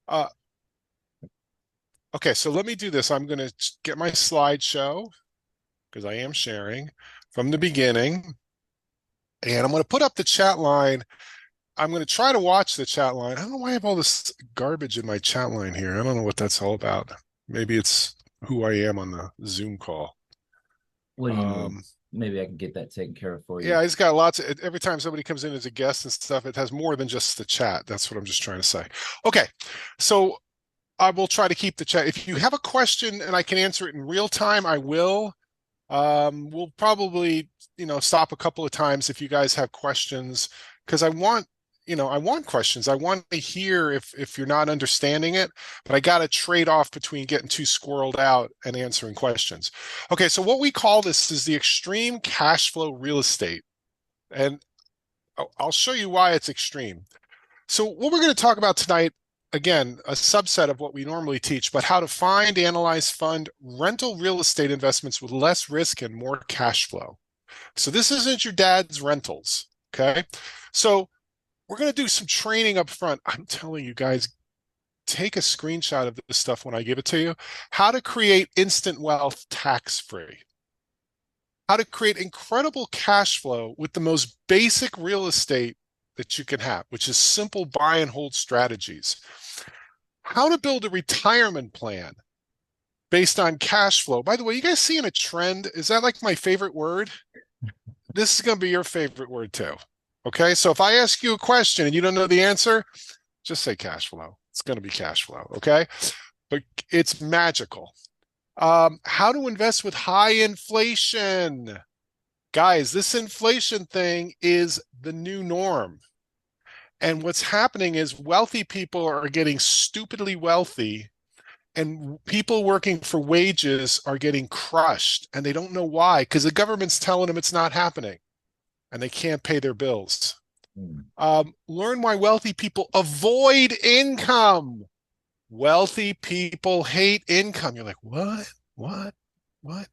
Uh, okay, so let me do this. I'm going to get my slideshow because I am sharing from the beginning, and I'm going to put up the chat line. I'm going to try to watch the chat line. I don't know why I have all this garbage in my chat line here. I don't know what that's all about. Maybe it's who I am on the Zoom call. What do you need? Um, Maybe I can get that taken care of for yeah, you. it's got lots of, every time somebody comes in as a guest and stuff, it has more than just the chat. That's what I'm just trying to say. Okay, so I will try to keep the chat. If you have a question and I can answer it in real time, I will. We'll probably, stop a couple of times if you guys have questions, because I want questions. I want to hear if you're not understanding it, but I got to trade off between getting too squirreled out and answering questions. Okay, so what we call this is the extreme cash flow real estate, and I'll show you why it's extreme. So what we're going to talk about tonight, again, a subset of what we normally teach, but how to find, analyze, fund rental real estate investments with less risk and more cash flow. So this isn't your dad's rentals. Okay. So we're going to do some training up front. I'm telling you guys, take a screenshot of this stuff when I give it to you. How to create instant wealth tax free. How to create incredible cash flow with the most basic real estate that you can have, which is simple buy and hold strategies. How to build a retirement plan based on cash flow. By the way, you guys seeing a trend? Is that like my favorite word? This is going to be your favorite word too. Okay. So if I ask you a question and you don't know the answer, just say cash flow. It's going to be cash flow. Okay. But it's magical. How to invest with high inflation. Guys, this inflation thing is the new norm. And what's happening is wealthy people are getting stupidly wealthy, and people working for wages are getting crushed, and they don't know why, because the government's telling them it's not happening and they can't pay their bills. Hmm. Learn why wealthy people avoid income. Wealthy people hate income. You're like, what? What? What?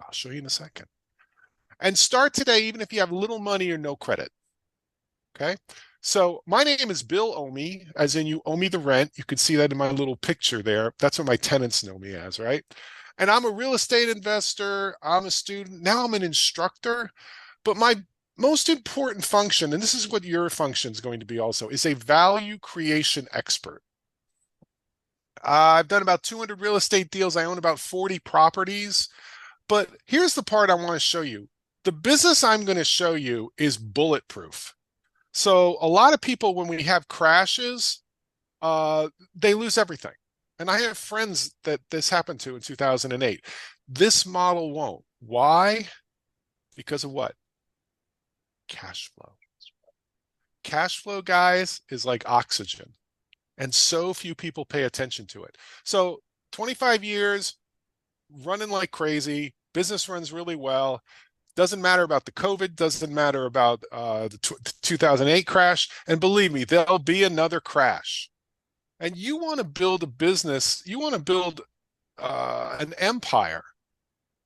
I'll show you in a second. And start today, even if you have little money or no credit. Okay. So my name is Bill Omi, as in you owe me the rent. You can see that in my little picture there. That's what my tenants know me as, right? And I'm a real estate investor. I'm a student. Now I'm an instructor. But my most important function, and this is what your function is going to be also, is a value creation expert. I've done about 200 real estate deals. I own about 40 properties. But here's the part I want to show you. The business I'm going to show you is bulletproof. So a lot of people, when we have crashes, they lose everything. And I have friends that this happened to in 2008. This model won't. Why? Because of what? Cash flow. Cash flow, guys, is like oxygen. And so few people pay attention to it. So 25 years, running like crazy, business runs really well. Doesn't matter about the COVID, doesn't matter about the 2008 crash. And believe me, there'll be another crash. And you want to build a business, you want to build an empire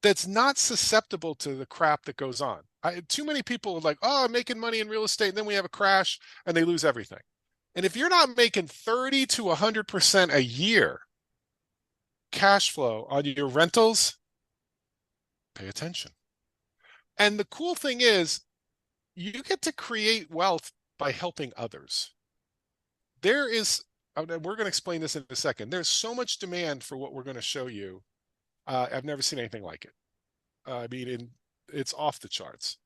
that's not susceptible to the crap that goes on. Too many people are like, oh, I'm making money in real estate, and then we have a crash and they lose everything. And if you're not making 30 to 100% a year cash flow on your rentals, pay attention. And the cool thing is, you get to create wealth by helping others. There is, we're going to explain this in a second. There's so much demand for what we're going to show you. I've never seen anything like it. I mean, it's off the charts.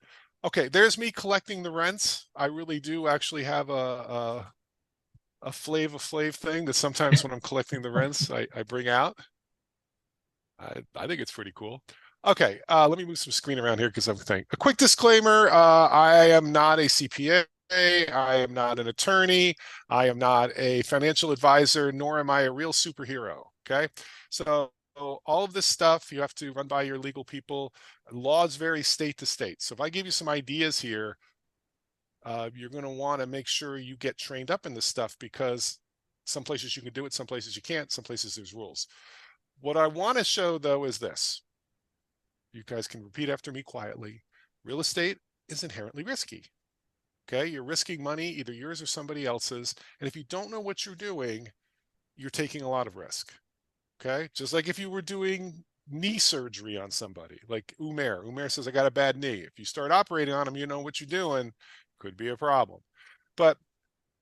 Okay, there's me collecting the rents. I really do actually have a Flav Flav thing that sometimes when I'm collecting the rents, I bring out. I think it's pretty cool. Okay, let me move some screen around here because I'm thinking. A quick disclaimer, I am not a CPA. I am not an attorney. I am not a financial advisor, nor am I a real superhero. Okay. So all of this stuff you have to run by your legal people. Laws vary state to state. So if I give you some ideas here, you're going to want to make sure you get trained up in this stuff because some places you can do it, some places you can't, some places there's rules. What I want to show though is this. You guys can repeat after me quietly. Real estate is inherently risky. Okay. You're risking money, either yours or somebody else's. And if you don't know what you're doing, you're taking a lot of risk. Okay. Just like if you were doing knee surgery on somebody, like Umair. Umair says, I got a bad knee. If you start operating on him, you know what you're doing. Could be a problem. But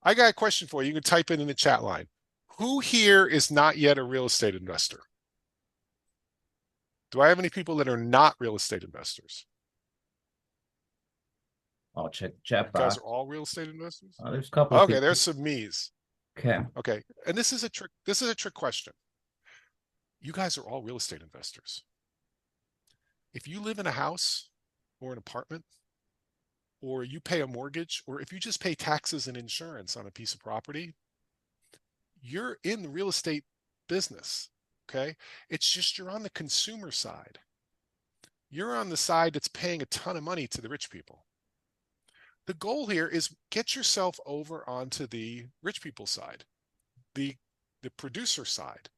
I got a question for you. You can type it in the chat line. Who here is not yet a real estate investor? Do I have any people that are not real estate investors? I'll check the chat You guys box. are all real estate investors? There's a couple of Okay, people. there's some me's. Okay. Okay. And this is a trick. This is a trick question. You guys are all real estate investors. If you live in a house or an apartment, or you pay a mortgage, or if you just pay taxes and insurance on a piece of property, you're in the real estate business. Okay. It's just you're on the consumer side. You're on the side that's paying a ton of money to the rich people. The goal here is get yourself over onto the rich people side, the producer side.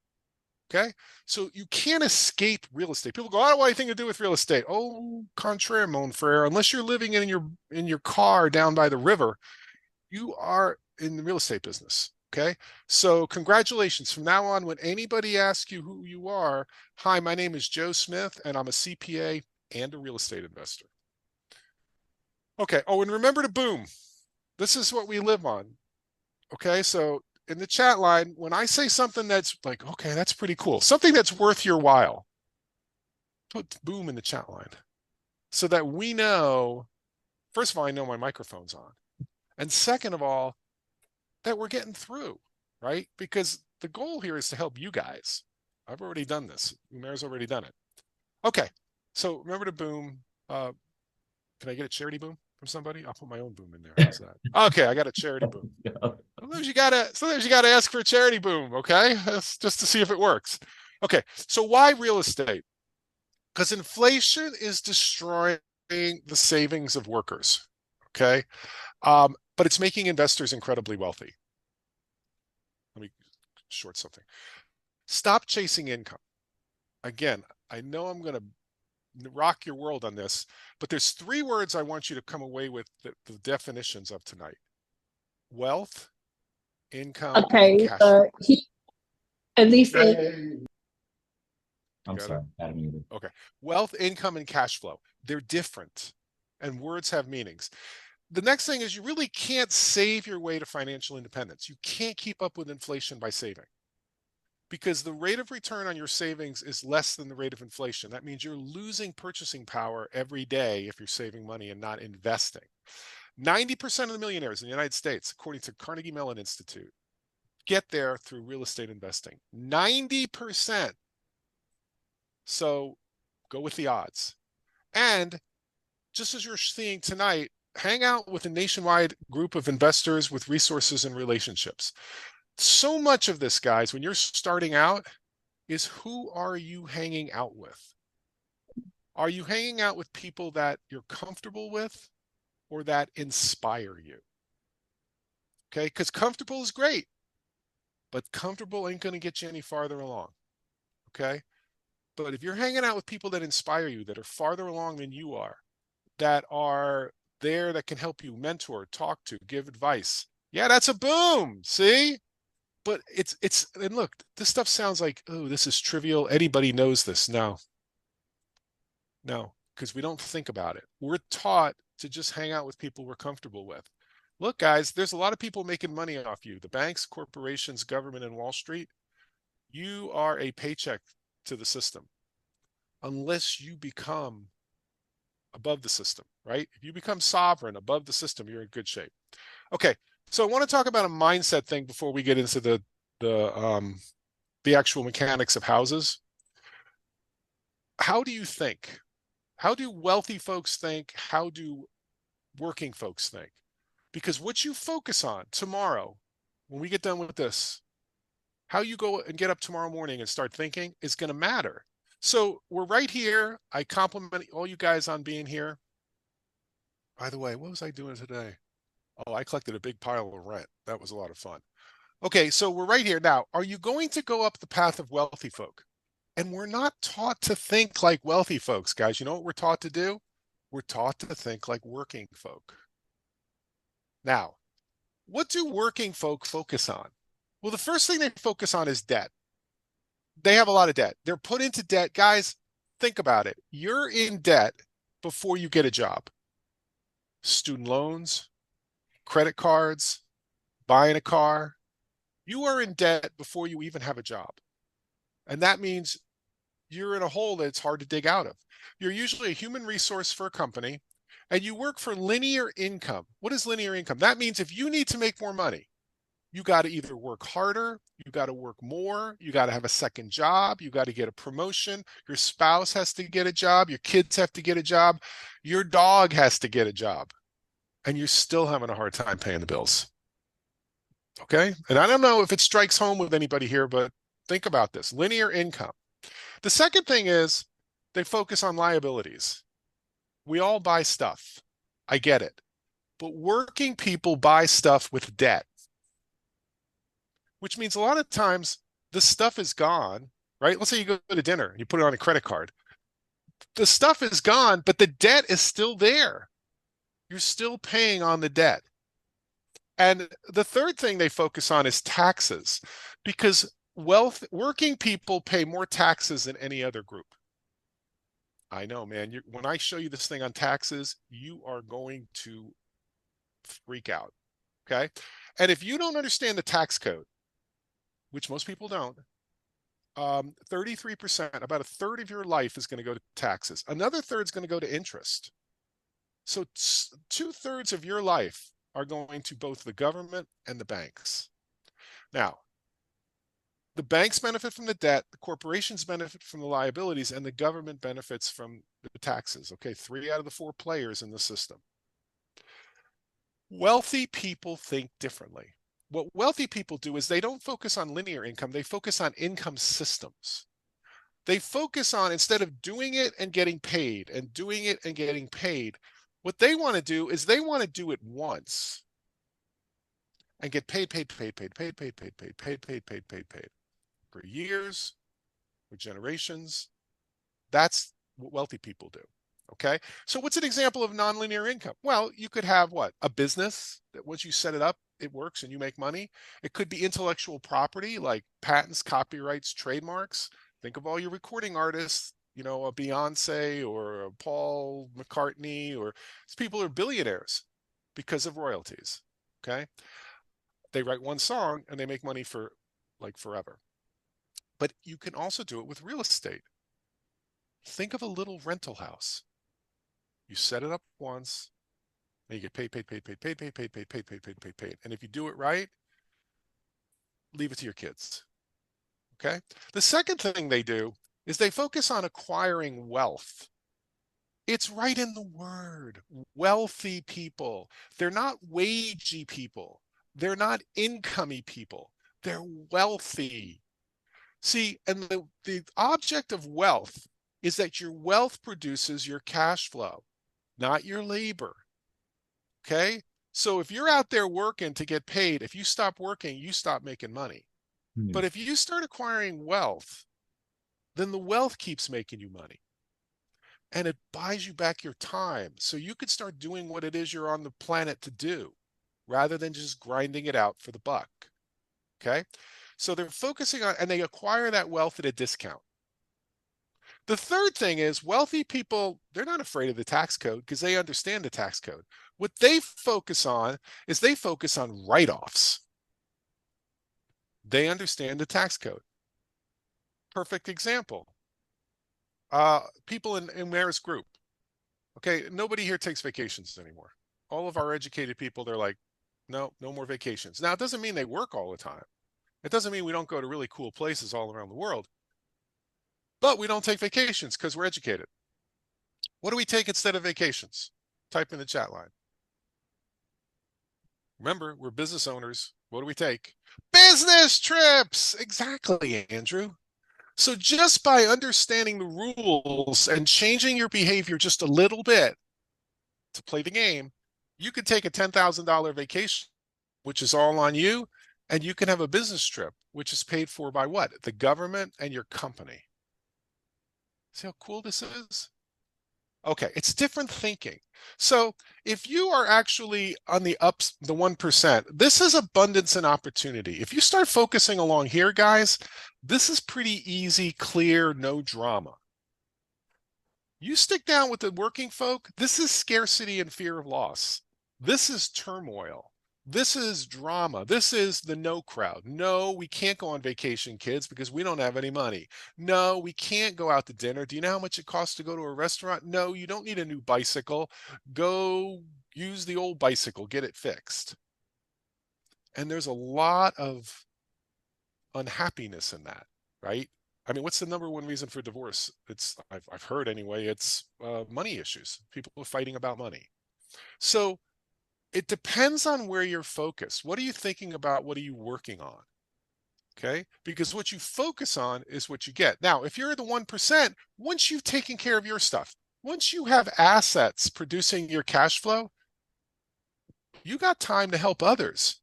Okay. So you can't escape real estate. People go, I don't want anything to do with real estate. Oh, contraire, mon frere. Unless you're living in your car down by the river, you are in the real estate business. Okay. So congratulations. From now on, when anybody asks you who you are, hi, my name is Joe Smith, and I'm a CPA and a real estate investor. Okay. Oh, and remember to boom. This is what we live on. Okay. So in the chat line, when I say something that's like, okay, that's pretty cool, something that's worth your while, put boom in the chat line so that we know, first of all, I know my microphone's on. And second of all, that we're getting through, right? Because the goal here is to help you guys. I've already done this. Umair's already done it. Okay. So remember to boom. Can I get a charity boom from somebody? I'll put my own boom in there. How's that? Okay, I got a charity boom. Sometimes you gotta ask for a charity boom, okay? That's just to see if it works. Okay, so why real estate? Because inflation is destroying the savings of workers, okay? But it's making investors incredibly wealthy. Let me short something. Stop chasing income. Again, I know I'm going to rock your world on this, but there's 3 words I want you to come away with the definitions of tonight: wealth, income, and Okay, cash flow. at least I'm sorry, Adam muted. Okay. Wealth, income, and cash flow. They're different, and words have meanings. The next thing is you really can't save your way to financial independence. You can't keep up with inflation by saving, because the rate of return on your savings is less than the rate of inflation. That means you're losing purchasing power every day if you're saving money and not investing. 90% of the millionaires in the United States, according to Carnegie Mellon Institute, get there through real estate investing. 90%. So go with the odds. And just as you're seeing tonight, hang out with a nationwide group of investors with resources and relationships. So much of this, guys, when you're starting out, is who are you hanging out with? Are you hanging out with people that you're comfortable with or that inspire you? Okay, because comfortable is great, but comfortable ain't going to get you any farther along. Okay, but if you're hanging out with people that inspire you, that are farther along than you are, that are there, that can help you mentor, talk to, give advice, yeah, that's a boom. See? But and look, this stuff sounds like, oh, this is trivial. Anybody knows this. No, because we don't think about it. We're taught to just hang out with people we're comfortable with. Look, guys, there's a lot of people making money off you. The banks, corporations, government, and Wall Street. You are a paycheck to the system unless you become above the system, right? If you become sovereign above the system, you're in good shape. Okay, so I want to talk about a mindset thing before we get into the actual mechanics of houses. How do you think? How do wealthy folks think? How do working folks think? Because what you focus on tomorrow, when we get done with this, how you go and get up tomorrow morning and start thinking is going to matter. So we're right here. I compliment all you guys on being here. By the way, what was I doing today? Oh, I collected a big pile of rent. That was a lot of fun. Okay, so we're right here. Now, are you going to go up the path of wealthy folk? And we're not taught to think like wealthy folks, guys. You know what we're taught to do? We're taught to think like working folk. Now, what do working folk focus on? Well, the first thing they focus on is debt. They have a lot of debt. They're put into debt. Guys, think about it. You're in debt before you get a job. Student loans, credit cards, buying a car. You are in debt before you even have a job. And that means you're in a hole that's hard to dig out of. You're usually a human resource for a company, and you work for linear income. What is linear income? That means if you need to make more money, you got to either work harder, you got to work more, you got to have a second job, you got to get a promotion, your spouse has to get a job, your kids have to get a job, your dog has to get a job, and you're still having a hard time paying the bills. Okay? And I don't know if it strikes home with anybody here, but think about this. Linear income. The second thing is they focus on liabilities. We all buy stuff. I get it. But working people buy stuff with debt, which means a lot of times the stuff is gone, right? Let's say you go to dinner and you put it on a credit card. The stuff is gone, but the debt is still there. You're still paying on the debt. And the third thing they focus on is taxes, because working people pay more taxes than any other group. I know, man. When I show you this thing on taxes, you are going to freak out. Okay. And if you don't understand the tax code, which most people don't, 33%, about a third of your life is going to go to taxes. Another third is going to go to interest. So 2/3 of your life are going to both the government and the banks. Now, the banks benefit from the debt, the corporations benefit from the liabilities, and the government benefits from the taxes. Okay, 3 out of the 4 players in the system. Wealthy people think differently. What wealthy people do is they don't focus on linear income, they focus on income systems. They focus on, instead of doing it and getting paid and doing it and getting paid, what they want to do is they want to do it once and get paid for years, for generations. That's what wealthy people do. Okay. So what's an example of nonlinear income? Well, you could have what? A business that once you set it up, it works and you make money. It could be intellectual property like patents, copyrights, trademarks. Think of all your recording artists, a Beyonce or a Paul McCartney, or people are billionaires because of royalties. Okay. They write one song and they make money for like forever. But you can also do it with real estate. Think of a little rental house. You set it up once, and you get paid. And if you do it right, leave it to your kids. Okay? The second thing they do is they focus on acquiring wealth. It's right in the word. Wealthy people. They're not wagey people. They're not incomey people. They're wealthy. See, and the object of wealth is that your wealth produces your cash flow, not your labor. Okay? So if you're out there working to get paid, if you stop working, you stop making money. But if you start acquiring wealth, then the wealth keeps making you money. And it buys you back your time. So you could start doing what it is you're on the planet to do, rather than just grinding it out for the buck. Okay? So they're focusing on, and they acquire that wealth at a discount. The third thing is wealthy people, they're not afraid of the tax code because they understand the tax code. What they focus on is they focus on write-offs. They understand the tax code. Perfect example. People in Mayor's group. Okay, nobody here takes vacations anymore. All of our educated people, they're like, no more vacations. Now, it doesn't mean they work all the time. It doesn't mean we don't go to really cool places all around the world. But we don't take vacations because we're educated. What do we take instead of vacations? Type in the chat line. Remember, we're business owners. What do we take? Business trips! Exactly, Andrew. So just by understanding the rules and changing your behavior just a little bit to play the game, you could take a $10,000 vacation, which is all on you, and you can have a business trip, which is paid for by what? The government and your company. See how cool this is? Okay, it's different thinking. So if you are actually on the ups, the 1%, this is abundance and opportunity. If you start focusing along here, guys, this is pretty easy, clear, no drama. You stick down with the working folk, this is scarcity and fear of loss. This is turmoil. This is drama. This is the no crowd. No, we can't go on vacation, kids, because we don't have any money. No, we can't go out to dinner. Do you know how much it costs to go to a restaurant? No, you don't need a new bicycle. Go use the old bicycle, get it fixed. And there's a lot of unhappiness in that, right? I mean, what's the number one reason for divorce? I've heard anyway, it's money issues. People are fighting about money. So it depends on where you're focused. What are you thinking about? What are you working on? Okay, because what you focus on is what you get. Now, if you're the 1%, once you've taken care of your stuff, once you have assets producing your cash flow, you got time to help others.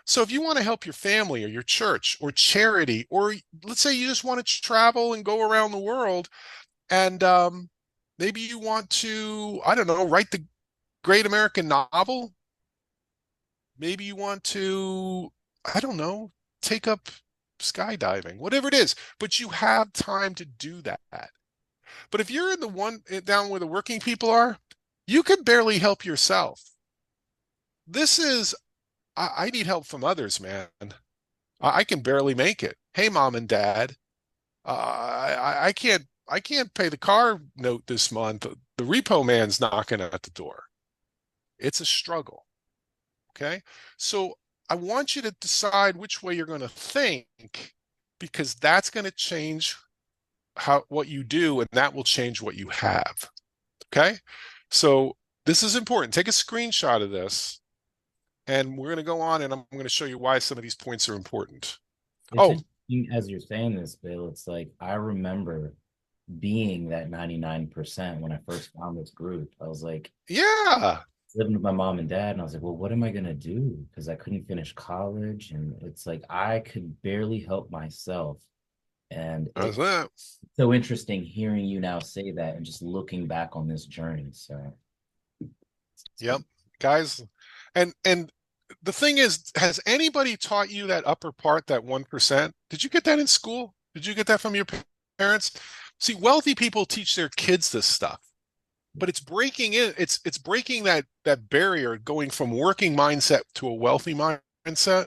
So if you want to help your family or your church or charity, or let's say you just want to travel and go around the world, and maybe you want to, I don't know, write the great American novel. Maybe you want to, I don't know, take up skydiving, whatever it is, but you have time to do that. But if you're in the one down where the working people are, you could barely help yourself. This is, I need help from others, man. I can barely make it. Hey, mom and dad, I can't pay the car note this month. The repo man's knocking at the door. It's a struggle. Okay. So I want you to decide which way you're going to think, because that's going to change what you do, and that will change what you have. Okay. So this is important. Take a screenshot of this, and we're going to go on, and I'm going to show you why some of these points are important. It's interesting as you're saying this, Bill. It's like I remember being that 99% when I first found this group. I was like, yeah, living with my mom and dad, and I was like, well, what am I gonna do? Because I couldn't finish college, and it's like I could barely help myself. And how's that? it's so interesting hearing you now say that and just looking back on this journey. So, Yep, guys, and the thing is, has anybody taught you that upper part, that 1%? Did you get that in school? Did you get that from your parents? See, wealthy people teach their kids this stuff, but it's breaking in. It's breaking that barrier, going from working mindset to a wealthy mindset.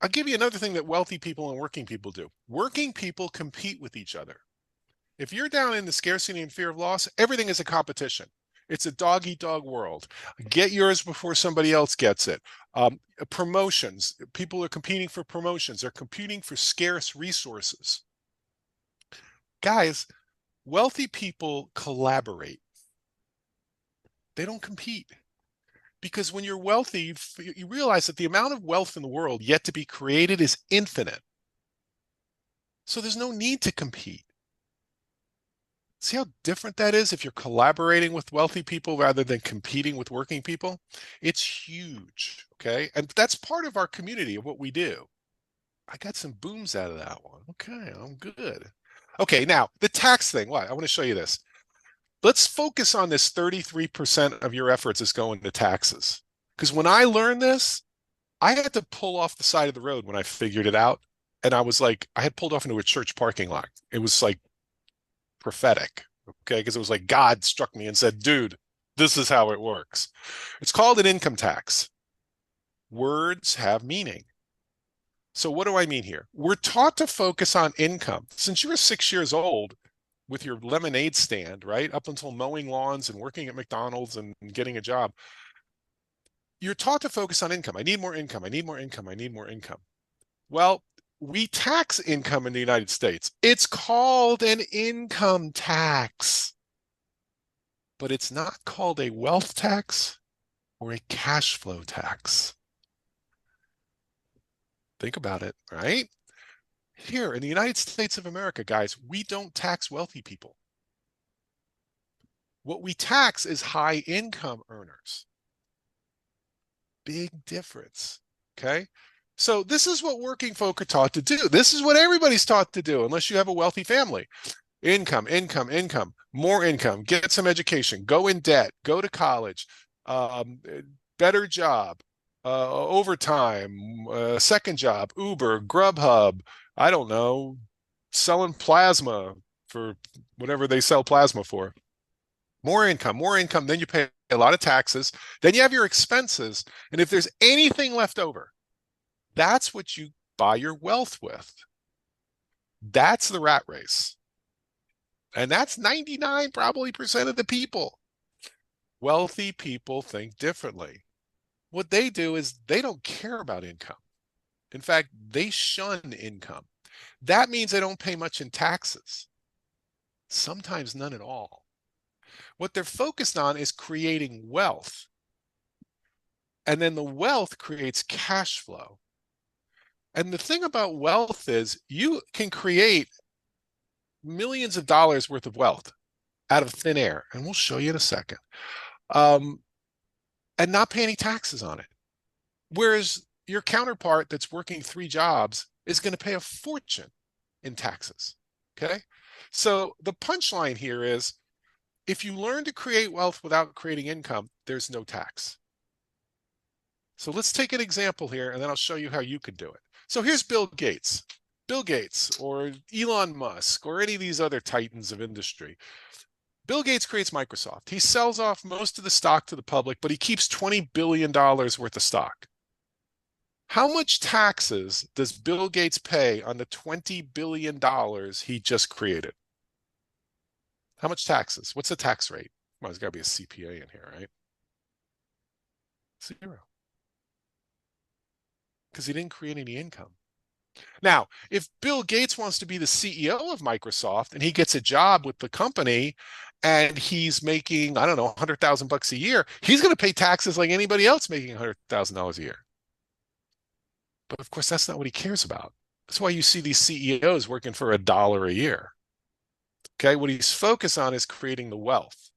I'll give you another thing that wealthy people and working people do. Working people compete with each other. If you're down in the scarcity and fear of loss, everything is a competition. It's a dog eat dog world. Get yours before somebody else gets it. Promotions. People are competing for promotions. They're competing for scarce resources. Guys, wealthy people collaborate. They don't compete. Because when you're wealthy, you realize that the amount of wealth in the world yet to be created is infinite. So there's no need to compete. See how different that is if you're collaborating with wealthy people rather than competing with working people? It's huge, okay? And that's part of our community of what we do. I got some booms out of that one. Okay, I'm good. Okay, now the tax thing. What? I want to show you this. Let's focus on this 33% of your efforts is going to taxes. Because when I learned this, I had to pull off the side of the road when I figured it out. And I was like, I had pulled off into a church parking lot. It was like prophetic, okay? Because it was like God struck me and said, dude, this is how it works. It's called an income tax. Words have meaning. So what do I mean here? We're taught to focus on income. Since you were 6 years old with your lemonade stand, right? Up until mowing lawns and working at McDonald's and getting a job, you're taught to focus on income. I need more income. I need more income. I need more income. Well, we tax income in the United States. It's called an income tax, but it's not called a wealth tax or a cash flow tax. Think about it, right? Here in the United States of America, guys, we don't tax wealthy people. What we tax is high income earners. Big difference, okay? So this is what working folk are taught to do. This is what everybody's taught to do, unless you have a wealthy family. Income, income, income, more income, get some education, go in debt, go to college, um, better job, overtime, second job, Uber, Grubhub, I don't know, selling plasma for whatever they sell plasma for. More income, then you pay a lot of taxes, then you have your expenses, and if there's anything left over, that's what you buy your wealth with. That's the rat race. And that's 99 probably percent of the people. Wealthy people think differently. What they do is they don't care about income. In fact, they shun income. That means they don't pay much in taxes, sometimes none at all. What they're focused on is creating wealth. And then the wealth creates cash flow. And the thing about wealth is you can create millions of dollars worth of wealth out of thin air. And we'll show you in a second. And not pay any taxes on it. Whereas your counterpart that's working 3 jobs is going to pay a fortune in taxes. Okay. So the punchline here is if you learn to create wealth without creating income, there's no tax. So let's take an example here, and then I'll show you how you can do it. So here's Bill Gates. Bill Gates or Elon Musk or any of these other titans of industry. Bill Gates creates Microsoft. He sells off most of the stock to the public, but he keeps $20 billion worth of stock. How much taxes does Bill Gates pay on the $20 billion he just created? How much taxes? What's the tax rate? Well, there's got to be a CPA in here, right? 0. Because he didn't create any income. Now, if Bill Gates wants to be the CEO of Microsoft and he gets a job with the company and he's making, I don't know, $100,000 a year, he's going to pay taxes like anybody else making $100,000 a year. But of course, that's not what he cares about. That's why you see these CEOs working for $1 a year. Okay, what he's focused on is creating the wealth.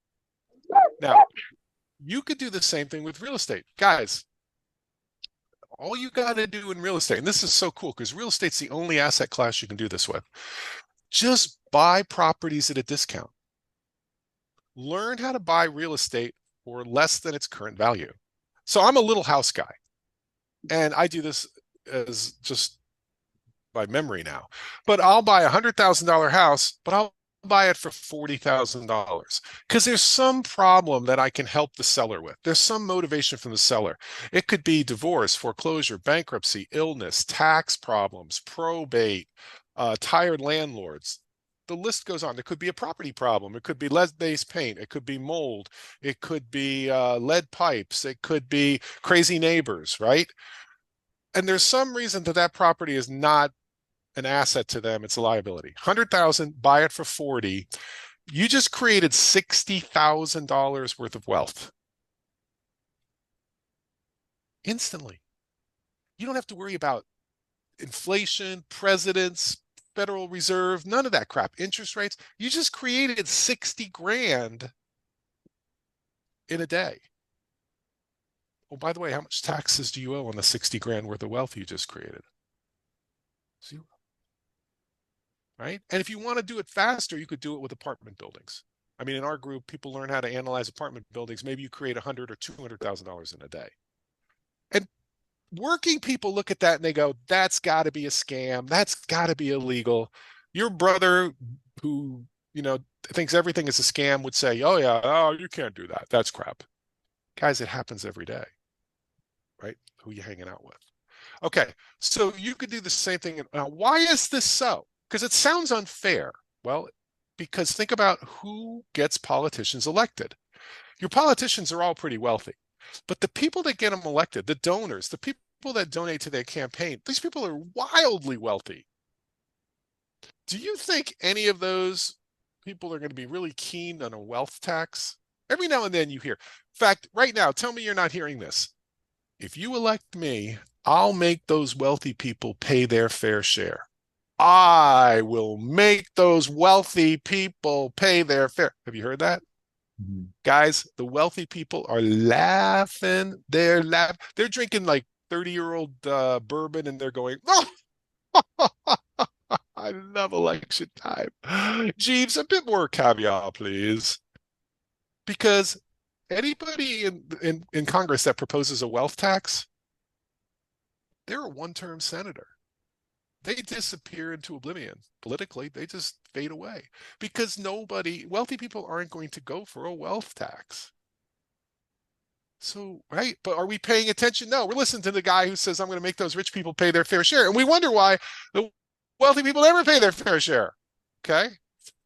Now, you could do the same thing with real estate. Guys, all you got to do in real estate, and this is so cool because real estate's the only asset class you can do this with, just buy properties at a discount. Learn how to buy real estate for less than its current value. So I'm a little house guy, and I do this as just by memory now, but I'll buy a $100,000 house, but I'll buy it for $40,000 because there's some problem that I can help the seller with. There's some motivation from the seller. It could be divorce, foreclosure, bankruptcy, illness, tax problems, probate, tired landlords. The list goes on. There could be a property problem. It could be lead-based paint. It could be mold. It could be lead pipes. It could be crazy neighbors, right? And there's some reason that that property is not an asset to them. It's a liability. 100,000, buy it for 40. You just created $60,000 worth of wealth. Instantly. You don't have to worry about inflation, presidents, Federal Reserve, none of that crap. Interest rates. You just created 60 grand in a day. Oh, by the way, how much taxes do you owe on the 60 grand worth of wealth you just created? 0. Right? And if you want to do it faster, you could do it with apartment buildings. I mean, in our group, people learn how to analyze apartment buildings. Maybe you create $100,000 or $200,000 in a day. And working people look at that and they go, that's got to be a scam. That's got to be illegal. Your brother who, thinks everything is a scam would say, oh yeah, oh, you can't do that. That's crap. Guys, it happens every day, right? Who you hanging out with? Okay, so you could do the same thing. Now, why is this so? Because it sounds unfair. Well, because think about who gets politicians elected. Your politicians are all pretty wealthy, but the people that get them elected, the donors, the people that donate to their campaign, these people are wildly wealthy. Do you think any of those people are going to be really keen on a wealth tax? Every now and then you hear. In fact, right now, tell me you're not hearing this. If you elect me, I'll make those wealthy people pay their fair share. I will make those wealthy people pay their fair. Have you heard that? Mm-hmm. Guys, the wealthy people are laughing. They're drinking like 30-year-old bourbon and they're going, oh, I love love election time. Jeeves, a bit more caveat, please. Because anybody in Congress that proposes a wealth tax, they're a one-term senator. They disappear into oblivion politically. They just fade away because wealthy people aren't going to go for a wealth tax. So, right. But are we paying attention? No, we're listening to the guy who says, I'm going to make those rich people pay their fair share. And we wonder why the wealthy people never pay their fair share. Okay.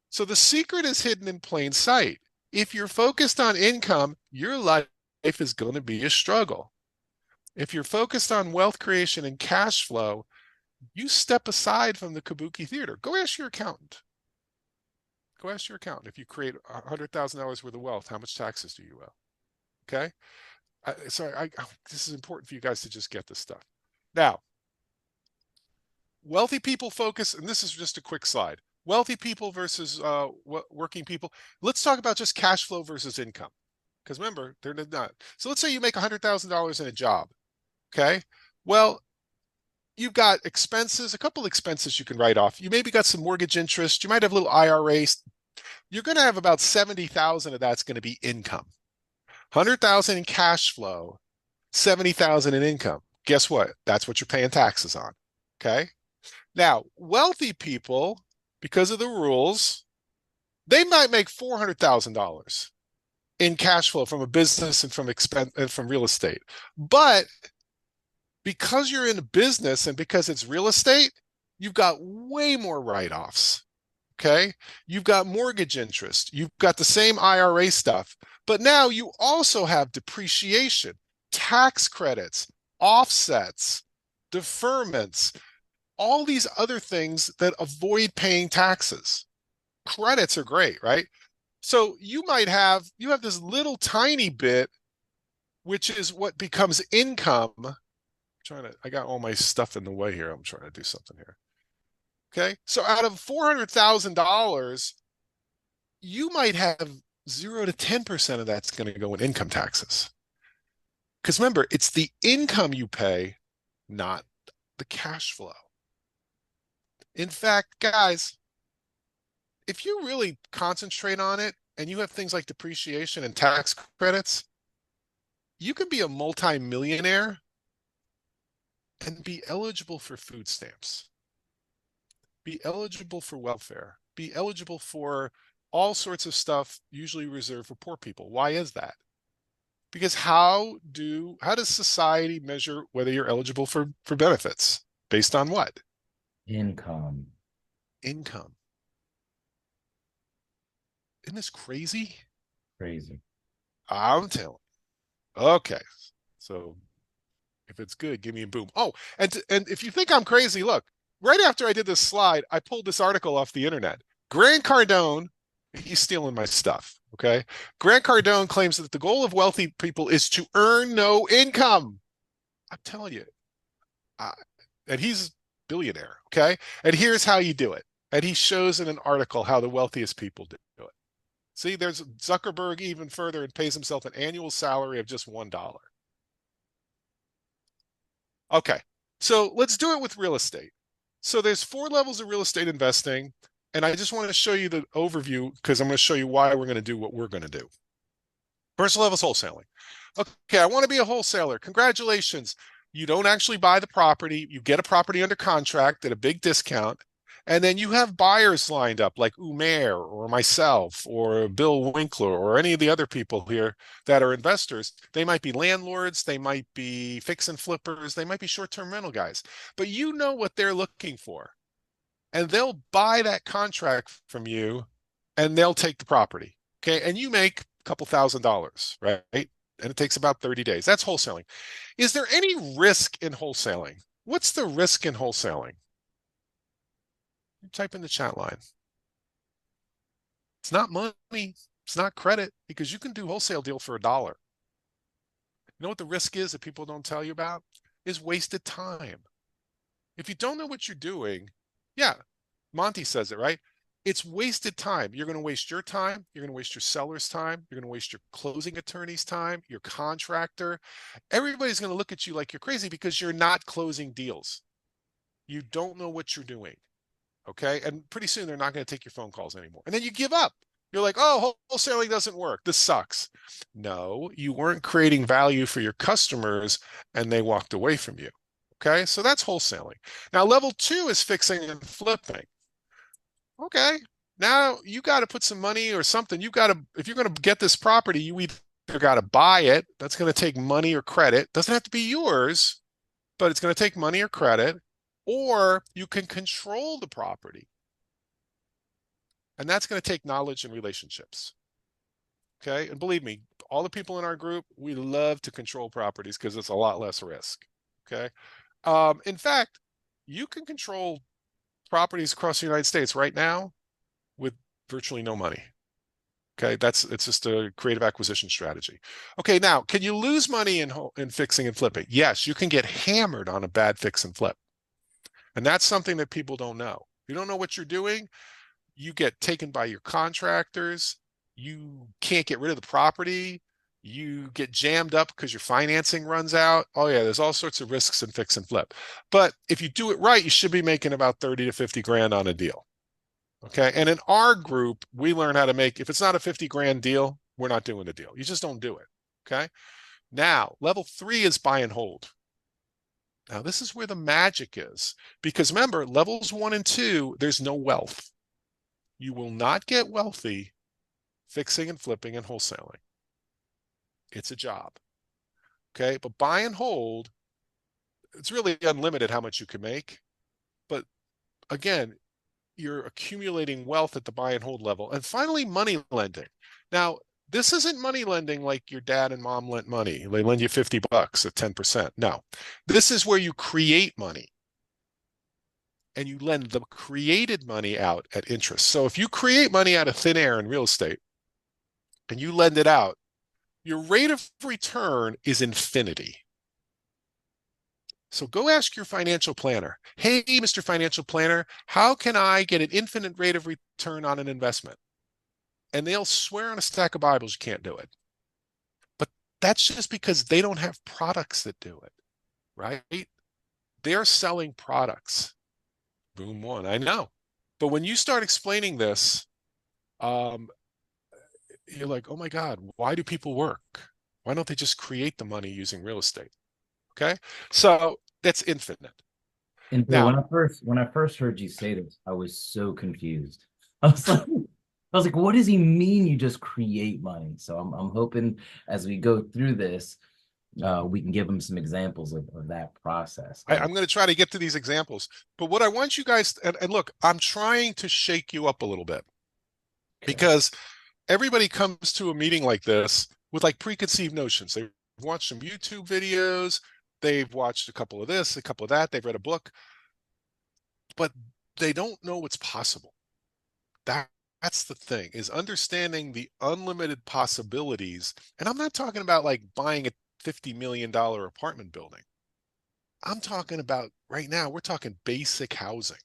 So the secret is hidden in plain sight. If you're focused on income, your life is going to be a struggle. If you're focused on wealth creation and cash flow, you step aside from the kabuki theater. Go ask your accountant. Go ask your accountant. If you create $100,000 worth of wealth, how much taxes do you owe? Okay. This is important for you guys to just get this stuff. Now, wealthy people focus, and this is just a quick slide. Wealthy people versus working people. Let's talk about just cash flow versus income. Because remember, they're not. So let's say you make $100,000 in a job. Okay. Well, you've got expenses, a couple expenses you can write off. You maybe got some mortgage interest. You might have little IRAs. You're going to have about 70,000 of that's going to be income. 100,000 in cash flow, 70,000 in income. Guess what? That's what you're paying taxes on. Okay. Now, wealthy people, because of the rules, they might make $400,000 in cash flow from a business and from real estate. But because you're in a business and because it's real estate, you've got way more write-offs. Okay. You've got mortgage interest. You've got the same IRA stuff, but now you also have depreciation, tax credits, offsets, deferments, all these other things that avoid paying taxes. Credits are great, right? So you have this little tiny bit, which is what becomes income. I got all my stuff in the way here. I'm trying to do something here. Okay. So out of $400,000, you might have 0 to 10% of that's going to go in income taxes. Because remember, it's the income you pay, not the cash flow. In fact, guys, if you really concentrate on it and you have things like depreciation and tax credits, you can be a multi-millionaire and be eligible for food stamps, be eligible for welfare, be eligible for all sorts of stuff usually reserved for poor people. Why is that? Because how does society measure whether you're eligible for benefits? Based on what? Income. Income. Isn't this crazy? Crazy. I'm telling you. Okay. So if it's good, give me a boom. Oh, and if you think I'm crazy, look, right after I did this slide, I pulled this article off the internet. Grant Cardone, he's stealing my stuff. Okay. Grant Cardone claims that the goal of wealthy people is to earn no income. I'm telling you. And he's a billionaire. Okay. And here's how you do it. And he shows in an article how the wealthiest people do it. See, there's Zuckerberg even further and pays himself an annual salary of just $1. Okay. So let's do it with real estate. So there's 4 levels of real estate investing. And I just want to show you the overview because I'm going to show you why we're going to do what we're going to do. First level is wholesaling. Okay, I want to be a wholesaler. Congratulations. You don't actually buy the property. You get a property under contract at a big discount. And then you have buyers lined up like Umair or myself or Bill Winkler or any of the other people here that are investors. They might be landlords. They might be fix and flippers. They might be short-term rental guys. But you know what they're looking for. And they'll buy that contract from you and they'll take the property. Okay. And you make a couple $1,000s, right? And it takes about 30 days. That's wholesaling. Is there any risk in wholesaling? What's the risk in wholesaling? Type in the chat line. It's not money. It's not credit because you can do wholesale deal for $1. You know what the risk is that people don't tell you about? Is wasted time. If you don't know what you're doing, yeah, Monty says it, right? It's wasted time. You're going to waste your time. You're going to waste your seller's time. You're going to waste your closing attorney's time, your contractor. Everybody's going to look at you like you're crazy because you're not closing deals. You don't know what you're doing. Okay. And pretty soon they're not going to take your phone calls anymore. And then you give up. You're like, oh, wholesaling doesn't work. This sucks. No, you weren't creating value for your customers and they walked away from you. Okay. So that's wholesaling. Now, level two is fixing and flipping. Okay. Now you got to put some money or something. You got to, if you're going to get this property, you either got to buy it. That's going to take money or credit. Doesn't have to be yours, but it's going to take money or credit, or you can control the property. And that's going to take knowledge and relationships. Okay. And believe me, all the people in our group, we love to control properties because it's a lot less risk. Okay. In fact, you can control properties across the United States right now with virtually no money. Okay, it's just a creative acquisition strategy. Okay, now can you lose money in fixing and flipping? Yes, you can get hammered on a bad fix and flip, and that's something that people don't know. You don't know what you're doing. You get taken by your contractors. You can't get rid of the property. You get jammed up because your financing runs out. Oh yeah, there's all sorts of risks in fix and flip. But if you do it right, you should be making about 30 to 50 grand on a deal. Okay. And in our group, we learn how to make, if it's not a 50 grand deal, we're not doing the deal. You just don't do it. Okay. Now, level three is buy and hold. Now, this is where the magic is because remember, levels 1 and 2, there's no wealth. You will not get wealthy fixing and flipping and wholesaling. It's a job. Okay. But buy and hold, it's really unlimited how much you can make. But again, you're accumulating wealth at the buy and hold level. And finally, money lending. Now, this isn't money lending like your dad and mom lent money. They lend you 50 bucks at 10%. No, this is where you create money and you lend the created money out at interest. So if you create money out of thin air in real estate and you lend it out, your rate of return is infinity. So go ask your financial planner. Hey, Mr. Financial Planner, how can I get an infinite rate of return on an investment? And they'll swear on a stack of Bibles you can't do it. But that's just because they don't have products that do it, right? They're selling products. Boom one, I know. But when you start explaining this, you're like, oh my God, why do people work? Why don't they just create the money using real estate? Okay. So that's infinite. And Bill, Now, when I first heard you say this, I was so confused. I was like, what does he mean you just create money? So I'm hoping as we go through this, we can give them some examples of that process. I'm going to try to get to these examples. But what I want you guys, and look, I'm trying to shake you up a little bit Okay. because everybody comes to a meeting like this with like preconceived notions. They've watched some YouTube videos, they've watched a couple of this, a couple of that, they've read a book, but they don't know what's possible. That's the thing, is understanding the unlimited possibilities. And I'm not talking about like buying a $50 million apartment building. I'm talking about right now, we're talking basic housing.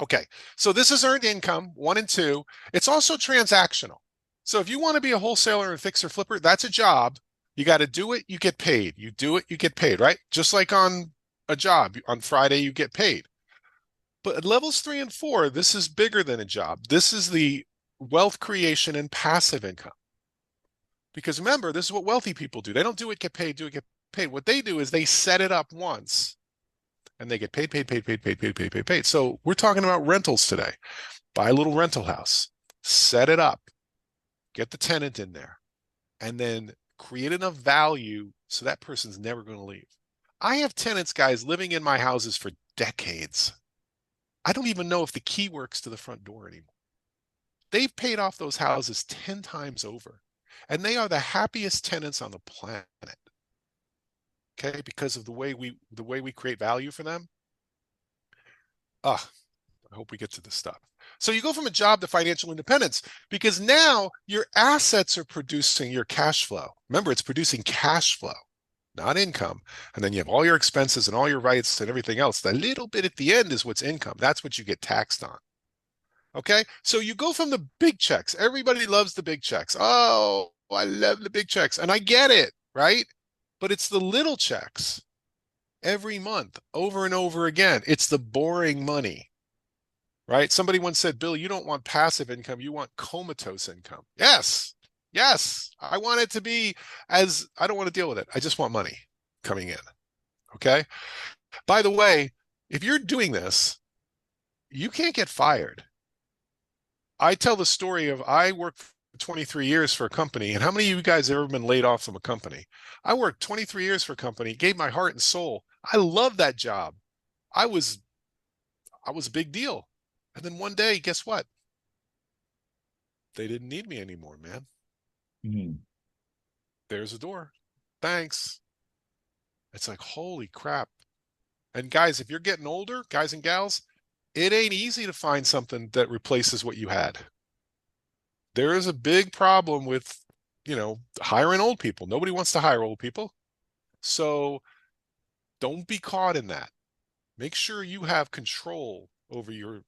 Okay, so this is earned income, 1 and 2. It's also transactional. So if you want to be a wholesaler and fixer flipper, that's a job. You got to do it, you get paid. You do it, you get paid, right? Just like on a job, on Friday, you get paid. But at levels 3 and 4, this is bigger than a job. This is the wealth creation and passive income. Because remember, this is what wealthy people do. They don't do it, get paid, do it, get paid. What they do is they set it up once and they get paid, paid, paid, paid, paid, paid, paid, paid, paid. So we're talking about rentals today. Buy a little rental house, set it up, get the tenant in there, and then create enough value so that person's never going to leave. I have tenants, guys, living in my houses for decades. I don't even know if the key works to the front door anymore. They've paid off those houses 10 times over, and they are the happiest tenants on the planet. Okay, because of the way we create value for them. I hope we get to this stuff. So you go from a job to financial independence because now your assets are producing your cash flow. Remember, it's producing cash flow, not income. And then you have all your expenses and all your rights and everything else. The little bit at the end is what's income. That's what you get taxed on. Okay, so you go from the big checks. Everybody loves the big checks. Oh, I love the big checks. And I get it, right? But it's the little checks every month, over and over again. It's the boring money. right? Somebody once said, Bill, you don't want passive income, you want comatose income. Yes, yes. I want it to be I don't want to deal with it. I just want money coming in. Okay. By the way, if you're doing this, you can't get fired. I tell the story of I worked 23 years for a company, and how many of you guys have ever been laid off from a company? I worked 23 years for a company, gave my heart and soul. I love that job. I was I was a big deal. And then one day, guess what? They didn't need me anymore, man. Mhm. There's a door. Thanks. It's like, holy crap. And guys, if you're getting older, guys and gals, it ain't easy to find something that replaces what you had. There is a big problem with, hiring old people. Nobody wants to hire old people. So don't be caught in that. Make sure you have control over your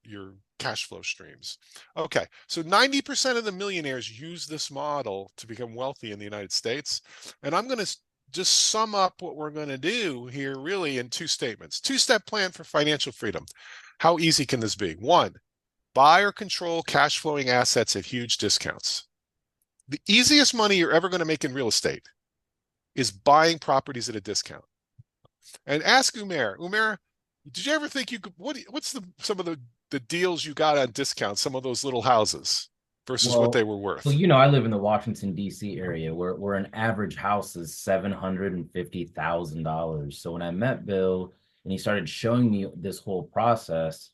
cash flow streams. Okay, so 90% of the millionaires use this model to become wealthy in the United States. And I'm going to just sum up what we're going to do here really in two statements. Two-step plan for financial freedom. How easy can this be? One, buy or control cash flowing assets at huge discounts. The easiest money you're ever going to make in real estate is buying properties at a discount. And ask Umair. Umair, did you ever think you could? What's some of the deals you got on discount? Some of those little houses versus what they Well, were so worth. you know, I live in the Washington D.C. area where an average house is $750,000. So when I met Bill and he started showing me this whole process,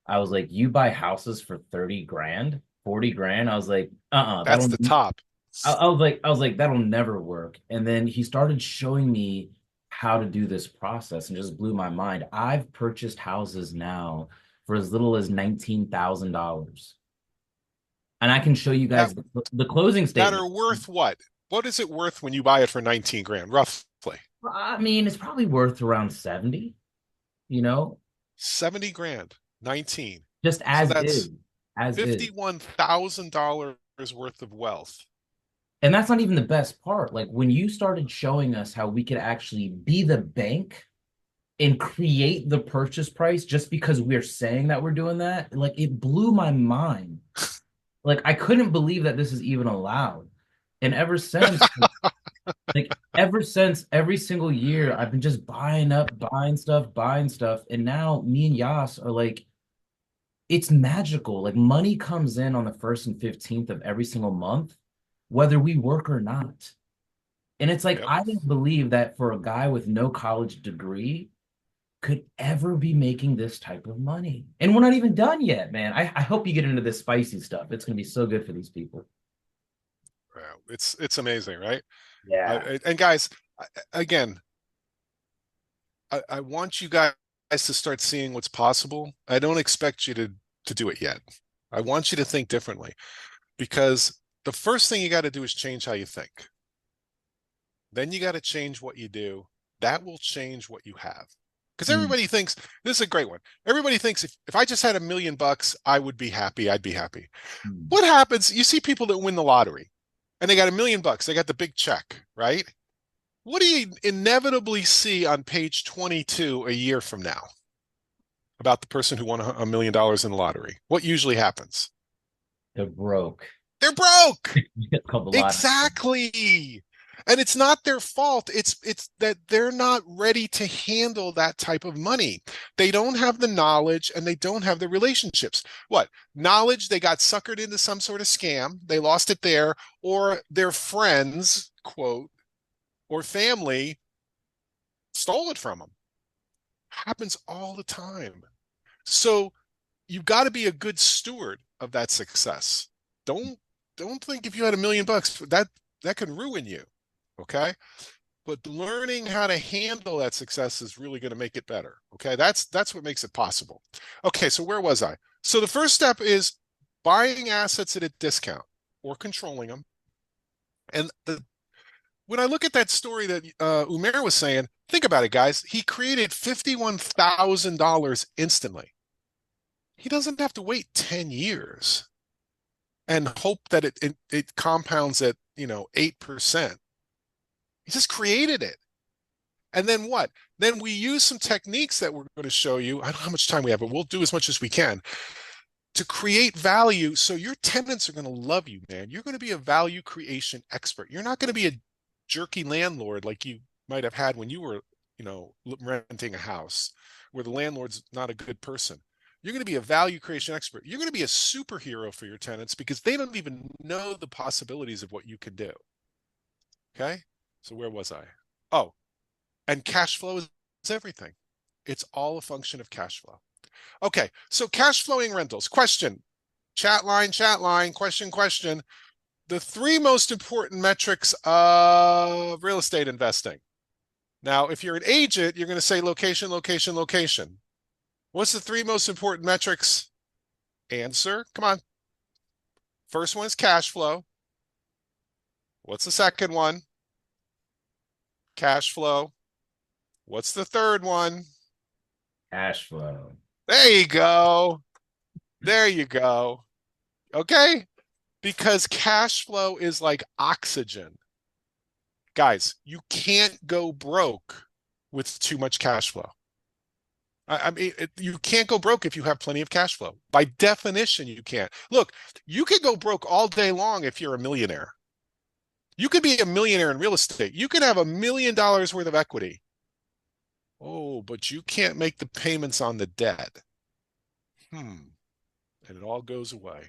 I was like, "You buy houses for 30 grand, 40 grand?" I was like, That's the top. I was like, that'll never work. And then he started showing me how to do this process and just blew my mind. I've purchased houses now for as little as $19,000. And I can show you That guys the closing that statement. are worth what? What is it worth when you buy it for 19 grand, roughly? I mean, it's probably worth around 70, you know, 70 grand, 19. just So as is, that's as is. $51,000 worth of wealth. And that's not even the best part. Like when you started showing us how we could actually be the bank and create the purchase price just because we're saying that we're doing that, like it blew my mind. Like I couldn't believe that this is even allowed. And ever since every single year, I've been just buying up, buying stuff. And now me and Yas are like, it's magical. Like money comes in on the 1st and 15th of every single month, whether we work or not. And it's like, Yep. I didn't believe that for a guy with no college degree could ever be making this type of money. And we're not even done yet, man. I hope you get into this spicy stuff. It's going to be so good for these people. Wow. It's amazing, right? Yeah. And guys, again, I want you guys to start seeing what's possible. I don't expect you to do it yet. I want you to think differently because the first thing you got to do is change how you think. Then you got to change what you do. That will change what you have. Because Mm, everybody thinks this is a great one. Everybody thinks if I just had $1 million, I would be happy. I'd be happy. mm. What happens? You see people that win the lottery and they got $1 million. They got the big check, right? What do you inevitably see on page 22 a year from now about the person who won $1 million in the lottery? What usually happens? They're broke. They're broke. It's called the lottery. Exactly. And it's not their fault. It's that they're not ready to handle that type of money. They don't have the knowledge and they don't have the relationships. What? Knowledge, they got suckered into some sort of scam. They lost it there, or their friends, quote, or family stole it from them. Happens all the time. So you've got to be a good steward of that success. Don't don't think if you had $1 million that can ruin you. Okay. But learning how to handle that success is really going to make it better. Okay. That's what makes it possible. Okay. So where was I? So the first step is buying assets at a discount or controlling them. And when I look at that story that Umair was saying, think about it, guys. He created $51,000 instantly. He doesn't have to wait 10 years and hope that it compounds at 8%. He just created it. And then what? Then we use some techniques that we're going to show you. I don't know how much time we have, but we'll do as much as we can. to create value so your tenants are going to love you, man. You're going to be a value creation expert. You're not going to be a jerky landlord like you might have had when you were, renting a house where the landlord's not a good person. You're going to be a value creation expert. You're going to be a superhero for your tenants because they don't even know the possibilities of what you can do. Okay? So where was I? Oh, and cash flow is everything. It's all a function of cash flow. Okay, so cash flowing rentals. Question. Chat line, question. The three most important metrics of real estate investing. Now, if you're an agent, you're going to say location, location, location. What's the three most important metrics? Answer. Come on. First one is cash flow. What's the second one? Cash flow. What's the third one? Cash flow. There you go. There you go. Okay? Because cash flow is like oxygen. Guys, you can't go broke with too much cash flow. I mean, you can't go broke if you have plenty of cash flow. By definition, you can't. Look, you could go broke all day long if you're a millionaire. You could be a millionaire in real estate. You could have $1 million worth of equity. Oh, but you can't make the payments on the debt. And it all goes away.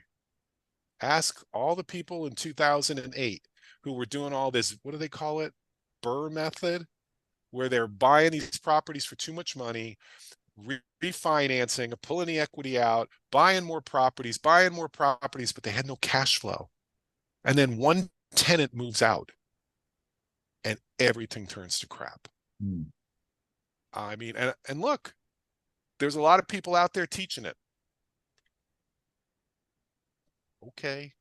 Ask all the people in 2008 who were doing all this, what do they call it? Burr method, where they're buying these properties for too much money, refinancing, pulling the equity out, buying more properties, but they had no cash flow. And then one tenant moves out and everything turns to crap. I mean, and look, there's a lot of people out there teaching it. Okay.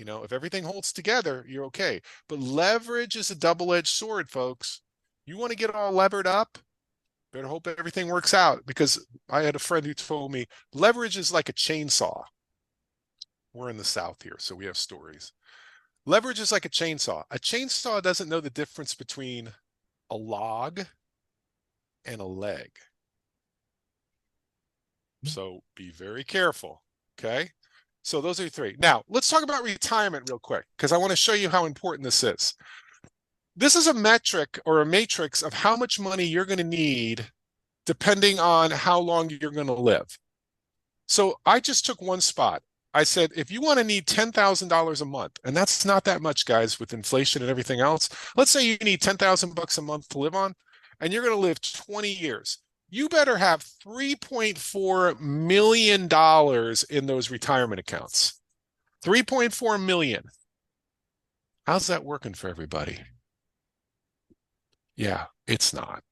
If everything holds together, you're okay. But leverage is a double-edged sword, folks. You want to get all levered up? Better hope everything works out, because I had a friend who told me leverage is like a chainsaw. We're in the South here, so we have stories. Leverage is like a chainsaw. A chainsaw doesn't know the difference between a log and a leg. So be very careful, okay? So those are three. Now, let's talk about retirement real quick, because I want to show you how important this is. This is a metric or a matrix of how much money you're going to need depending on how long you're going to live. So I just took one spot. I said, if you want to need $10,000 a month, and that's not that much, guys, with inflation and everything else. Let's say you need $10,000 a month to live on, and you're going to live 20 years. You better have $3.4 million in those retirement accounts. 3.4 million. How's that working for everybody? Yeah, it's not.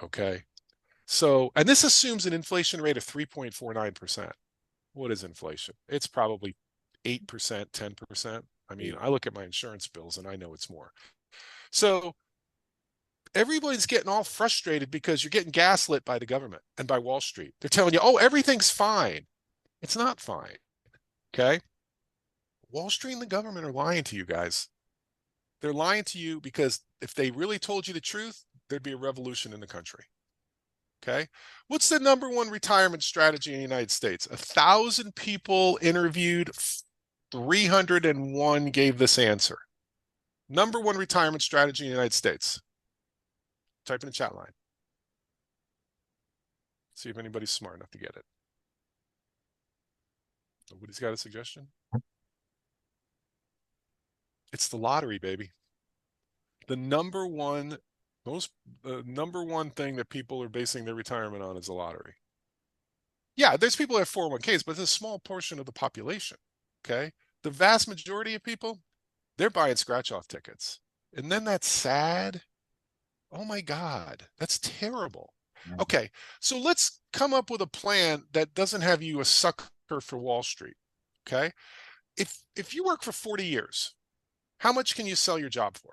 Okay. So, and this assumes an inflation rate of 3.49%. What is inflation? It's probably 8%, 10%. I mean, I look at my insurance bills and I know it's more. So everybody's getting all frustrated because you're getting gaslit by the government and by Wall Street. They're telling you, oh, everything's fine. It's not fine. Okay. Wall Street and the government are lying to you guys. They're lying to you because if they really told you the truth, there'd be a revolution in the country. Okay. What's the number one retirement strategy in the United States? 1,000 people interviewed, 301 gave this answer. Number one retirement strategy in the United States. Type in the chat line. See if anybody's smart enough to get it. Nobody's got a suggestion? It's the lottery, baby. The number one thing that people are basing their retirement on is the lottery. Yeah, there's people that have 401ks, but it's a small portion of the population. Okay. The vast majority of people, they're buying scratch-off tickets. And then that's sad. Oh my God, that's terrible. Okay, so let's come up with a plan that doesn't have you a sucker for Wall Street. Okay. If you work for 40 years, how much can you sell your job for?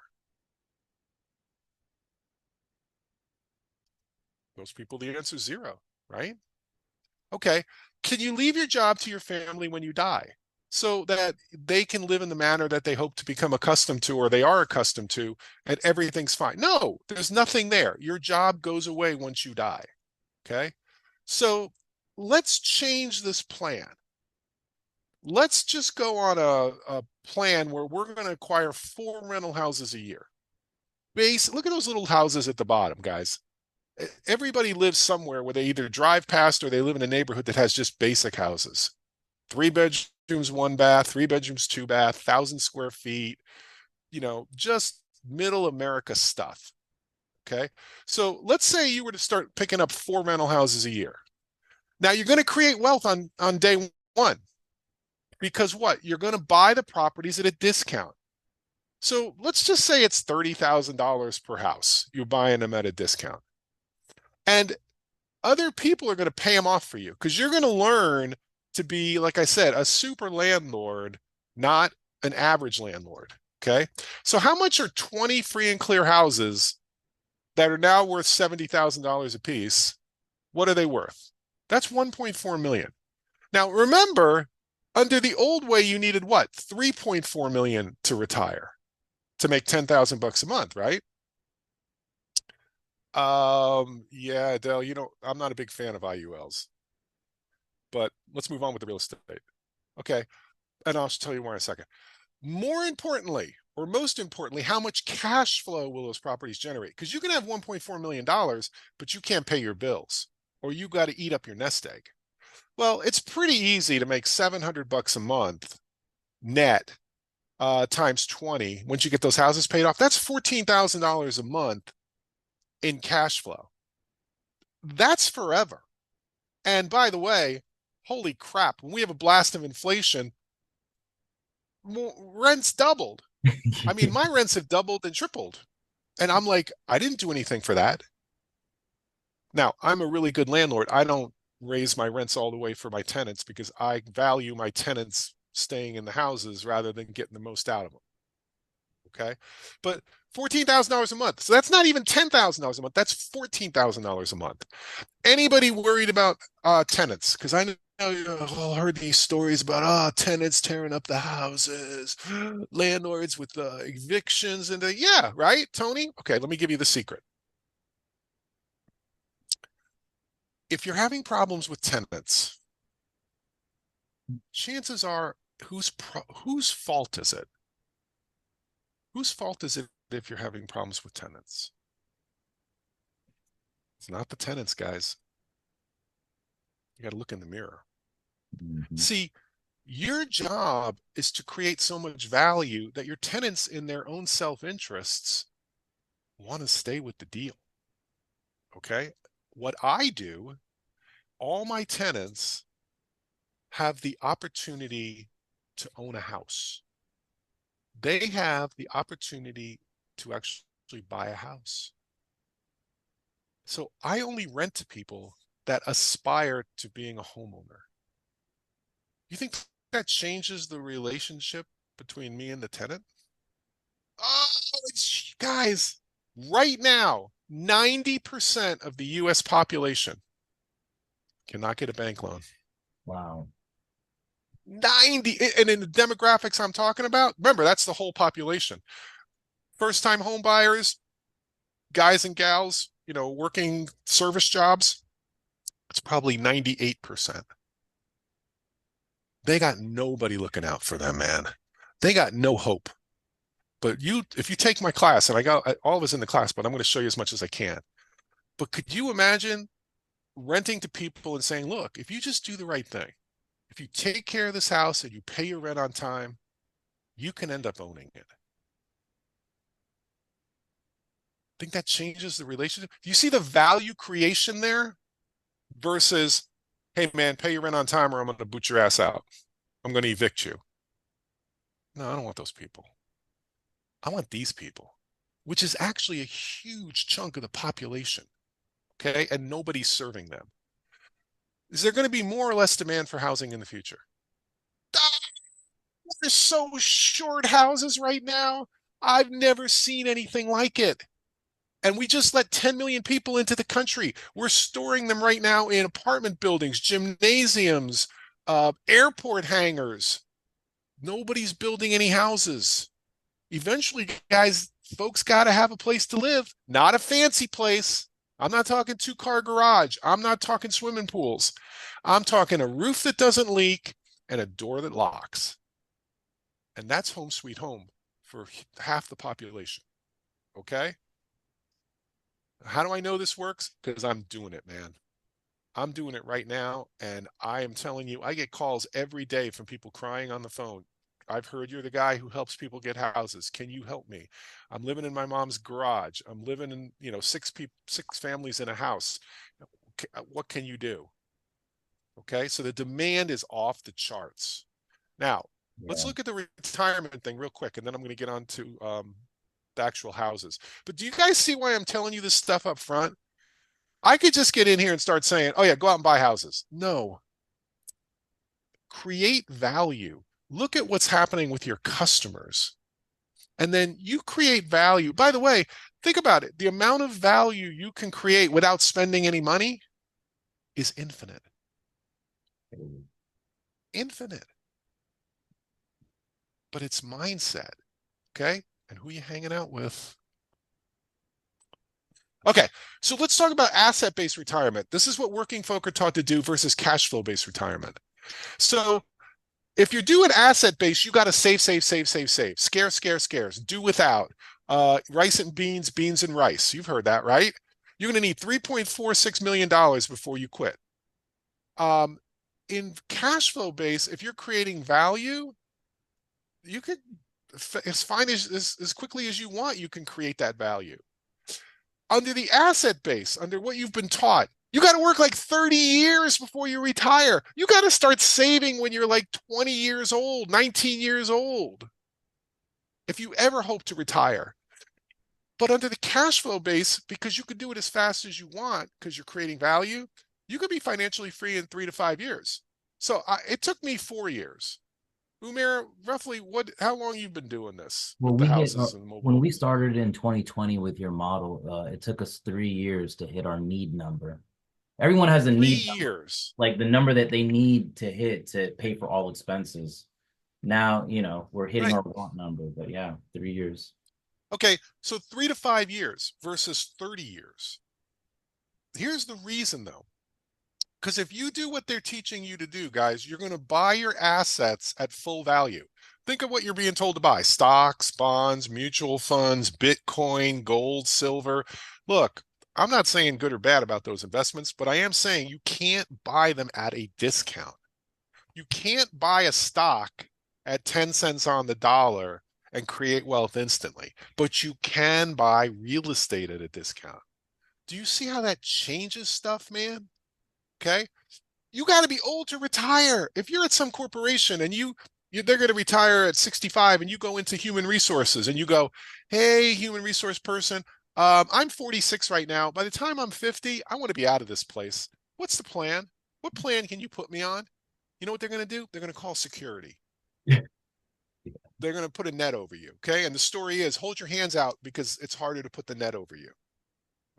Most people, the answer is zero, right? Okay. Can you leave your job to your family when you die so that they can live in the manner that they hope to become accustomed to, or they are accustomed to, and everything's fine? No, there's nothing there. Your job goes away once you die. Okay. So let's change this plan. let's just go on a plan where we're going to acquire 4 rental houses a year. Look at those little houses at the bottom, guys. Everybody lives somewhere where they either drive past or they live in a neighborhood that has just basic houses. 3 bedrooms, 1 bath, 3 bedrooms, 2 bath, 1,000 square feet, just middle America stuff. Okay. So let's say you were to start picking up 4 rental houses a year. Now you're going to create wealth on day one because what? You're going to buy the properties at a discount. So let's just say it's $30,000 per house. You're buying them at a discount. And other people are going to pay them off for you because you're going to learn to be, like I said, a super landlord, not an average landlord. Okay. So how much are 20 free and clear houses that are now worth $70,000 a piece? What are they worth? That's 1.4 million. Now remember, under the old way, you needed what? 3.4 million to retire to make 10,000 bucks a month, right? Yeah, Adele, I'm not a big fan of IULs, but let's move on with the real estate. Okay. And I'll tell you more in a second. More importantly, or most importantly, how much cash flow will those properties generate? Because you can have $1.4 million, but you can't pay your bills, or you got to eat up your nest egg. Well, it's pretty easy to make 700 bucks a month net times 20. Once you get those houses paid off, that's $14,000 a month in cash flow. That's forever. And by the way, holy crap, when we have a blast of inflation, rents doubled. I mean, my rents have doubled and tripled. And I'm like, I didn't do anything for that. Now, I'm a really good landlord. I don't raise my rents all the way for my tenants because I value my tenants staying in the houses rather than getting the most out of them. Okay. But $14,000 a month. So that's not even $10,000 a month. That's $14,000 a month. Anybody worried about tenants? Because I know you've all heard these stories about tenants tearing up the houses, landlords with evictions, and yeah, right, Tony? Okay, let me give you the secret. If you're having problems with tenants, chances are whose fault is it? Whose fault is it if you're having problems with tenants? It's not the tenants, guys. You got to look in the mirror. Mhm. See, your job is to create so much value that your tenants, in their own self-interests, want to stay with the deal. Okay? What I do, all my tenants have the opportunity to own a house. They have the opportunity to actually buy a house. So I only rent to people that aspire to being a homeowner. You think that changes the relationship between me and the tenant? Oh, guys, right now, 90% of the US population cannot get a bank loan. Wow. 90, and in the demographics I'm talking about, remember, that's the whole population. First-time home buyers, guys and gals, working service jobs, it's probably 98%. They got nobody looking out for them, man. They got no hope. But if you take my class, and I got all of us in the class, but I'm going to show you as much as I can. But could you imagine renting to people and saying, look, if you just do the right thing, if you take care of this house and you pay your rent on time, you can end up owning it. Think that changes the relationship? Do you see the value creation there versus, hey, man, pay your rent on time or I'm going to boot your ass out. I'm going to evict you. No, I don't want those people. I want these people, which is actually a huge chunk of the population. Okay. And nobody's serving them. Is there going to be more or less demand for housing in the future? There's so short houses right now. I've never seen anything like it. And we just let 10 million people into the country. We're storing them right now in apartment buildings, gymnasiums, airport hangars. Nobody's building any houses. Eventually, guys, folks got to have a place to live, not a fancy place. I'm not talking 2-car garage. I'm not talking swimming pools. I'm talking a roof that doesn't leak, and a door that locks. And that's home sweet home for half the population. Okay? How do I know this works? Because I'm doing it, man. I'm doing it right now. And I am telling you, I get calls every day from people crying on the phone. I've heard you're the guy who helps people get houses. Can you help me? I'm living in my mom's garage. I'm living in, six families in a house. What can you do? Okay. So the demand is off the charts. Now, let's Yeah. look at the retirement thing real quick, and then I'm going to get on to the actual houses. But do you guys see why I'm telling you this stuff up front? I could just get in here and start saying, oh, yeah, go out and buy houses. No, create value. Look at what's happening with your customers. And then you create value. By the way, think about it. The amount of value you can create without spending any money is infinite. Infinite. But it's mindset. Okay. And who you hanging out with? Okay, so let's talk about asset-based retirement. This is what working folk are taught to do versus cash flow-based retirement. So if you're doing asset-based, you got to save, save, save, save, save. Scarce, scarce, scarce. Do without. Rice and beans, beans and rice. You've heard that, right? You're going to need $3.46 million before you quit. In cash flow base, if you're creating value, you could, as fine as quickly as you want, you can create that value. Under the asset base, under what you've been taught, you got to work like 30 years before you retire. You got to start saving when you're like 20 years old, 19 years old, if you ever hope to retire. But under the cash flow base, because you could do it as fast as you want, because you're creating value, you could be financially free in 3 to 5 years. So it took me 4 years. Umair, roughly how long you've been doing this Well, with the houses and the mobile when we homes? started in 2020 with your model, it took us 3 years to hit our need number. Everyone has a Three need number, years. like the number that they need to hit to pay for all expenses. Now, we're hitting Right. our want number, but yeah, 3 years. Okay, so 3 to 5 years versus 30 years. Here's the reason though. Because if you do what they're teaching you to do, guys, you're going to buy your assets at full value. Think of what you're being told to buy: stocks, bonds, mutual funds, Bitcoin, gold, silver. Look, I'm not saying good or bad about those investments, but I am saying you can't buy them at a discount. You can't buy a stock at 10 cents on the dollar and create wealth instantly, but you can buy real estate at a discount. Do you see how that changes stuff, man? Okay. You got to be old to retire. If you're at some corporation and they're going to retire at 65 and you go into human resources and you go, hey, human resource person, I'm 46 right now. By the time I'm 50, I want to be out of this place. What's the plan? What plan can you put me on? You know what they're going to do? They're going to call security. They're going to put a net over you. Okay. And the story is hold your hands out because it's harder to put the net over you.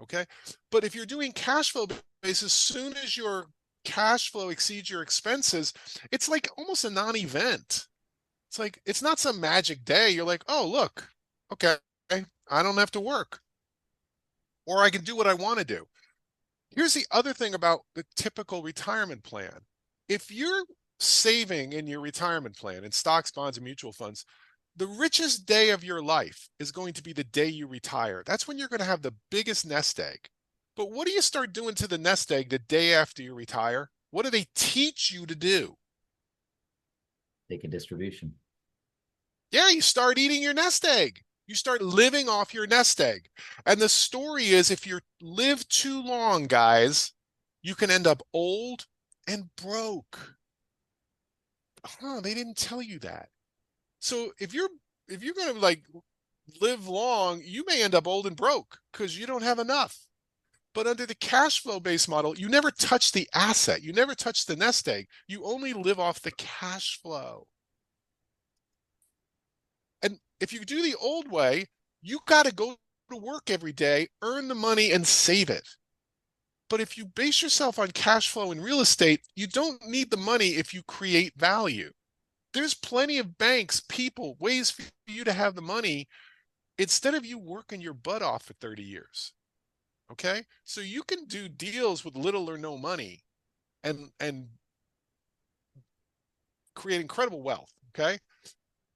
Okay. But if you're doing cash flow base, as soon as your cash flow exceeds your expenses, it's like almost a non-event. It's like, it's not some magic day. You're like, oh, look, okay, I don't have to work, or I can do what I want to do. Here's the other thing about the typical retirement plan. If you're saving in your retirement plan in stocks, bonds, and mutual funds, the richest day of your life is going to be the day you retire. That's when you're going to have the biggest nest egg. But what do you start doing to the nest egg the day after you retire? What do they teach you to do? Take a distribution. Yeah, you start eating your nest egg. You start living off your nest egg. And the story is if you live too long, guys, you can end up old and broke. Huh, they didn't tell you that. So if you're going to like live long, you may end up old and broke because you don't have enough. But under the cash flow based model, you never touch the asset. You never touch the nest egg. You only live off the cash flow. And if you do the old way, you got to go to work every day, earn the money and save it. But if you base yourself on cash flow in real estate, you don't need the money if you create value. There's plenty of banks, people, ways for you to have the money instead of you working your butt off for 30 years. Okay. So you can do deals with little or no money and create incredible wealth. Okay.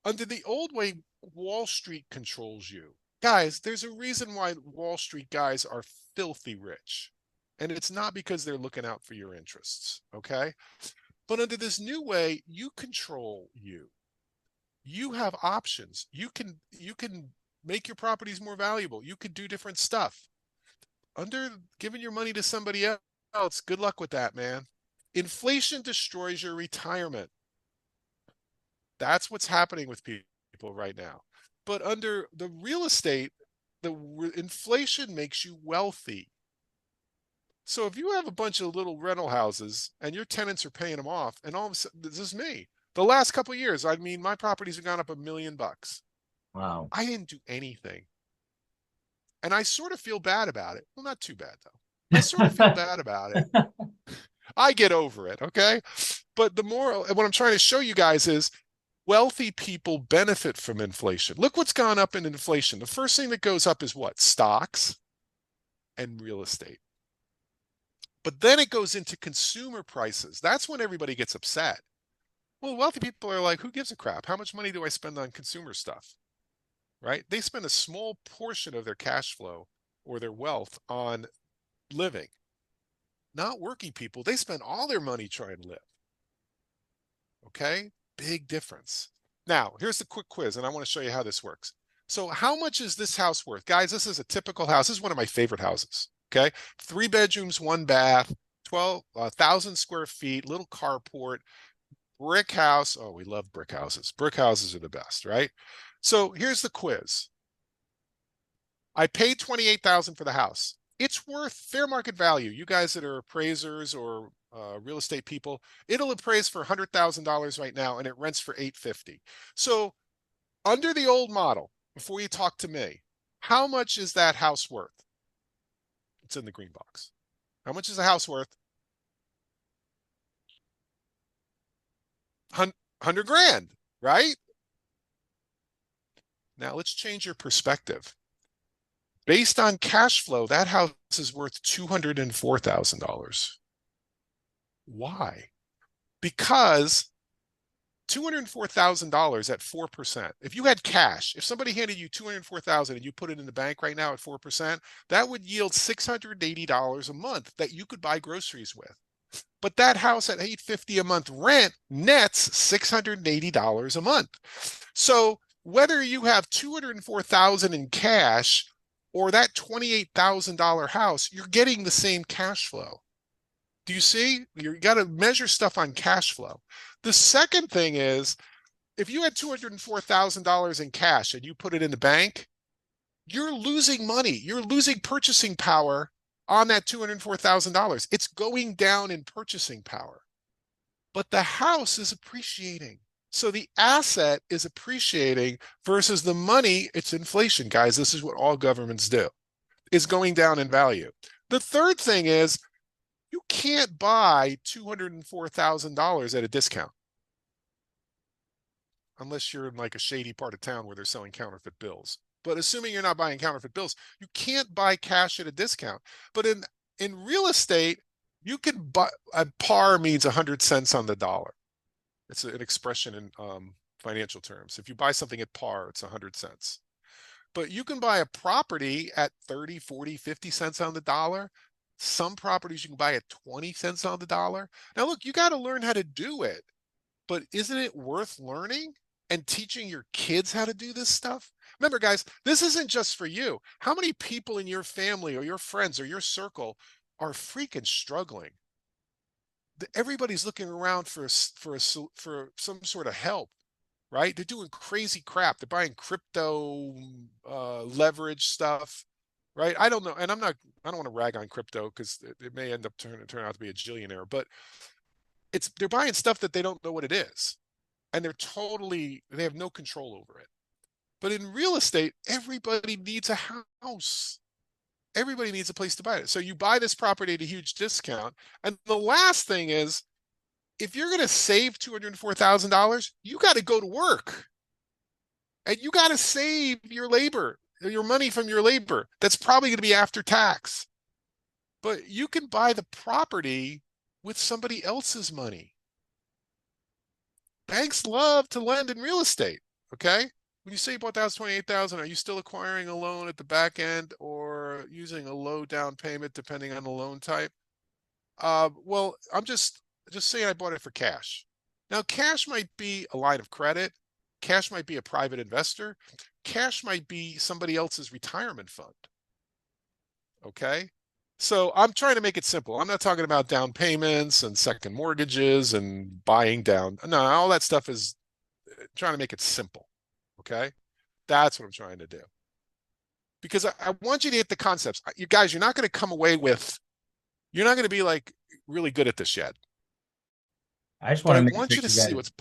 Under the old way, Wall Street controls you. Guys, there's a reason why Wall Street guys are filthy rich. And it's not because they're looking out for your interests. Okay. But under this new way, you control you. You have options. You can make your properties more valuable. You could do different stuff. Under giving your money to somebody else, good luck with that, man. Inflation destroys your retirement. That's what's happening with people right now. But under the real estate, the inflation makes you wealthy. So if you have a bunch of little rental houses and your tenants are paying them off, and all of a sudden, this is me. The last couple of years, I mean, my properties have gone up $1 million. Wow. I didn't do anything. And I sort of feel bad about it. Well, not too bad though. I sort of feel bad about it. I get over it, okay? But the more, what I'm trying to show you guys is wealthy people benefit from inflation. Look what's gone up in inflation. The first thing that goes up is what? Stocks and real estate. But then it goes into consumer prices. That's when everybody gets upset. Well, wealthy people are like, who gives a crap? How much money do I spend on consumer stuff? Right? They spend a small portion of their cash flow or their wealth on living. Not working people, they spend all their money trying to live. Okay? Big difference. Now, here's the quick quiz, and I want to show you how this works. So how much is this house worth? Guys, this is a typical house. This is one of my favorite houses. Okay? 3 bedrooms, 1 bath, 12,000 square feet, little carport, brick house. Oh, we love brick houses. Brick houses are the best, right? So here's the quiz. I paid $28,000 for the house. It's worth fair market value. You guys that are appraisers or real estate people, it'll appraise for $100,000 right now, and it rents for $850. So under the old model, before you talk to me, how much is that house worth? It's in the green box. How much is the house worth? 100 grand, right? Now let's change your perspective. Based on cash flow, that house is worth $204,000. Why? Because $204,000 at 4%. If you had cash, if somebody handed you $204,000 and you put it in the bank right now at 4%, that would yield $680 a month that you could buy groceries with. But that house at $850 a month rent nets $680 a month. So whether you have $204,000 in cash or that $28,000 house, you're getting the same cash flow. Do you see? You got to measure stuff on cash flow. The second thing is, if you had $204,000 in cash and you put it in the bank, you're losing money. You're losing purchasing power on that $204,000. It's going down in purchasing power. But the house is appreciating. So the asset is appreciating versus the money, it's inflation, guys. This is what all governments do, is going down in value. The third thing is you can't buy $204,000 at a discount unless you're in like a shady part of town where they're selling counterfeit bills. But assuming you're not buying counterfeit bills, you can't buy cash at a discount. But in real estate, you can buy, par means 100 cents on the dollar. It's an expression in financial terms. If you buy something at par, it's 100 cents. But you can buy a property at 30, 40, 50 cents on the dollar. Some properties you can buy at 20 cents on the dollar. Now, look, you got to learn how to do it. But isn't it worth learning and teaching your kids how to do this stuff? Remember, guys, this isn't just for you. How many people in your family or your friends or your circle are freaking struggling? Everybody's looking around for some sort of help, right? They're doing crazy crap. They're buying crypto leverage stuff, right? I don't know, and I don't want to rag on crypto because it may end up turn out to be a jillionaire, but they're buying stuff that they don't know what it is, and they have no control over it. But in real estate, everybody needs a house. Everybody needs a place to buy it. So you buy this property at a huge discount. And the last thing is, if you're going to save $204,000, you got to go to work. And you got to save your labor, your money from your labor. That's probably going to be after tax. But you can buy the property with somebody else's money. banks love to lend in real estate. Okay. When you say you bought the house 28,000, are you still acquiring a loan at the back end or using a low down payment depending on the loan type? Well, I'm just saying I bought it for cash. Now, cash might be a line of credit. Cash might be a private investor. Cash might be somebody else's retirement fund. Okay. So I'm trying to make it simple. I'm not talking about down payments and second mortgages and buying down. No, all that stuff is trying to make it simple. Okay. That's what I'm trying to do. Because I want you to get the concepts. You guys, you're not going to come away with, you're not going to be like really good at this yet. I just But want I to make want sure you to you see guys what's,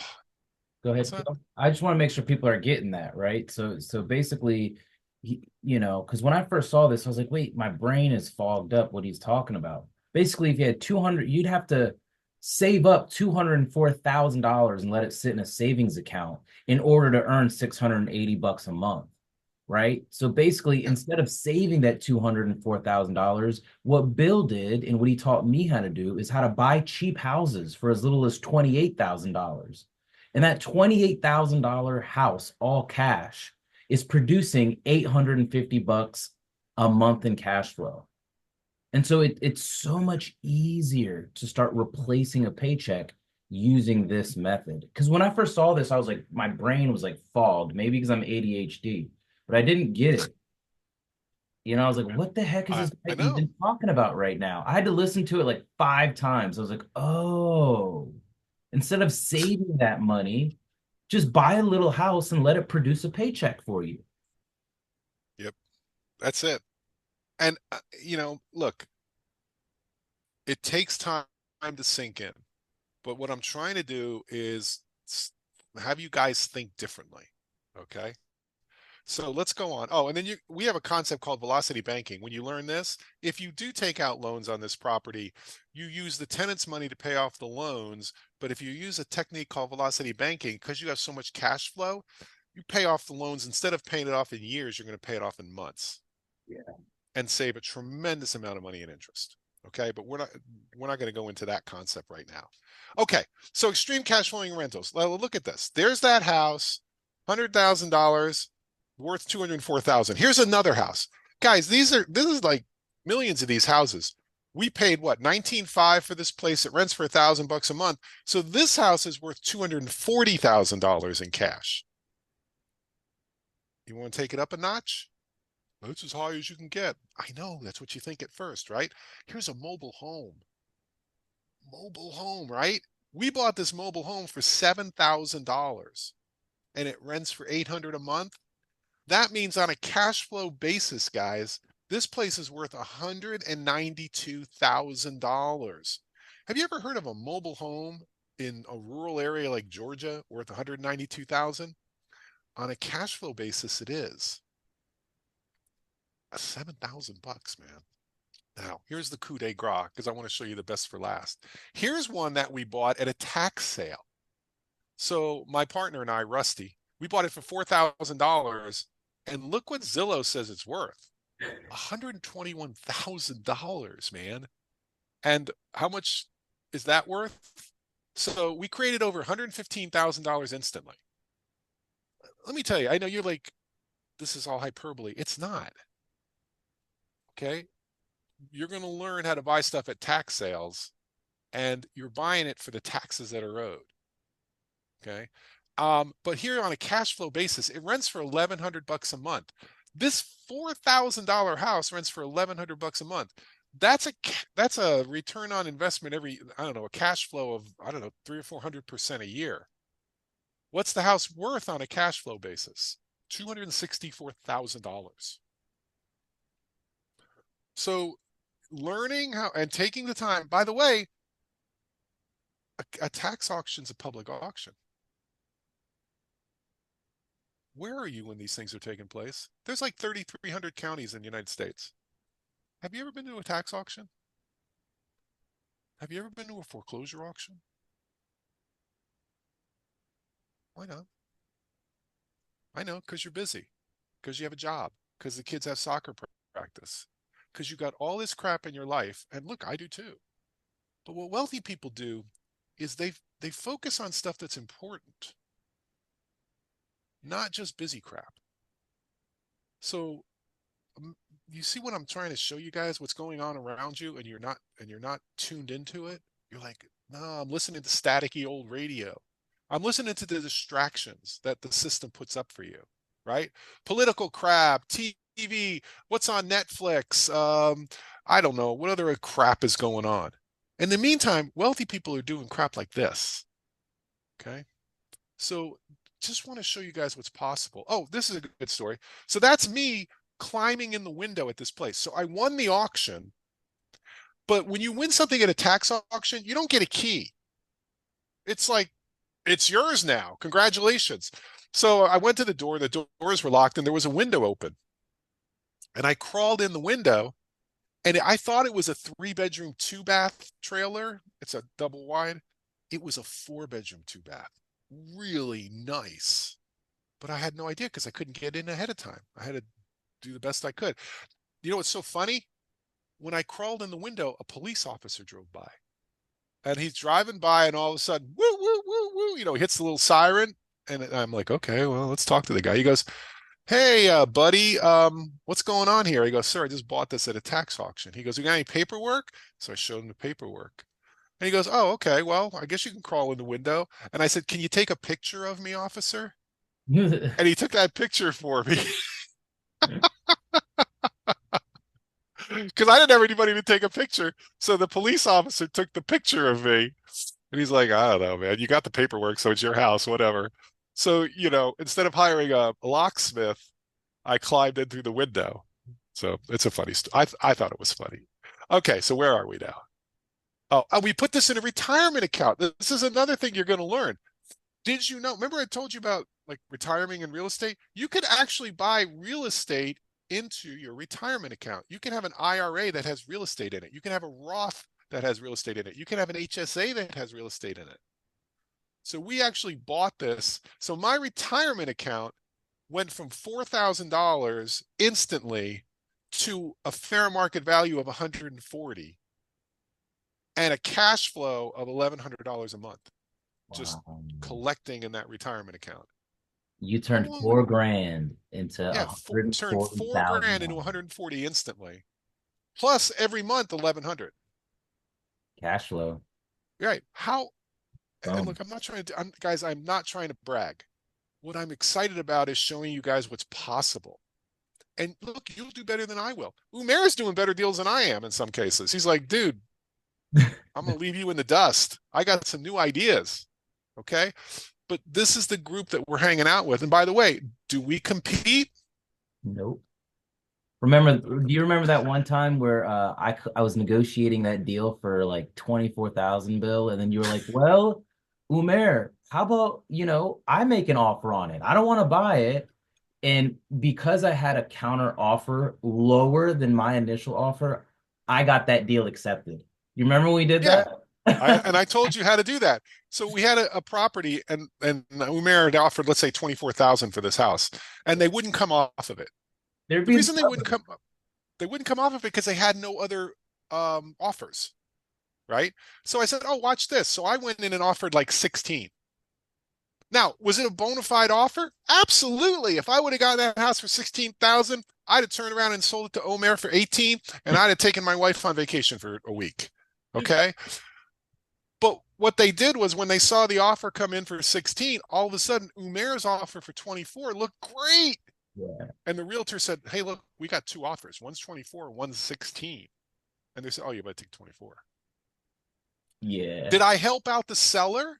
go what's ahead, that? Phil. I just want to make sure people are getting that, right? So basically, because when I first saw this, I was like, wait, my brain is fogged up what he's talking about. Basically, if you had 200, you'd have to save up $204,000 and let it sit in a savings account in order to earn 680 bucks a month, right? So basically, Yeah. instead of saving that $204,000, what Bill did and what he taught me how to do is how to buy cheap houses for as little as $28,000. And that $28,000 house, all cash, is producing 850 bucks a month in cash flow. And so it's so much easier to start replacing a paycheck using this method. Because when I first saw this, I was like, my brain was like fogged, maybe because I'm ADHD, but I didn't get it. I was like, what the heck is this guy I know. even talking about right now? I had to listen to it like 5 times. I was like, oh, instead of saving that money, just buy a little house and let it produce a paycheck for you. Yep. That's it. And, look, it takes time to sink in. But what I'm trying to do is have you guys think differently. Okay. So let's go on. Oh, and then we have a concept called velocity banking. When you learn this, if you do take out loans on this property, you use the tenant's money to pay off the loans. But if you use a technique called velocity banking, because you have so much cash flow, you pay off the loans instead of paying it off in years, you're going to pay it off in months and save a tremendous amount of money in interest. Okay, but we're not going to go into that concept right now. Okay, so extreme cash flowing rentals. Look at this. There's that house, $100,000 worth 204,000. Here's another house. Guys, this is like millions of these houses. We paid what, 19.5 for this place. It rents for $1,000 a month. So this house is worth $240,000 in cash. You want to take it up a notch? That's as high as you can get. I know, that's what you think at first, right? Here's a mobile home. Mobile home, right? We bought this mobile home for $7,000 and it rents for 800 a month. That means on a cash flow basis, guys, this place is worth $192,000. Have you ever heard of a mobile home in a rural area like Georgia worth 192,000? On a cash flow basis, it is. 7,000 bucks, man. Now, here's the coup de grace because I want to show you the best for last. Here's one that we bought at a tax sale. So my partner and I, Rusty, we bought it for $4,000, and look what Zillow says it's worth. $121,000, man. And how much is that worth? So we created over $115,000 instantly. Let me tell you, I know you're like, this is all hyperbole. It's not. Okay. You're going to learn how to buy stuff at tax sales and you're buying it for the taxes that are owed. Okay. But here on a cash flow basis, it rents for 1,100 bucks a month. This $4,000 house rents for 1,100 bucks a month. That's a return on investment I don't know, a cash flow of, I don't know, 300 or 400% a year. What's the house worth on a cash flow basis? $264,000. So learning how and taking the time, by the way, a tax auction is a public auction. Where are you when these things are taking place? There's like 3,300 counties in the United States. Have you ever been to a tax auction? Have you ever been to a foreclosure auction? Why not? I know, because you're busy, because you have a job, because the kids have soccer practice, because you got all this crap in your life. And look, I do too. But what wealthy people do is they focus on stuff that's important, not just busy crap. So you see what I'm trying to show you guys, what's going on around you, and you're not tuned into it. You're like, no, I'm listening to staticky old radio. I'm listening to the distractions that the system puts up for you, right? Political crap, TV, what's on Netflix, I don't know, what other crap is going on. In the meantime, wealthy people are doing crap like this. Okay. So just want to show you guys what's possible. Oh, this is a good story. So that's me climbing in the window at this place. So I won the auction, but when you win something at a tax auction, you don't get a key. It's like, it's yours now. Congratulations. So I went to the door. The doors were locked and there was a window open. And I crawled in the window and I thought it was a 3-bedroom, 2-bath trailer. It's a double wide. It was a 4-bedroom, 2-bath. Really nice. But I had no idea because I couldn't get in ahead of time. I had to do the best I could. You know what's so funny? When I crawled in the window, a police officer drove by. And he's driving by and all of a sudden, woo, woo, woo, woo, he hits the little siren. And I'm like, okay, well, let's talk to the guy. He goes, hey, buddy, what's going on here? He goes, sir, I just bought this at a tax auction. He goes, you got any paperwork? So I showed him the paperwork. And he goes, oh, okay, well, I guess you can crawl in the window. And I said, can you take a picture of me, officer? And he took that picture for me because I didn't have anybody to take a picture. So the police officer took the picture of me. And he's like, I don't know, man. You got the paperwork, so it's your house, whatever. So, instead of hiring a locksmith, I climbed in through the window. So it's a funny story. I thought it was funny. Okay, so where are we now? Oh, we put this in a retirement account. This is another thing you're going to learn. Did you know? Remember I told you about like retiring in real estate? You could actually buy real estate into your retirement account. You can have an IRA that has real estate in it. You can have a Roth that has real estate in it. You can have an HSA that has real estate in it. So we actually bought this. So my retirement account went from $4,000 instantly to a fair market value of 140 and a cash flow of $1,100 a month, just Wow. collecting in that retirement account. You How turned long would, 4 grand into yeah, turned 4 grand into 140,000 140 instantly. Plus every month, 1,100. cash flow. Right. How, and Boom. look, guys, I'm not trying to brag. What I'm excited about is showing you guys what's possible. And look, you'll do better than I will. Umair is doing better deals than I am in some cases. He's like, dude, I'm going to leave you in the dust. I got some new ideas. Okay. But this is the group that we're hanging out with. And by the way, do we compete? Nope. Do you remember that one time where I was negotiating that deal for like 24,000, Bill, and then you were like, "Well, Umair, how about, I make an offer on it. I don't want to buy it." And because I had a counter offer lower than my initial offer, I got that deal accepted. You remember when we did Yeah. that? I told you how to do that. So we had a property and Umair had offered, let's say 24,000 for this house, and they wouldn't come off of it. They're The being reason stubborn. they wouldn't come off of it because they had no other offers, right? So I said, "Oh, watch this." So I went in and offered like 16. Now, was it a bona fide offer? Absolutely. If I would have gotten that house for 16,000, I'd have turned around and sold it to Omer for 18, and I'd have taken my wife on vacation for a week. Okay. But what they did was when they saw the offer come in for 16, all of a sudden Umair's offer for 24 looked great. Yeah. And the realtor said, hey, look, we got two offers. One's 24, one's 16. And they said, oh, you better take 24. Yeah. Did I help out the seller?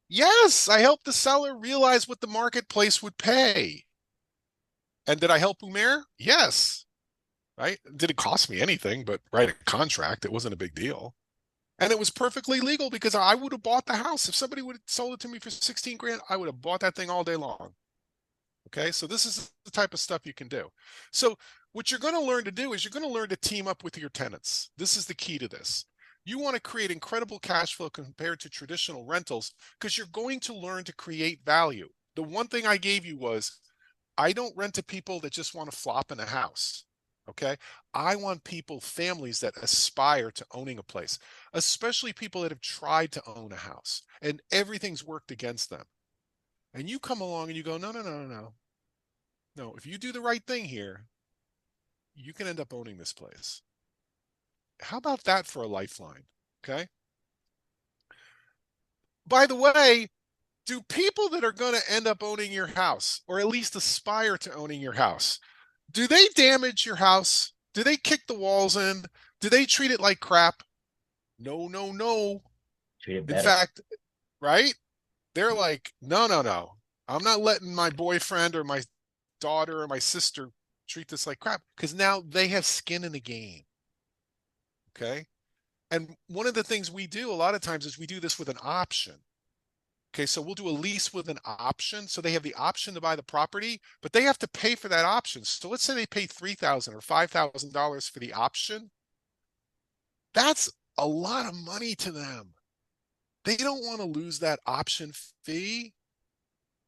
Yes, I helped the seller realize what the marketplace would pay. And did I help Umair? Yes. Right? Did it cost me anything but write a contract? It wasn't a big deal. And it was perfectly legal because I would have bought the house. If somebody would have sold it to me for 16 grand, I would have bought that thing all day long. Okay, so this is the type of stuff you can do. So what you're going to learn to do is you're going to learn to team up with your tenants. This is the key to this. You want to create incredible cash flow compared to traditional rentals because you're going to learn to create value. The one thing I gave you was I don't rent to people that just want to flop in a house. Okay. I want people, families that aspire to owning a place, especially people that have tried to own a house and everything's worked against them. And you come along and you go, no, no, no, no, no. No, if you do the right thing here, you can end up owning this place. How about that for a lifeline? Okay. By the way, do people that are going to end up owning your house, or at least aspire to owning your house, do they damage your house? Do they kick the walls in? Do they treat it like crap? No, no, no. Treat it In better. fact, right? They're like, no, no, no. I'm not letting my boyfriend or my daughter or my sister treat this like crap because now they have skin in the game. Okay. And one of the things we do a lot of times is we do this with an option. Okay, so we'll do a lease with an option. So they have the option to buy the property, but they have to pay for that option. So let's say they pay $3,000 or $5,000 for the option. That's a lot of money to them. They don't want to lose that option fee.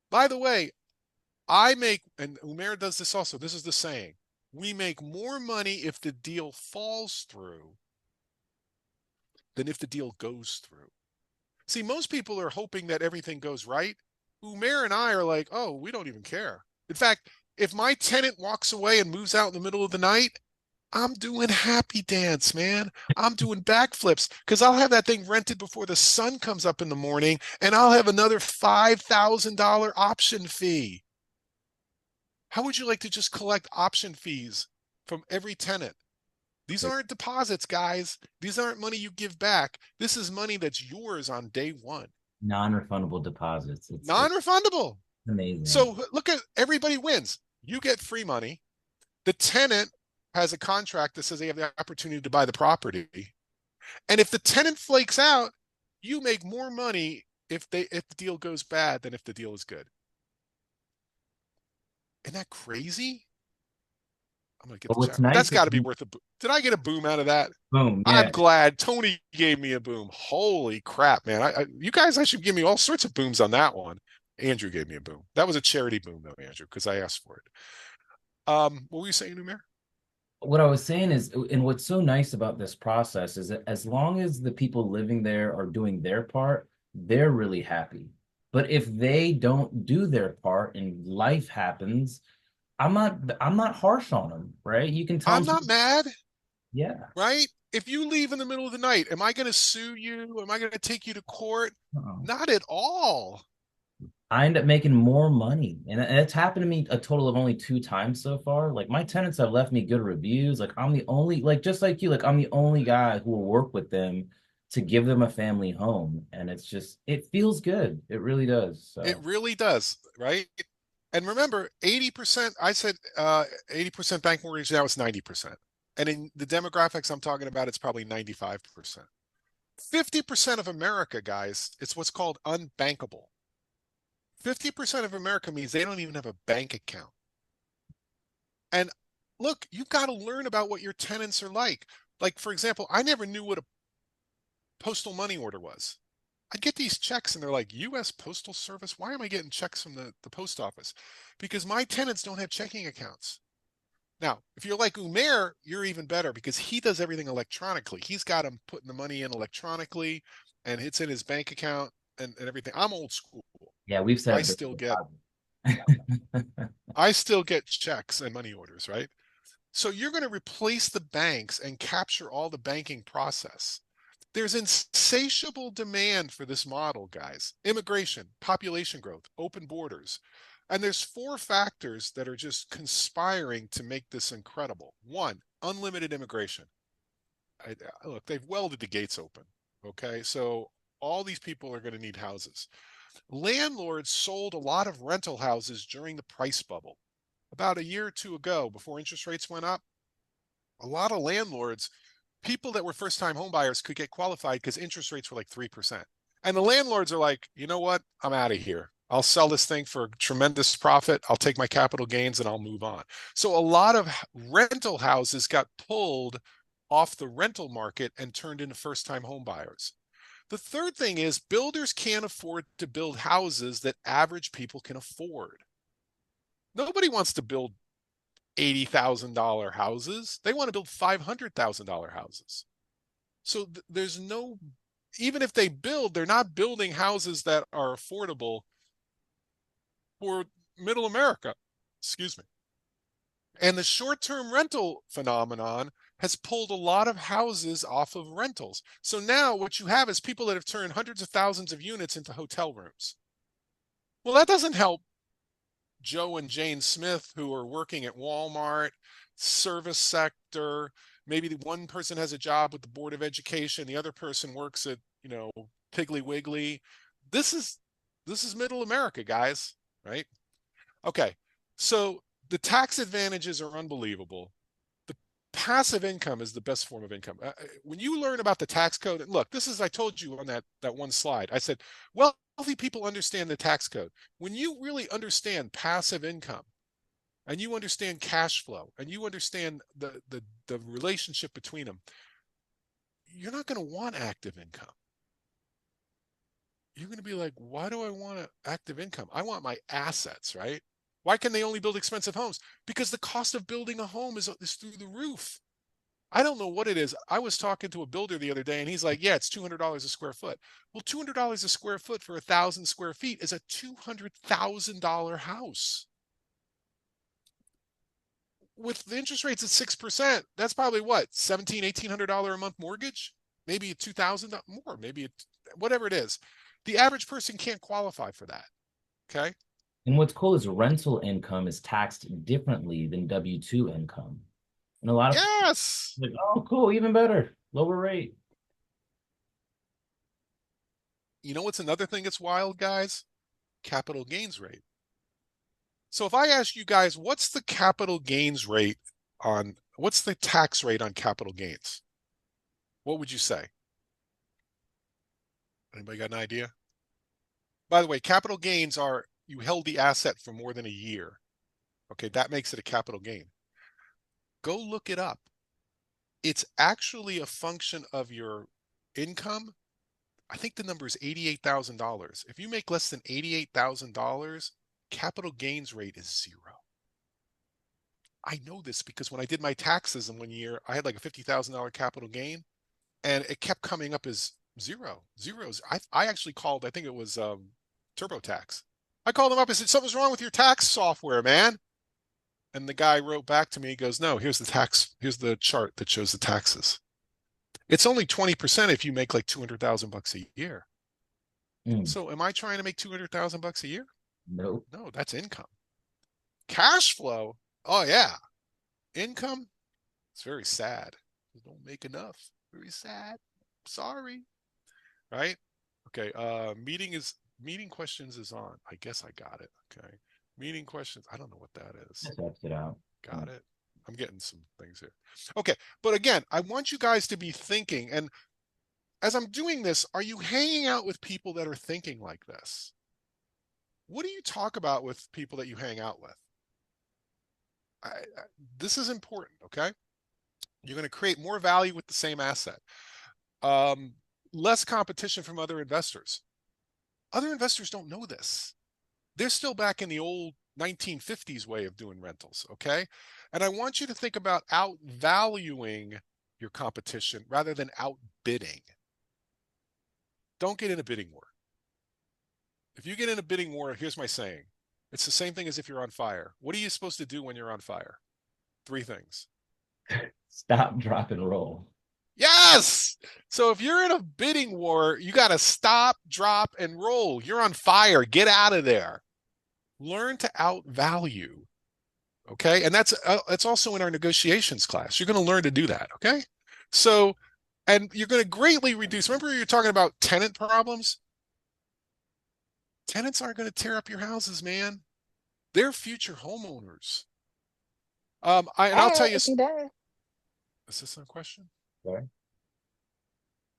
By the way, I make, and Umair does this also, this is the saying, we make more money if the deal falls through than if the deal goes through. See, most people are hoping that everything goes right. Umair and I are like, oh, we don't even care. In fact, if my tenant walks away and moves out in the middle of the night, I'm doing happy dance, man. I'm doing backflips because I'll have that thing rented before the sun comes up in the morning and I'll have another $5,000 option fee. How would you like to just collect option fees from every tenant? These aren't deposits, guys. These aren't money you give back. This is money that's yours on day one. Non-refundable deposits. It's Non-refundable. amazing. So look at everybody wins. You get free money. The tenant has a contract that says they have the opportunity to buy the property. And if the tenant flakes out, you make more money if the deal goes bad than if the deal is good. Isn't that crazy? I'm gonna get But the what's chat. nice That's is got to be worth a boom. Did I get a boom out of that? boom, I'm yeah. glad Tony gave me a boom. Holy crap, man! You guys, I should give me all sorts of booms on that one. Andrew gave me a boom. That was a charity boom, though, Andrew, because I asked for it. What were you saying, Umair? What I was saying is, and what's so nice about this process is that as long as the people living there are doing their part, they're really happy. But if they don't do their part and life happens, I'm not harsh on them, right? You can tell I'm them, not mad, yeah. right? If you leave in the middle of the night, am I going to sue you? Am I going to take you to court? Uh-uh. Not at all. I end up making more money. And it's happened to me a total of only 2 times so far. Like my tenants have left me good reviews. Like I'm the only, like just like you, like I'm the only guy who will work with them to give them a family home. And it's just, it feels good. It really does. It So really does, right? And remember, 80%, I said 80% bank mortgage, now it's 90%. And in the demographics I'm talking about, it's probably 95%. 50% of America, guys, it's what's called unbankable. 50% of America means they don't even have a bank account. And look, you've got to learn about what your tenants are like. Like, for example, I never knew what a postal money order was. I get these checks and they're like, US Postal Service. Why am I getting checks from the post office? Because my tenants don't have checking accounts. Now, if you're like Umair, you're even better because he does everything electronically. He's got him putting the money in electronically and it's in his bank account and everything. I'm old school. yeah, we've I said this. still get I still get checks and money orders, right? So you're going to replace the banks and capture all the banking process. There's insatiable demand for this model, guys. Immigration, population growth, open borders. And there's four factors that are just conspiring to make this incredible. One, unlimited immigration. Look, they've welded the gates open. Okay. So all these people are going to need houses. Landlords sold a lot of rental houses during the price bubble. About a year or two ago, before interest rates went up, a lot of landlords, people that were first time home buyers could get qualified because interest rates were like 3%. And the landlords are like, you know what? I'm out of here. I'll sell this thing for a tremendous profit. I'll take my capital gains and I'll move on. So a lot of rental houses got pulled off the rental market and turned into first time home buyers. The third thing is builders can't afford to build houses that average people can afford. Nobody wants to build $80,000 houses. They want to build $500,000 houses. So there's no, even if they build, they're not building houses that are affordable for middle America. Excuse me. And the short-term rental phenomenon has pulled a lot of houses off of rentals. So now what you have is people that have turned hundreds of thousands of units into hotel rooms. Well, that doesn't help Joe and Jane Smith, who are working at Walmart, service sector. Maybe the one person has a job with the Board of Education, the other person works at, Piggly Wiggly. This is middle America, guys, right? Okay. So the tax advantages are unbelievable. The passive income is the best form of income. When you learn about the tax code, and look, this is, I told you on that one slide, I said, wealthy people understand the tax code. When you really understand passive income and you understand cash flow and you understand the relationship between them, you're not going to want active income. You're going to be like, why do I want active income? I want my assets, right? Why can they only build expensive homes? Because the cost of building a home is through the roof. I don't know what it is. I was talking to a builder the other day and he's like, yeah, it's $200 a square foot. Well, $200 a square foot for 1,000 square feet is a $200,000 house. With the interest rates at 6%, that's probably what, $1,700, $1,800 a month mortgage? Maybe $2,000 more, maybe whatever it is. The average person can't qualify for that. Okay. And what's cool is rental income is taxed differently than W-2 income. And a lot of yes, like, oh, cool, even better, lower rate. You know what's another thing that's wild, guys? Capital gains rate. So if I ask you guys, what's the capital gains rate what's the tax rate on capital gains? What would you say? Anybody got an idea? By the way, capital gains are you held the asset for more than a year. Okay, that makes it a capital gain. Go look it up. It's actually a function of your income. I think the number is $88,000. If you make less than $88,000, capital gains rate is 0. I know this because when I did my taxes in one year, I had like a $50,000 capital gain and it kept coming up as zeros. I actually called, I think it was TurboTax. I called them up and said, something's wrong with your tax software, man. And the guy wrote back to me, he goes, no, here's the chart that shows the taxes. It's only 20% if you make like 200,000 bucks a year. So am I trying to make 200,000 bucks a year? Nope. No, that's income. Cash flow. Oh yeah. Income. It's very sad. You don't make enough. Very sad. Sorry. Right? Okay. Meeting questions is on. I guess I got it. Okay. Meeting questions. I don't know what that is. Just left it out. Got it. I'm getting some things here. Okay. But again, I want you guys to be thinking. And as I'm doing this, are you hanging out with people that are thinking like this? What do you talk about with people that you hang out with? This is important. Okay. You're going to create more value with the same asset. Less competition from other investors. Other investors don't know this. They're still back in the old 1950s way of doing rentals, okay? And I want you to think about outvaluing your competition rather than outbidding. Don't get in a bidding war. If you get in a bidding war, here's my saying. It's the same thing as if you're on fire. What are you supposed to do when you're on fire? 3 things. Stop, drop, and roll. Yes. So if you're in a bidding war, you got to stop, drop, and roll. You're on fire. Get out of there. Learn to outvalue. Okay. And that's also in our negotiations class. You're going to learn to do that. Okay. So, and you're going to greatly reduce. Remember, you're talking about tenant problems. Tenants aren't going to tear up your houses, man. They're future homeowners. I'll tell you. Is this a question? Sorry.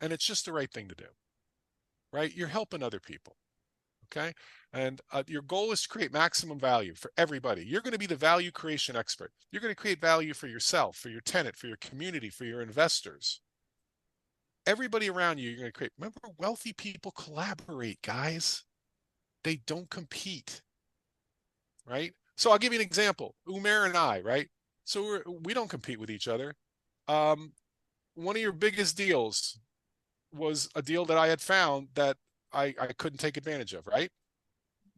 And it's just the right thing to do, right? You're helping other people, okay? And your goal is to create maximum value for everybody. You're going to be the value creation expert. You're going to create value for yourself, for your tenant, for your community, for your investors. Everybody around you, you're going to create. Remember, wealthy people collaborate, guys. They don't compete, right? So I'll give you an example. Umair and I, right? So we don't compete with each other. Um, one of your biggest deals was a deal that I had found that I couldn't take advantage of, right?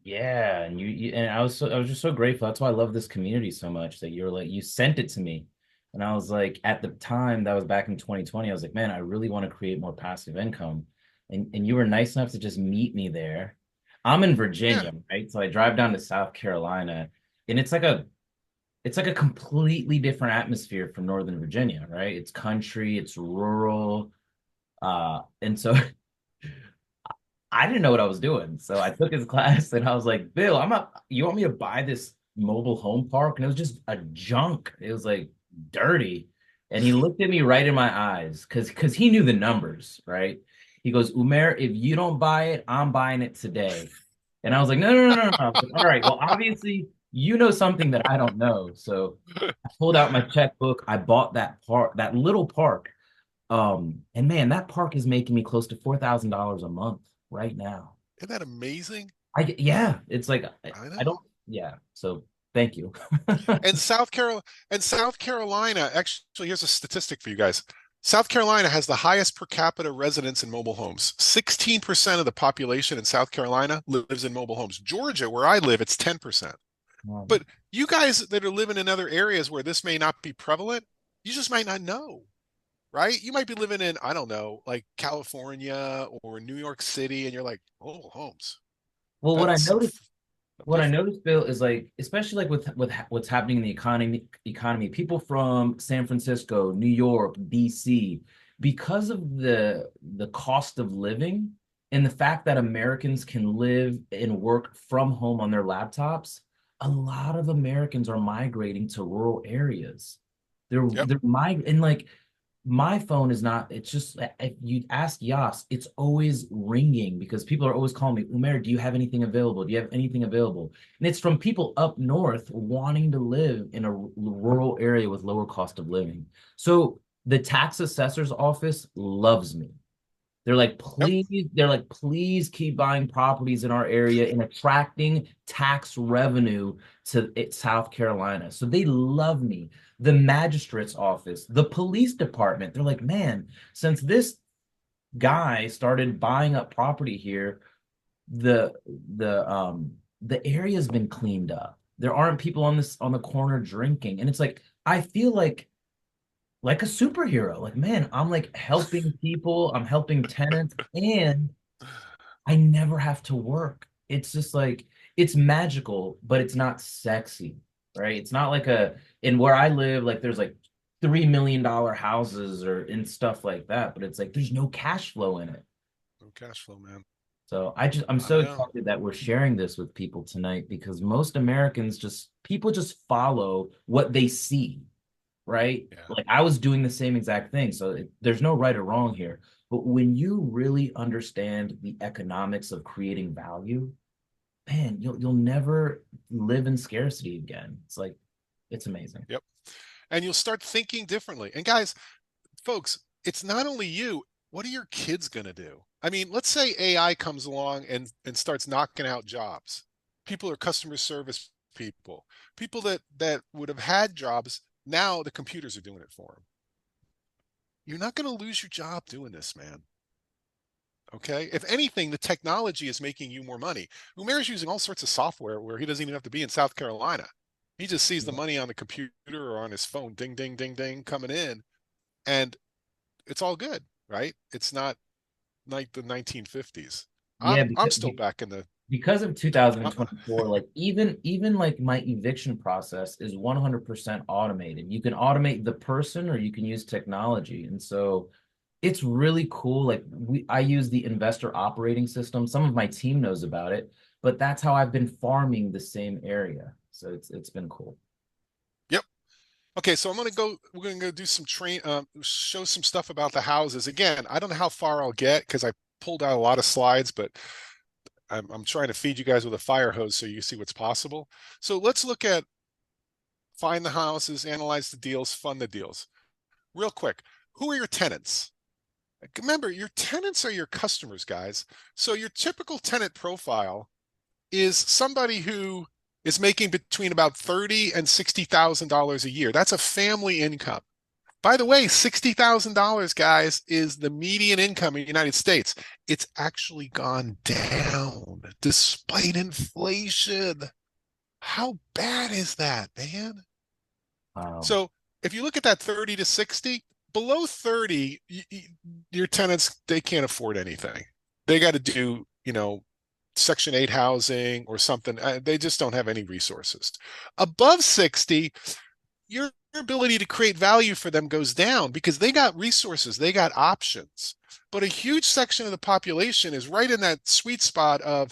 Yeah, and and I was just so grateful. That's why I love this community so much that you're like you sent it to me. And I was like, at the time, that was back in 2020, I was like, man, I really want to create more passive income. And you were nice enough to just meet me there. I'm in Yeah. Virginia, right? So I drive down to South Carolina, and it's like a completely different atmosphere from Northern Virginia, right? It's country, it's rural. And so I didn't know what I was doing. So I took his class and I was like, Bill, you want me to buy this mobile home park? And it was just a junk. It was like dirty. And he looked at me right in my eyes because he knew the numbers, right? He goes, Umair, if you don't buy it, I'm buying it today. And I was like, no, no, no, no, no. I was like, all right, well, obviously you know something that I don't know. So I pulled out my checkbook. I bought that park, that little park. And man, that park is making me close to $4,000 a month right now. Isn't that amazing? Yeah, it's like I I don't, know. yeah. So thank you. And South Carolina, actually, here's a statistic for you guys. South Carolina has the highest per capita residence in mobile homes. 16% of the population in South Carolina lives in mobile homes. Georgia, where I live, it's 10%. Um, But you guys that are living in other areas where this may not be prevalent, you just might not know, right? You might be living in, I don't know, like California or New York City, and you're like, oh, homes. well, That's something what I different. noticed, Bill, is like, especially like with what's happening in the economy, people from San Francisco, New York, DC, because of the cost of living and the fact that Americans can live and work from home on their laptops, a lot of Americans are migrating to rural areas. Yep. They're migrating, and like my phone is not, it's just, if you ask Yas, it's always ringing because people are always calling me, Umair, do you have anything available? Do you have anything available? And it's from people up north wanting to live in a rural area with lower cost of living. So the tax assessor's office loves me. Yep. They're like, please keep buying properties in our area and attracting tax revenue to South Carolina. So they love me. The magistrate's office, the police department, they're like, man, since this guy started buying up property here, the the um the area's been cleaned up. There aren't people on the corner drinking. And it's like, I feel like a superhero. Like, man, I'm like helping people, I'm helping tenants, and I never have to work. It's just like it's magical, but it's not sexy, right? It's not like in where I live, like there's like $3 million houses or and stuff like that, but it's like there's no cash flow in it. No cash flow, man. So I'm I so know. excited that we're sharing this with people tonight because most Americans just people just follow what they see, right? Yeah. Like I was doing the same exact thing. So there's no right or wrong here. But when you really understand the economics of creating value, man, you'll never live in scarcity again. It's like it's amazing. Yep. And you'll start thinking differently. And guys, folks, it's not only you. What are your kids going to do? I mean, let's say AI comes along and starts knocking out jobs. People are customer service people, people that would have had jobs. Now the computers are doing it for them. You're not going to lose your job doing this, man. Okay. If anything, the technology is making you more money. Umair's using all sorts of software where he doesn't even have to be in South Carolina. He just sees the money on the computer or on his phone, ding, ding, ding, ding, coming in, and it's all good, right? It's not like the 1950s. Yeah, I'm still back in the because of uh, 2024, like even like my eviction process is 100% automated. You can automate the person or you can use technology. And so it's really cool. Like I use the investor operating system. Some of my team knows about it, but that's how I've been farming the same area. So it's been cool. yep. Okay, so we're gonna go do some show some stuff about the houses. Again, I don't know how far I'll get because I pulled out a lot of slides, but I'm trying to feed you guys with a fire hose so you see what's possible. So let's look at find the houses, analyze the deals, fund the deals. Real quick, who are your tenants? Remember, your tenants are your customers, guys. So your typical tenant profile is somebody who is making between about $30,000 and $60,000 a year. That's a family income. By the way, $60,000, guys, is the median income in the United States. It's actually gone down despite inflation. How bad is that, man? Wow. So if you look at that 30 to 60, below 30, your tenants, they can't afford anything. They got to do, Section 8 housing or something. They just don't have any resources. Above 60, your ability to create value for them goes down because they got resources, they got options. But a huge section of the population is right in that sweet spot of,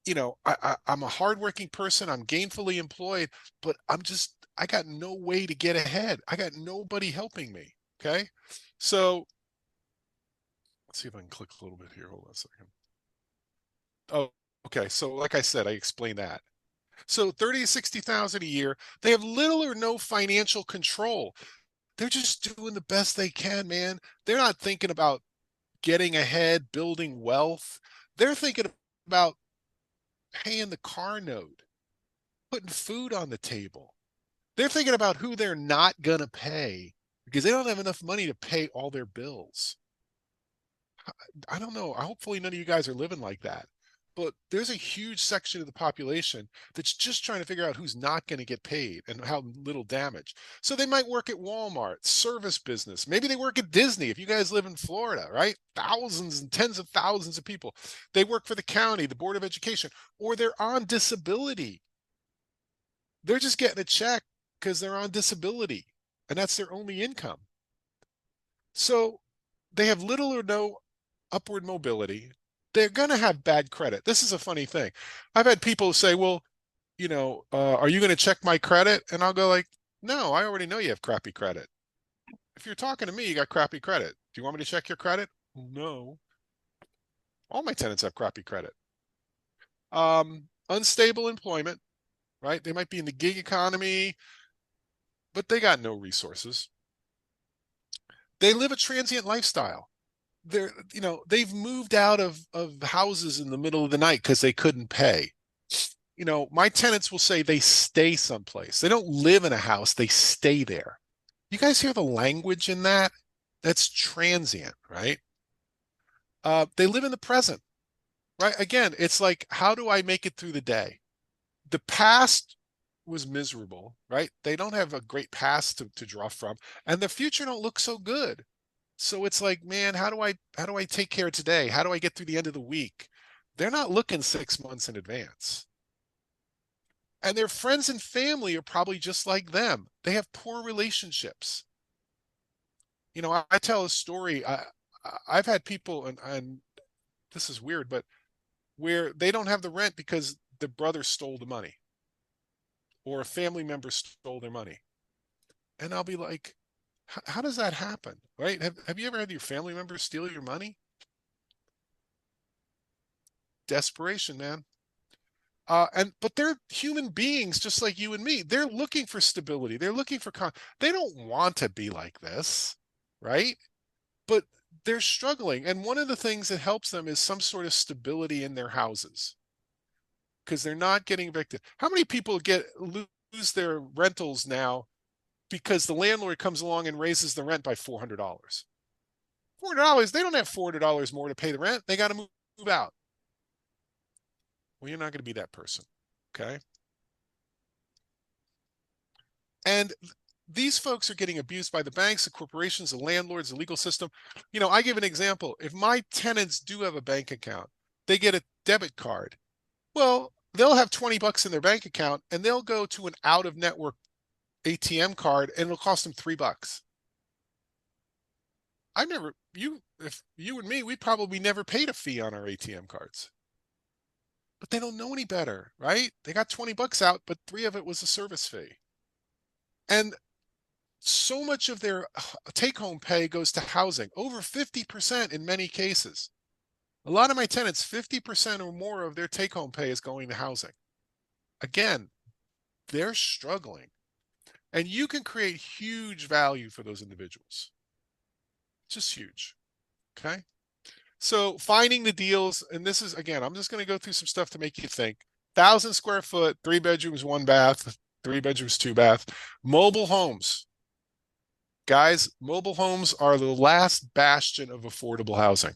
I'm a hardworking person, I'm gainfully employed, but I got no way to get ahead. I got nobody helping me. Okay. So let's see if I can click a little bit here. Hold on a second. Oh, okay. So like I said, I explained that. So 30 to 60,000 a year, they have little or no financial control. They're just doing the best they can, man. They're not thinking about getting ahead, building wealth. They're thinking about paying the car note, putting food on the table. They're thinking about who they're not going to pay because they don't have enough money to pay all their bills. I don't know. Hopefully, none of you guys are living like that. But there's a huge section of the population that's just trying to figure out who's not going to get paid and how little damage. So they might work at Walmart, service business. Maybe they work at Disney. If you guys live in Florida, right? Thousands and tens of thousands of people. They work for the county, the Board of Education, or they're on disability. They're just getting a check because they're on disability and that's their only income. So they have little or no upward mobility. They're going to have bad credit. This is a funny thing. I've had people say, well, are you going to check my credit? And I'll go like, no, I already know you have crappy credit. If you're talking to me, you got crappy credit. Do you want me to check your credit? No. All my tenants have crappy credit. Unstable employment, right? They might be in the gig economy, but they got no resources. They live a transient lifestyle. They've moved out of houses in the middle of the night because they couldn't pay. My tenants will say they stay someplace. They don't live in a house, they stay there. You guys hear the language in that? That's transient, right? They live in the present, right? Again, it's like, how do I make it through the day? The past was miserable, right? They don't have a great past to draw from, and the future don't look so good. So it's like, man, how do I take care of today? How do I get through the end of the week? They're not looking 6 months in advance. And their friends and family are probably just like them. They have poor relationships. I tell a story. I've had people, and this is weird, but where they don't have the rent because the brother stole the money or a family member stole their money. And I'll be like, how does that happen? Right? Have you ever had your family members steal your money? Desperation, man. But they're human beings just like you and me. They're looking for stability. They're looking for they don't want to be like this, right? But they're struggling. And one of the things that helps them is some sort of stability in their houses because they're not getting evicted. How many people lose their rentals now because the landlord comes along and raises the rent by $400? $400, they don't have $400 more to pay the rent. They got to move out. Well, you're not going to be that person. Okay. And these folks are getting abused by the banks, the corporations, the landlords, the legal system. I give an example. If my tenants do have a bank account, they get a debit card. Well, they'll have $20 in their bank account and they'll go to an out of network ATM card and it'll cost them $3. If you and me, we probably never paid a fee on our ATM cards. But they don't know any better, right? They got $20 out, but three of it was a service fee. And so much of their take-home pay goes to housing, over 50% in many cases. A lot of my tenants, 50% or more of their take-home pay is going to housing. Again, they're struggling. And you can create huge value for those individuals. Just huge. Okay. So finding the deals, and this is, again, I'm just going to go through some stuff to make you think. 1,000 square foot, 3 bedrooms, 1 bath, 3 bedrooms, 2 bath. Mobile homes. Guys, mobile homes are the last bastion of affordable housing.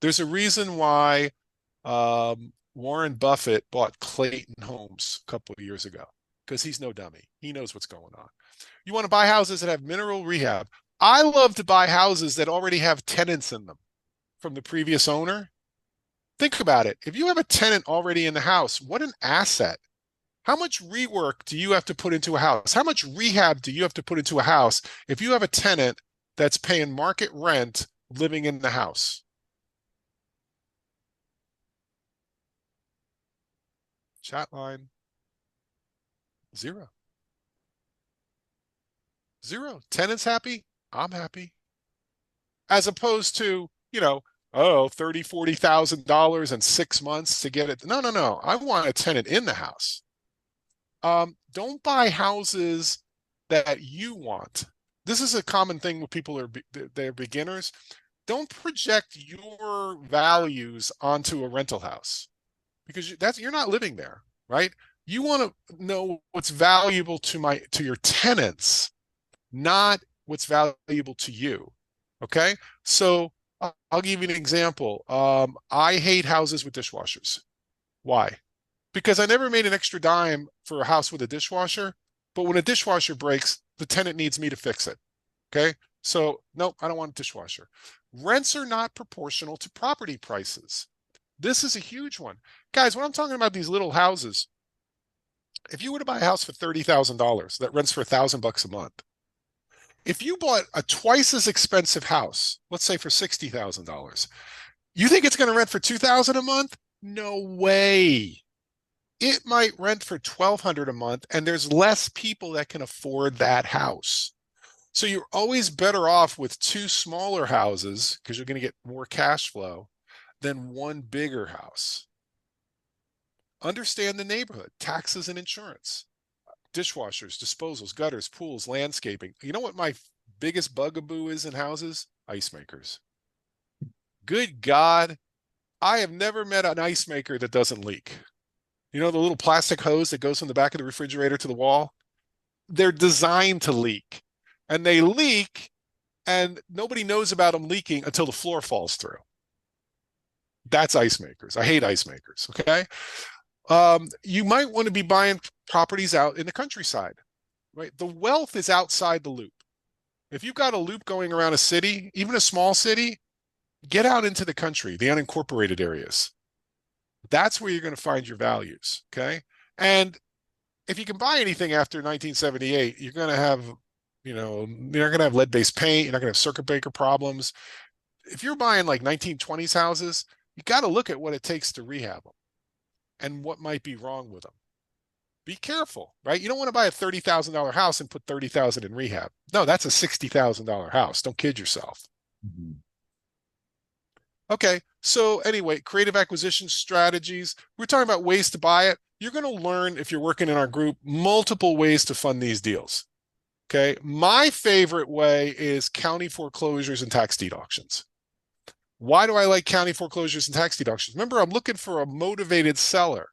There's a reason why Warren Buffett bought Clayton Homes a couple of years ago because he's no dummy. He knows what's going on. You want to buy houses that have mineral rehab. I love to buy houses that already have tenants in them from the previous owner. Think about it. If you have a tenant already in the house, what an asset. How much rework do you have to put into a house? How much rehab do you have to put into a house if you have a tenant that's paying market rent living in the house? Chat line, zero. Zero. Tenants happy? I'm happy. As opposed to, oh, 30, $40,000 in 6 months to get it. No, no, no. I want a tenant in the house. Don't buy houses that you want. This is a common thing with people they're beginners. Don't project your values onto a rental house because you're not living there, right? You want to know what's valuable to your tenants, not what's valuable to you. Okay, so I'll give you an example. I hate houses with dishwashers. Why? Because I never made an extra dime for a house with a dishwasher, but when a dishwasher breaks, the tenant needs me to fix it. Okay. So, nope, I don't want a dishwasher. Rents are not proportional to property prices. This is a huge one. Guys, when I'm talking about these little houses, if you were to buy a house for $30,000 that rents for $1,000 a month, if you bought a twice as expensive house, let's say for $60,000, you think it's going to rent for $2,000 a month? No way. It might rent for $1,200 a month, and there's less people that can afford that house. So you're always better off with two smaller houses because you're going to get more cash flow than one bigger house. Understand the neighborhood, taxes and insurance, dishwashers, disposals, gutters, pools, landscaping. You know what my biggest bugaboo is in houses? Ice makers. Good God, I have never met an ice maker that doesn't leak. You know the little plastic hose that goes from the back of the refrigerator to the wall? They're designed to leak. And they leak, and nobody knows about them leaking until the floor falls through. That's ice makers. I hate ice makers, okay? You might want to be buying properties out in the countryside, right? The wealth is outside the loop. If you've got a loop going around a city, even a small city, get out into the country, the unincorporated areas. That's where you're going to find your values, okay? And if you can buy anything after 1978, you're going to have, you're not going to have lead-based paint. You're not going to have circuit breaker problems. If you're buying like 1920s houses, you got to look at what it takes to rehab them and what might be wrong with them. Be careful, right? You don't want to buy a $30,000 house and put 30,000 in rehab. No, that's a $60,000 house. Don't kid yourself. Mhm. Okay, so anyway, creative acquisition strategies. We're talking about ways to buy it. You're going to learn, if you're working in our group, multiple ways to fund these deals. Okay, my favorite way is county foreclosures and tax deed auctions. Why do I like county foreclosures and tax deed auctions? Remember, I'm looking for a motivated seller.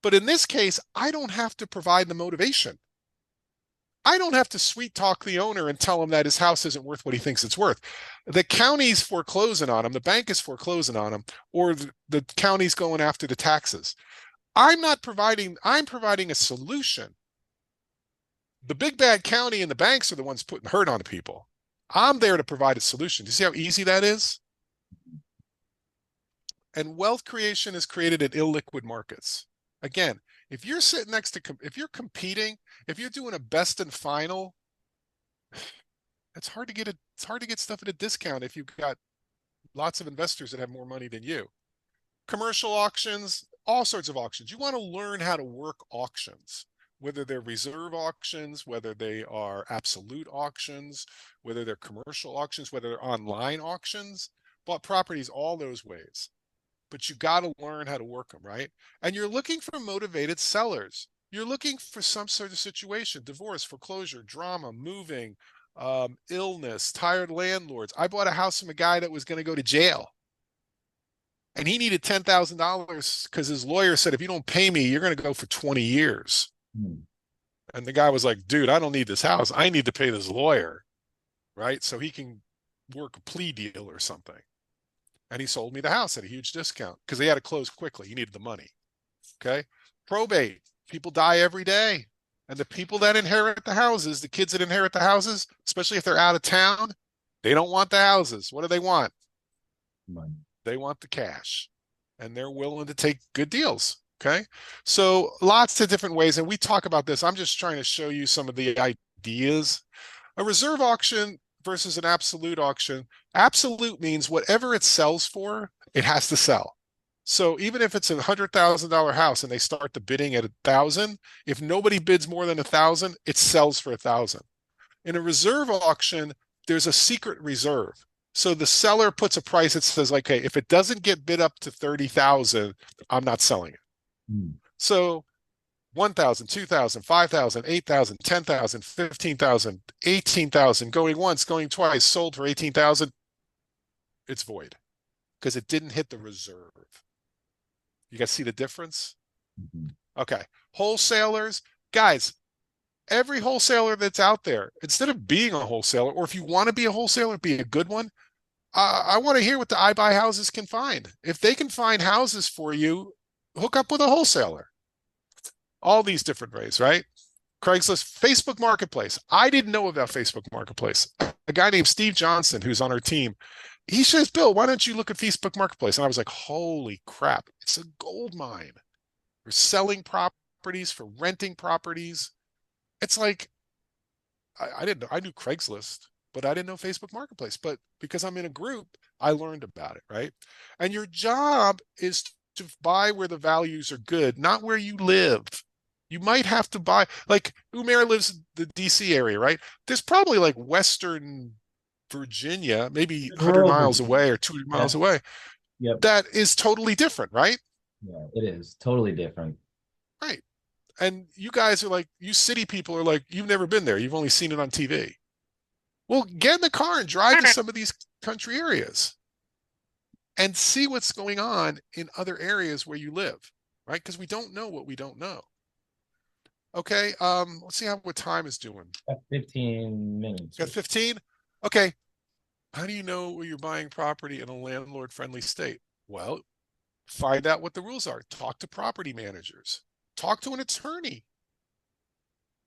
But in this case, I don't have to provide the motivation. I don't have to sweet talk the owner and tell him that his house isn't worth what he thinks it's worth. The county's foreclosing on him, the bank is foreclosing on him, or the county's going after the taxes. I'm providing a solution. The big bad county and the banks are the ones putting hurt on the people. I'm there to provide a solution. Do you see how easy that is? And wealth creation is created in illiquid markets. Again, if you're sitting next to, if you're competing, if you're doing a best and final, it's hard to get stuff at a discount if you've got lots of investors that have more money than you. Commercial auctions, all sorts of auctions. You want to learn how to work auctions, whether they're reserve auctions, whether they are absolute auctions, whether they're commercial auctions, whether they're online auctions. Bought properties all those ways. But you got to learn how to work them, right? And you're looking for motivated sellers. You're looking for some sort of situation, divorce, foreclosure, drama, moving, illness, tired landlords. I bought a house from a guy that was going to go to jail. And he needed $10,000 because his lawyer said, if you don't pay me, you're going to go for 20 years. Hmm. And the guy was like, dude, I don't need this house. I need to pay this lawyer, right? So he can work a plea deal or something. And he sold me the house at a huge discount because he had to close quickly. He needed the money. Okay. Probate. People die every day. And the people that inherit the houses, the kids that inherit the houses, especially if they're out of town, they don't want the houses. What do they want? Money. They want the cash. And they're willing to take good deals. Okay. So lots of different ways. And we talk about this. I'm just trying to show you some of the ideas. A reserve auction versus an absolute auction. Absolute means whatever it sells for, it has to sell. So even if it's $100,000 house and they start the bidding at 1,000, if nobody bids more than 1,000, it sells for 1,000. In a reserve auction, there's a secret reserve. So the seller puts a price that says, like, hey, if it doesn't get bid up to 30,000, I'm not selling it. Hmm. So 1,000, 2,000, 5,000, 8,000, 10,000, 15,000, 18,000, going once, going twice, sold for 18,000, it's void because it didn't hit the reserve. You guys see the difference? Mhm. Okay. Wholesalers, guys, every wholesaler that's out there, instead of being a wholesaler, or if you want to be a wholesaler, be a good one, I want to hear what the iBuyHouses can find. If they can find houses for you, hook up with a wholesaler. All these different ways, right? Craigslist, Facebook Marketplace. I didn't know about Facebook Marketplace. A guy named Steve Johnson, who's on our team, he says, Bill, why don't you look at Facebook Marketplace? And I was like, holy crap, it's a gold mine for selling properties, for renting properties. It's like, I didn't know, I knew Craigslist, but I didn't know Facebook Marketplace. But because I'm in a group, I learned about it, right? And your job is to buy where the values are good, not where you live. You might have to buy, like Umair lives in the DC area, right? There's probably like Western Virginia, maybe 100 Rural miles Virginia. away or 200 Yeah. miles away. Yep. That is totally different, right? Yeah, it is totally different. Right. And you guys are like, you city people are like, you've never been there. You've only seen it on TV. Well, get in the car and drive to some of these country areas and see what's going on in other areas where you live, right? Because we don't know what we don't know. Okay, let's see how what time is doing. Got 15 minutes. Got 15? Okay. How do you know where you're buying property in a landlord-friendly state? Well, find out what the rules are. Talk to property managers. Talk to an attorney,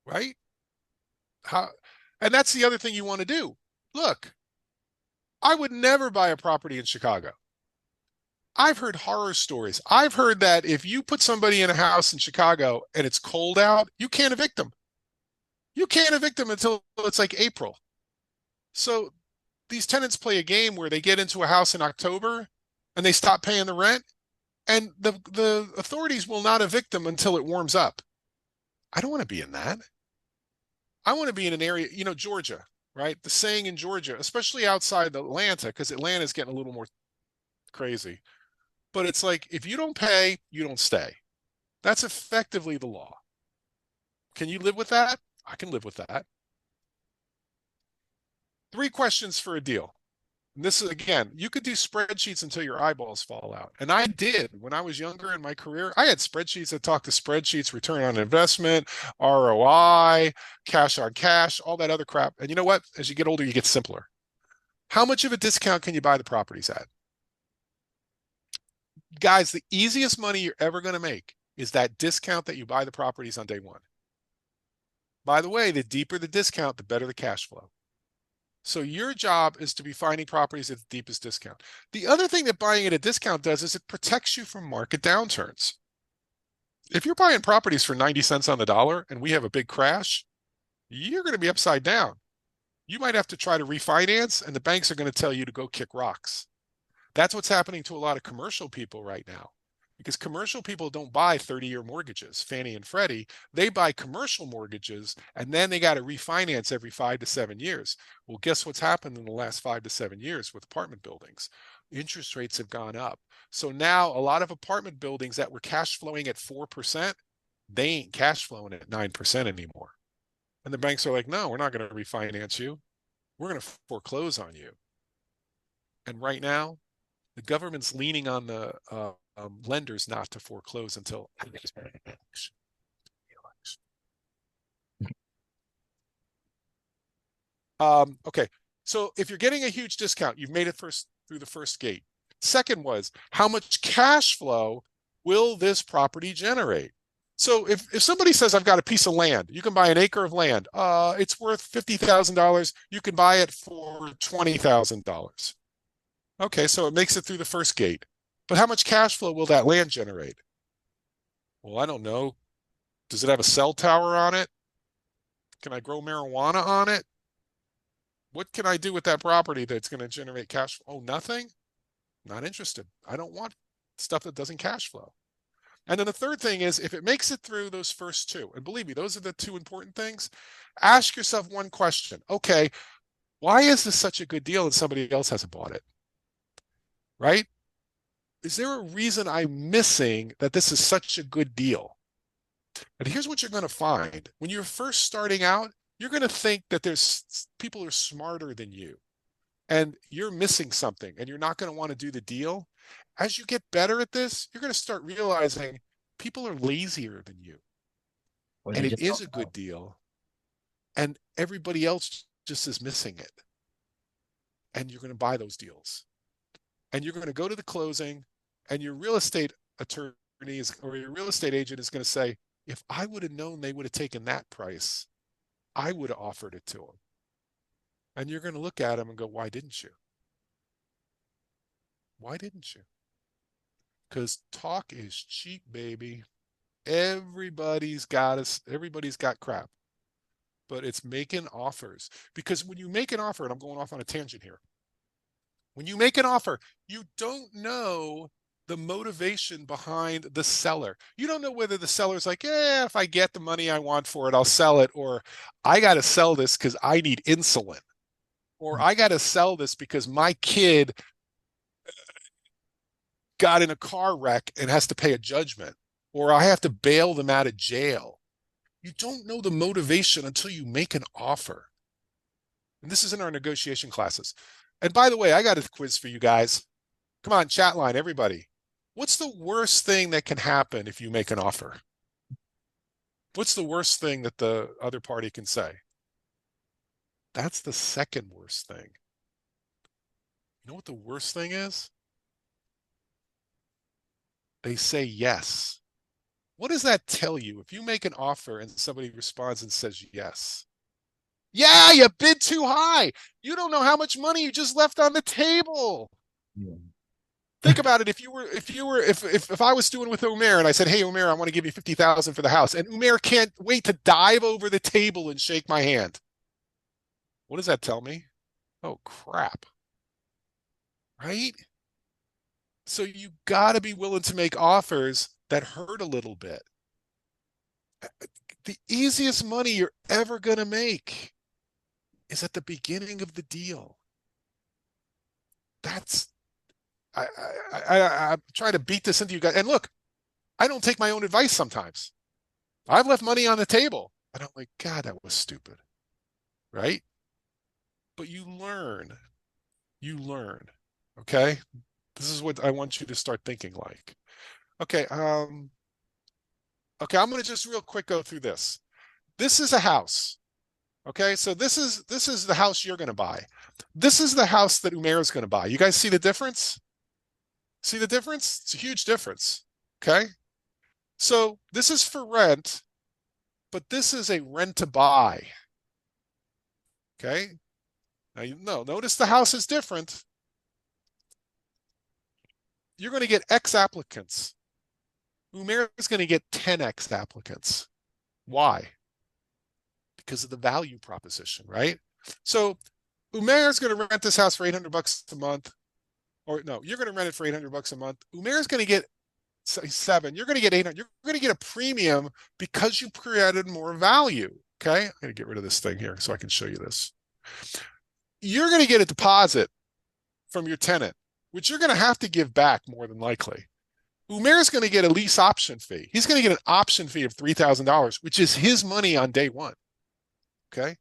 right? How, and that's the other thing you want to do. Look, I would never buy a property in Chicago. I've heard horror stories. I've heard that if you put somebody in a house in Chicago and it's cold out, you can't evict them. You can't evict them until it's like April. So these tenants play a game where they get into a house in October and they stop paying the rent, and the authorities will not evict them until it warms up. I don't want to be in that. I want to be in an area, Georgia, right? The saying in Georgia, especially outside Atlanta, because Atlanta is getting a little more crazy. But it's like, if you don't pay, you don't stay. That's effectively the law. Can you live with that? I can live with that. 3 questions for a deal. And this is, again, you could do spreadsheets until your eyeballs fall out. And I did when I was younger in my career. I had spreadsheets that talked to spreadsheets, return on investment, ROI, cash on cash, all that other crap. And you know what? As you get older, you get simpler. How much of a discount can you buy the properties at? Guys, the easiest money you're ever going to make is that discount that you buy the properties on day one. By the way, the deeper the discount, the better the cash flow. So your job is to be finding properties at the deepest discount. The other thing that buying at a discount does is it protects you from market downturns. If you're buying properties for 90 cents on the dollar and we have a big crash, you're going to be upside down. You might have to try to refinance, and the banks are going to tell you to go kick rocks. That's what's happening to a lot of commercial people right now, because commercial people don't buy 30-year mortgages, Fannie and Freddie. They buy commercial mortgages, and then they got to refinance every 5 to 7 years. Well, guess what's happened in the last 5 to 7 years with apartment buildings? Interest rates have gone up. So now a lot of apartment buildings that were cash flowing at 4%, they ain't cash flowing at 9% anymore. And the banks are like, no, we're not going to refinance you. We're going to foreclose on you. And right now, The government's leaning on the lenders not to foreclose until. Okay, so if you're getting a huge discount, you've made it first through the first gate. Second was, how much cash flow will this property generate? So if somebody says, I've got a piece of land, you can buy an acre of land. It's worth $50,000. You can buy it for $20,000. Okay, so it makes it through the first gate. But how much cash flow will that land generate? Well, I don't know. Does it have a cell tower on it? Can I grow marijuana on it? What can I do with that property that's going to generate cash flow? Oh, nothing? Not interested. I don't want stuff that doesn't cash flow. And then the third thing is, if it makes it through those first two, and believe me, those are the two important things, ask yourself one question. Okay, why is this such a good deal and somebody else hasn't bought it? Right? Is there a reason I'm missing that this is such a good deal? And here's what you're going to find. When you're first starting out, you're going to think that there's people are smarter than you and you're missing something and you're not going to want to do the deal. As you get better at this, you're going to start realizing people are lazier than you. And it is a good deal. And everybody else just is missing it. And you're going to buy those deals. And you're going to go to the closing, and your real estate attorney or your real estate agent is going to say, if I would have known they would have taken that price, I would have offered it to them. And you're going to look at them and go, why didn't you? Why didn't you? Because talk is cheap, baby. Everybody's got crap. But it's making offers. Because when you make an offer, and I'm going off on a tangent here, when you make an offer, you don't know the motivation behind the seller. You don't know whether the seller's like, yeah, if I get the money I want for it, I'll sell it. Or I got to sell this because I need insulin. Or I got to sell this because my kid got in a car wreck and has to pay a judgment. Or I have to bail them out of jail. You don't know the motivation until you make an offer. And this is in our negotiation classes. And by the way, I got a quiz for you guys. Come on, chat line, everybody. What's the worst thing that can happen if you make an offer? What's the worst thing that the other party can say? That's the second worst thing. You know what the worst thing is? They say yes. What does that tell you? If you make an offer and somebody responds and says yes, yeah, you bid too high. You don't know how much money you just left on the table. Yeah. Think about it. If I was doing with Umair and I said, hey, Umair, I want to give you 50,000 for the house. And Umair can't wait to dive over the table and shake my hand. What does that tell me? Oh, crap. Right? So you got to be willing to make offers that hurt a little bit. The easiest money you're ever going to make is at the beginning of the deal. I'm trying to beat this into you guys. And look, I don't take my own advice sometimes. I've left money on the table. And I'm like, God, that was stupid. Right? But you learn. You learn. Okay? This is what I want you to start thinking like. Okay, I'm going to just real quick go through this. This is a house. Okay, so this is the house you're going to buy. This is the house that Umair is going to buy. You guys see the difference? See the difference? It's a huge difference. Okay, so this is for rent, but this is a rent to buy. Okay, now notice the house is different. You're going to get X applicants. Umair is going to get 10X applicants. Why? Because of the value proposition, right? So Umair is going to rent this house for $800 a month. Or no, you're going to rent it for $800 a month. Umair is going to get 7. You're going to get 800. You're going to get a premium because you created more value. Okay, I'm going to get rid of this thing here so I can show you this. You're going to get a deposit from your tenant, which you're going to have to give back more than likely. Umair is going to get a lease option fee. He's going to get an option fee of $3,000, which is his money on day one. Okay.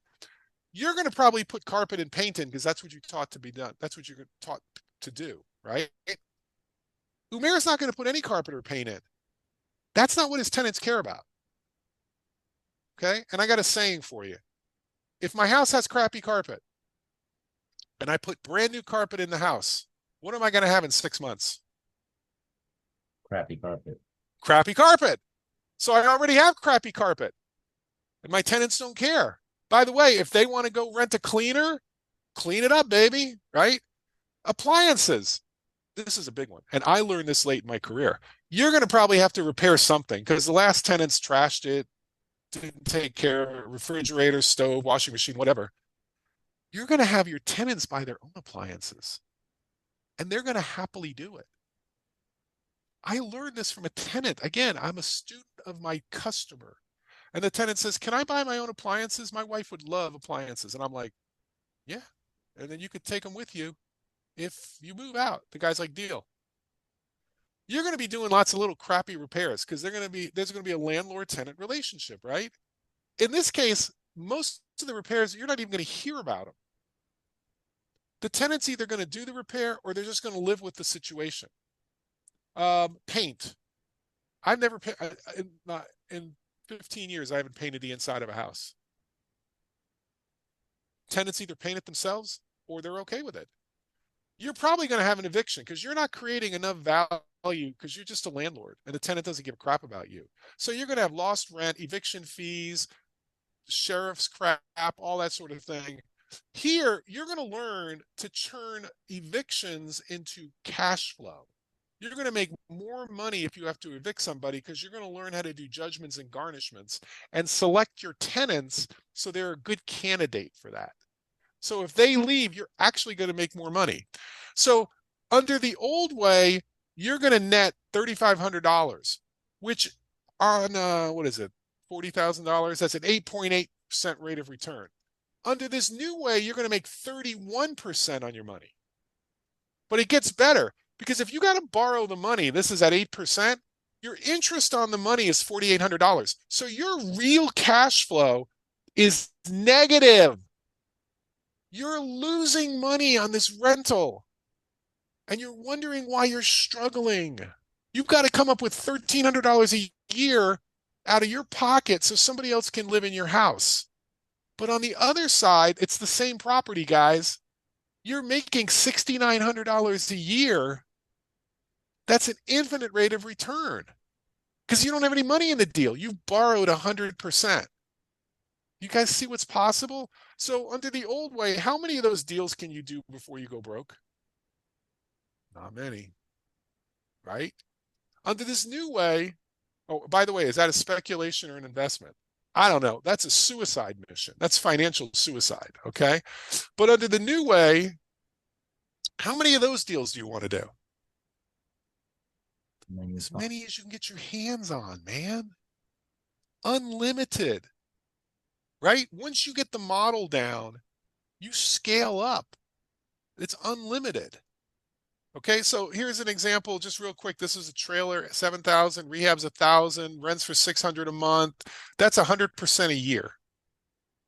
You're going to probably put carpet and paint in because that's what you're taught to be done. That's what you're taught to do, right? Umair's not going to put any carpet or paint in. That's not what his tenants care about. Okay. And I got a saying for you. If my house has crappy carpet and I put brand new carpet in the house, what am I going to have in 6 months? Crappy carpet. Crappy carpet. So I already have crappy carpet and my tenants don't care. By the way, if they want to go rent a cleaner, clean it up, baby, right? Appliances. This is a big one. And I learned this late in my career. You're going to probably have to repair something because the last tenants trashed it, didn't take care of it, refrigerator, stove, washing machine, whatever. You're going to have your tenants buy their own appliances and they're going to happily do it. I learned this from a tenant. Again, I'm a student of my customer. And the tenant says, can I buy my own appliances? My wife would love appliances. And I'm like, yeah. And then you could take them with you if you move out. The guy's like, deal. You're going to be doing lots of little crappy repairs because there's going to be a landlord-tenant relationship, right? In this case, most of the repairs, you're not even going to hear about them. The tenant's either going to do the repair or they're just going to live with the situation. Paint. I've never in 15 years, I haven't painted the inside of a house. Tenants either paint it themselves or they're okay with it. You're probably going to have an eviction because you're not creating enough value because you're just a landlord and the tenant doesn't give a crap about you. So you're going to have lost rent, eviction fees, sheriff's crap, all that sort of thing. Here, you're going to learn to turn evictions into cash flow. You're going to make more money if you have to evict somebody because you're going to learn how to do judgments and garnishments and select your tenants so they're a good candidate for that. So if they leave, you're actually going to make more money. So under the old way, you're going to net $3,500, which on, what is it, $40,000? That's an 8.8% rate of return. Under this new way, you're going to make 31% on your money. But it gets better because if you got to borrow the money, this is at 8%, your interest on the money is $4,800. So your real cash flow is negative. You're losing money on this rental and you're wondering why you're struggling. You've got to come up with $1,300 a year out of your pocket so somebody else can live in your house. But on the other side, it's the same property, guys. You're making $6,900 a year. That's an infinite rate of return because you don't have any money in the deal. You've borrowed 100%. You guys see what's possible? So under the old way, how many of those deals can you do before you go broke? Not many, right? Under this new way, oh, by the way, is that a speculation or an investment? I don't know. That's a suicide mission. That's financial suicide, okay? But under the new way, how many of those deals do you want to do? As many as you can get your hands on, man. Unlimited. Right? Once you get the model down, you scale up. It's unlimited. Okay, so here's an example, just real quick. This is a trailer, 7,000, rehab's 1,000, rents for 600 a month. That's 100% a year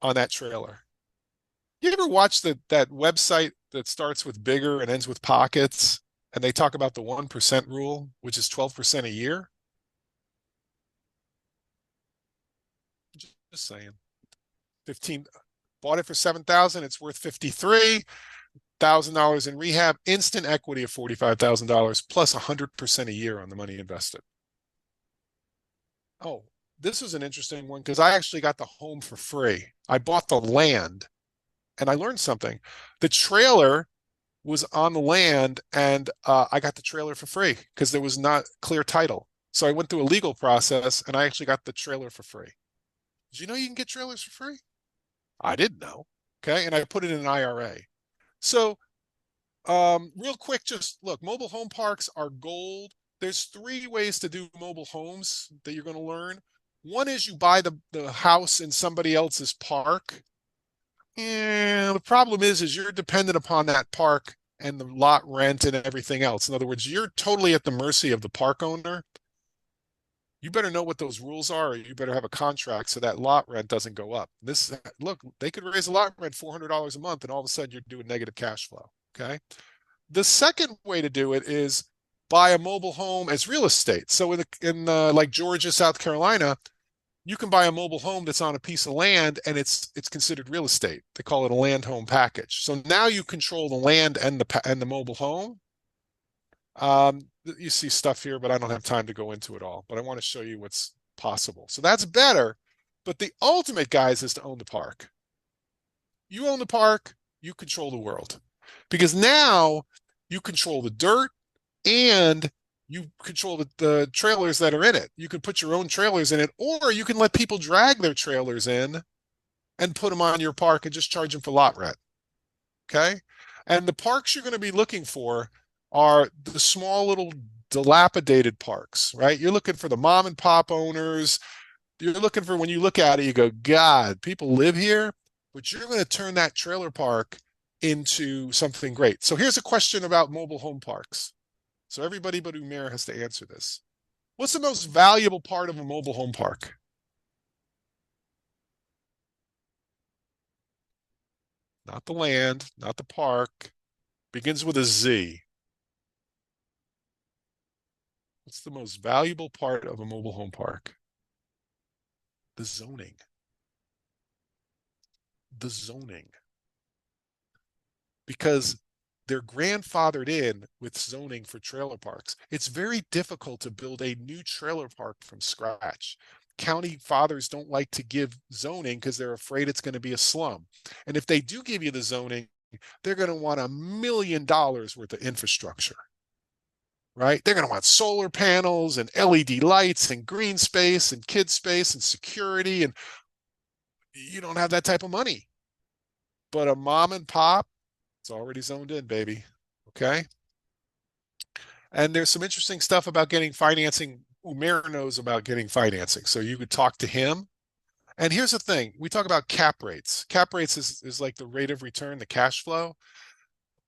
on that trailer. You ever watch that website that starts with bigger and ends with pockets, and they talk about the 1% rule, which is 12% a year? Just saying. 15, bought it for 7,000, it's worth 53,000 in rehab, instant equity of $45,000 plus 100% a year on the money invested. Oh, this is an interesting one because I actually got the home for free. I bought the land and I learned something. The trailer was on the land and I got the trailer for free because there was not clear title. So I went through a legal process and I actually got the trailer for free. Did you know you can get trailers for free? I didn't know. Okay. And I put it in an IRA. So real quick, just look, mobile home parks are gold. There's 3 ways to do mobile homes that you're going to learn. One is you buy the house in somebody else's park. And the problem is you're dependent upon that park and the lot rent and everything else. In other words, you're totally at the mercy of the park owner. You better know what those rules are, or you better have a contract so that lot rent doesn't go up. Look, they could raise a lot rent $400 a month, and all of a sudden you're doing negative cash flow. Okay. The second way to do it is buy a mobile home as real estate. So like Georgia, South Carolina, you can buy a mobile home that's on a piece of land and it's considered real estate. They call it a land home package. So now you control the land and the mobile home. You see stuff here, but I don't have time to go into it all. But I want to show you what's possible. So that's better. But the ultimate, guys, is to own the park. You own the park, you control the world. Because now you control the dirt and you control the trailers that are in it. You can put your own trailers in it, or you can let people drag their trailers in and put them on your park and just charge them for lot rent. Okay. And the parks you're going to be looking for are the small little dilapidated parks, right? You're looking for the mom and pop owners. You're looking for, when you look at it, you go, God, people live here, but you're going to turn that trailer park into something great. So here's a question about mobile home parks. So everybody but Umair has to answer this. What's the most valuable part of a mobile home park? Not the land, not the park. Begins with a Z. What's the most valuable part of a mobile home park? The zoning. The zoning. Because they're grandfathered in with zoning for trailer parks. It's very difficult to build a new trailer park from scratch. County fathers don't like to give zoning because they're afraid it's going to be a slum. And if they do give you the zoning, they're going to want $1 million worth of infrastructure, right? They're going to want solar panels and LED lights and green space and kid space and security. And you don't have that type of money. But a mom and pop, it's already zoned in, baby. Okay. And there's some interesting stuff about getting financing. Umair knows about getting financing. So you could talk to him. And here's the thing. We talk about cap rates. Cap rates is like the rate of return, the cash flow.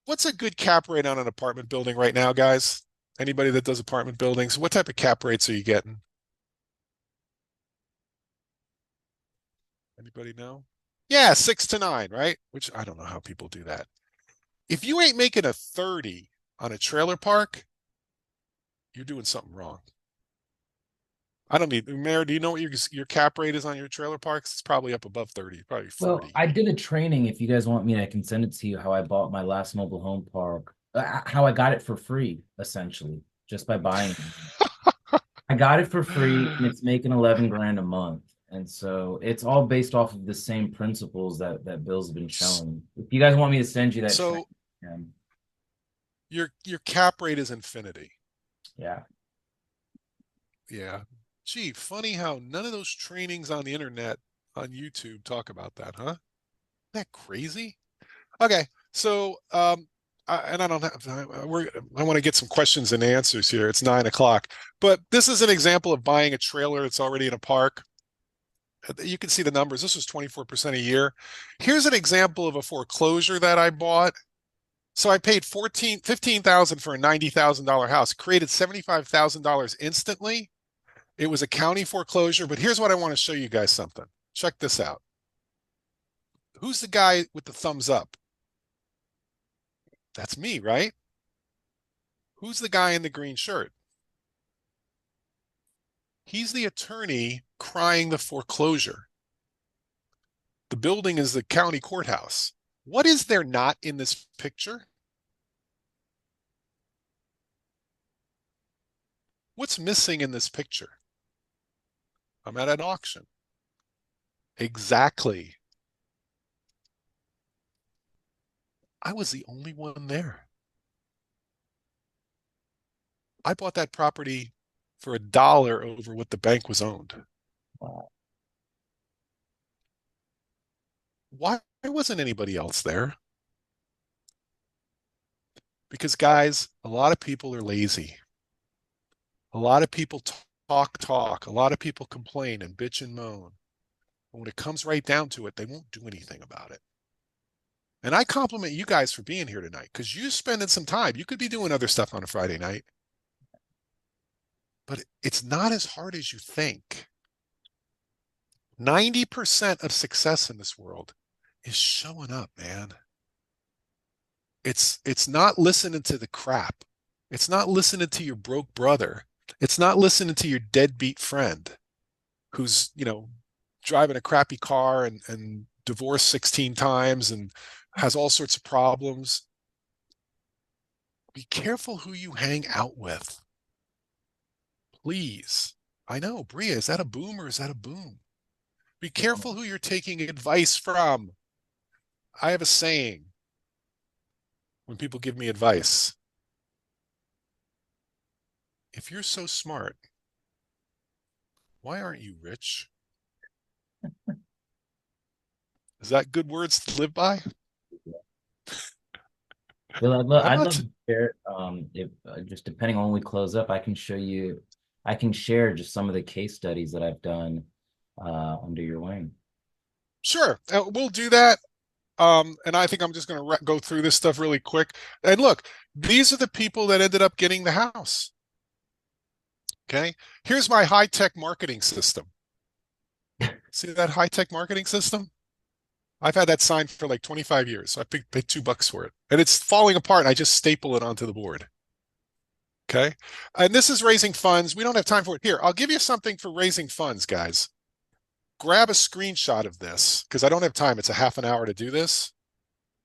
What's a good cap rate on an apartment building right now, guys? Anybody that does apartment buildings, what type of cap rates are you getting? Anybody know? Yeah, 6 to 9, right? Which I don't know how people do that. If you ain't making a 30 on a trailer park, you're doing something wrong. I don't need, Mayor, do you know what your cap rate is on your trailer parks? It's probably up above 30, probably Well, 40. I did a training. If you guys want me, I can send it to you how I bought my last mobile home park, how I got it for free, essentially, just by buying it. I got it for free and it's making 11 grand a month. And so it's all based off of the same principles that Bill's been showing. If you guys want me to send you that training, So your cap rate is infinity. yeah. Yeah. Gee, funny how none of those trainings on the internet on YouTube talk about that, huh? Isn't that crazy? Okay, so and I don't have I want to get some questions and answers here. It's 9 o'clock, but this is an example of buying a trailer that's already in a park. You can see the numbers. This was 24% a year. Here's an example of a foreclosure that I bought. So I paid 15,000 for a $90,000 house, created $75,000 instantly. It was a county foreclosure, but here's what I want to show you guys something. Check this out. Who's the guy with the thumbs up? That's me, right? Who's the guy in the green shirt? He's the attorney crying the foreclosure. The building is the county courthouse. What is there not in this picture? What's missing in this picture? I'm at an auction. Exactly. I was the only one there. I bought that property for $1 over what the bank was owned. Wow. Why wasn't anybody else there? Because, guys, a lot of people are lazy. A lot of people talk. A lot of people complain and bitch and moan. But when it comes right down to it, they won't do anything about it. And I compliment you guys for being here tonight because you spending some time. You could be doing other stuff on a Friday night, but it's not as hard as you think. 90% of success in this world is showing up, man. It's not listening to the crap. It's not listening to your broke brother. It's not listening to your deadbeat friend who's, driving a crappy car and divorced 16 times and has all sorts of problems. Be careful who you hang out with. Please. I know, Bria, is that a boom or is that a boom? Be careful who you're taking advice from. I have a saying when people give me advice. If you're so smart, why aren't you rich? Is that good words to live by? Well, I'm I'd love not. to share, if just depending on when we close up, I can show you, I can share just some of the case studies that I've done under your wing. Sure, we'll do that. And I think I'm just going to go through this stuff really quick. And look, these are the people that ended up getting the house. Okay. Here's my high-tech marketing system. See that high-tech marketing system? I've had that sign for like 25 years. So I paid $2 for it. And it's falling apart and I just staple it onto the board. Okay. And this is raising funds. We don't have time for it. Here, I'll give you something for raising funds, guys. Grab a screenshot of this because I don't have time. It's a half an hour to do this.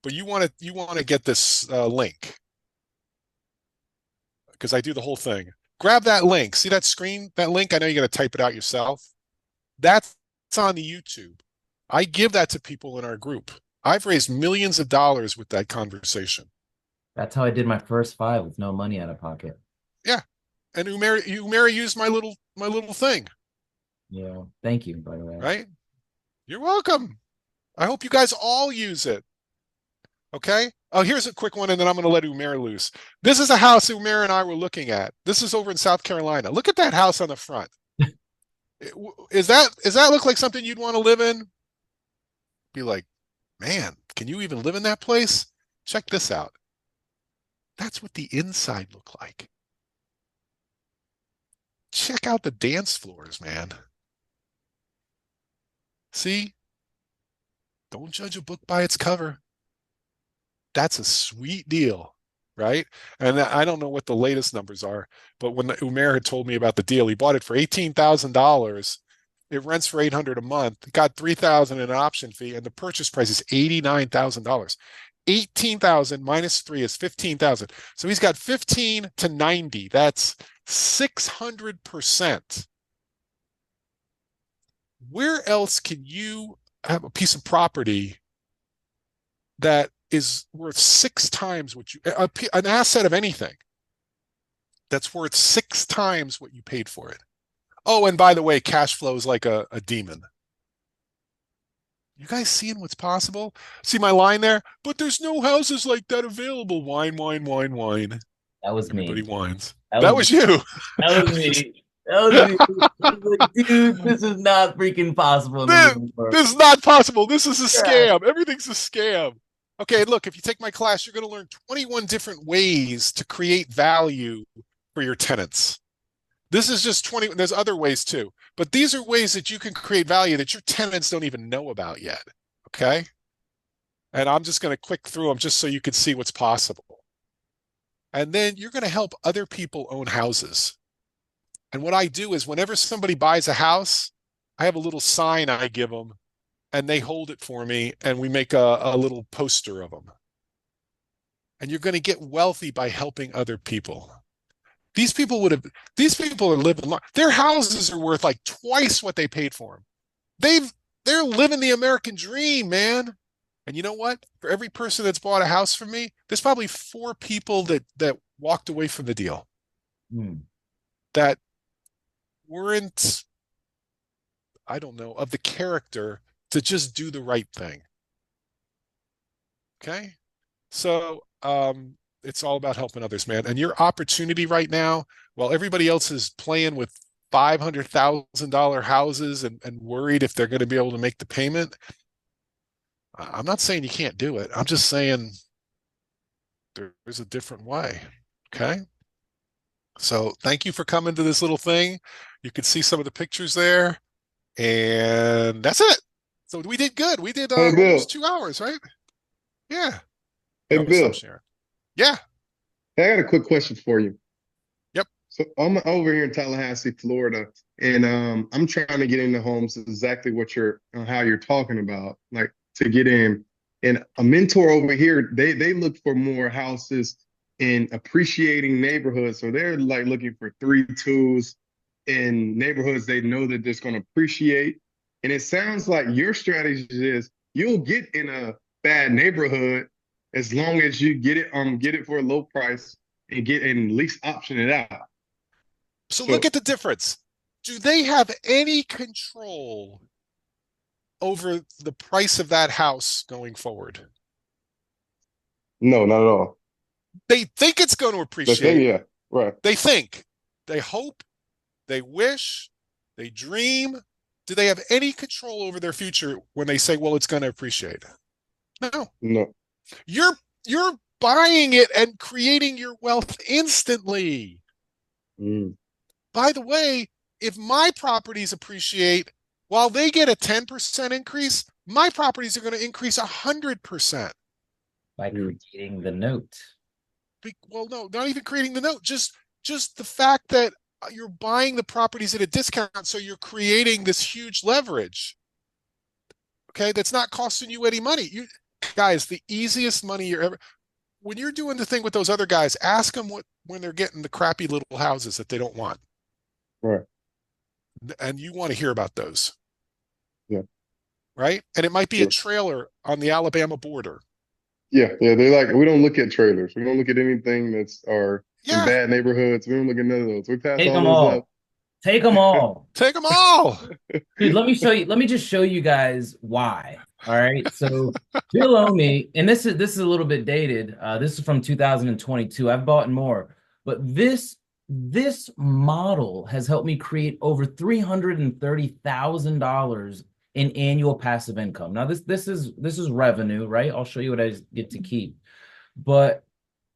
But you want to get this link because I do the whole thing. Grab that link. See that screen, that link? I know you got to type it out yourself. That's on the YouTube. I give that to people in our group. I've raised millions of dollars with that conversation. That's how I did my first five with no money out of pocket. Yeah. And Umeri used my little thing. Yeah. Thank you, by the way. Right? You're welcome. I hope you guys all use it. Okay. Oh, here's a quick one, and then I'm going to let Umair loose. This is a house Umair and I were looking at. This is over in South Carolina. Look at that house on the front. Is that look like something you'd want to live in? Be like, man, can you even live in that place? Check this out. That's what the inside look like. Check out the dance floors, man. See? Don't judge a book by its cover. That's a sweet deal, right? And I don't know what the latest numbers are, but when Umair had told me about the deal, he bought it for $18,000. It rents for $800 a month. It got $3,000 in an option fee, and the purchase price is $89,000. 18,000 minus 3 is 15,000. So he's got 15 to 90. That's 600%. Where else can you have a piece of property that is worth 6 times what an asset of anything that's worth 6 times what you paid for it? Oh, and by the way, cash flow is like a demon. You guys seeing what's possible? See my line there? But there's no houses like that available. Wine, wine, wine, wine. That was Everybody me. whines. That That was was you. That was me. That was me. I was like, dude, this is not freaking possible in the This, real world. this is not possible. This is a Yeah. scam. Everything's a scam. Okay, look, if you take my class, you're going to learn 21 different ways to create value for your tenants. This is just 20. There's other ways too, but these are ways that you can create value that your tenants don't even know about yet. Okay. And I'm just going to click through them just so you can see what's possible. And then you're going to help other people own houses. And what I do is whenever somebody buys a house, I have a little sign I give them and they hold it for me and we make a little poster of them. And you're going to get wealthy by helping other people. These people are living long. Their houses are worth like twice what they paid for them. They're living the American dream, man. And you know what? For every person that's bought a house from me, there's probably 4 people that walked away from the deal that weren't, I don't know, of the character to just do the right thing. Okay? So it's all about helping others, man. And your opportunity right now, while everybody else is playing with $500,000 houses and worried if they're going to be able to make the payment, I'm not saying you can't do it. I'm just saying there's a different way. Okay. So thank you for coming to this little thing. You can see some of the pictures there. And that's it. So we did good. We did Hey, Bill. almost 2 hours, right? Yeah. Hey, Yeah, what's up, Bill. Sharon? Yeah. Hey, I got a quick question for you. Yep. So I'm over here in Tallahassee, Florida, and I'm trying to get into homes. Exactly what you're, how you're talking about, like to get in. And a mentor over here, they look for more houses in appreciating neighborhoods. So they're like looking for 3-2s in neighborhoods they know that they're going to appreciate. And it sounds like your strategy is you'll get in a bad neighborhood as long as you get it for a low price and get and at least option it out. So look So at the difference. Do they have any control over the price of that house going forward? no, not at all. They think it's going to The thing, appreciate. yeah, right. They think, they hope, they wish, they dream. Do they have any control over their future when they say, well, it's going to appreciate? No. No. You're you're buying it and creating your wealth instantly. Mm, By the way, if my properties appreciate, while they get a 10% increase, my properties are going to increase 100%. By mm, creating the note. Well, no, not even creating the note, just the fact that you're buying the properties at a discount, so you're creating this huge leverage. Okay, that's not costing you any money. You guys, the easiest money you're ever when you're doing the thing with those other guys, ask them what when they're getting the crappy little houses that they don't want, right. and you want to hear about those, Yeah. right? And it might be a Sure. trailer on the Alabama border. Yeah. Yeah. They're like, we don't look at trailers. We don't look at anything that's are in Yeah, bad neighborhoods. We don't look at none of those. We pass Take all them those up. all. Take them all. take them all. Dude, let me show you. Let me just show you guys why. All right. So below me, and this is a little bit dated. This is from 2022. I've bought more, but this model has helped me create over $330,000 in annual passive income. Now this is revenue, right? I'll show you what I get to keep. But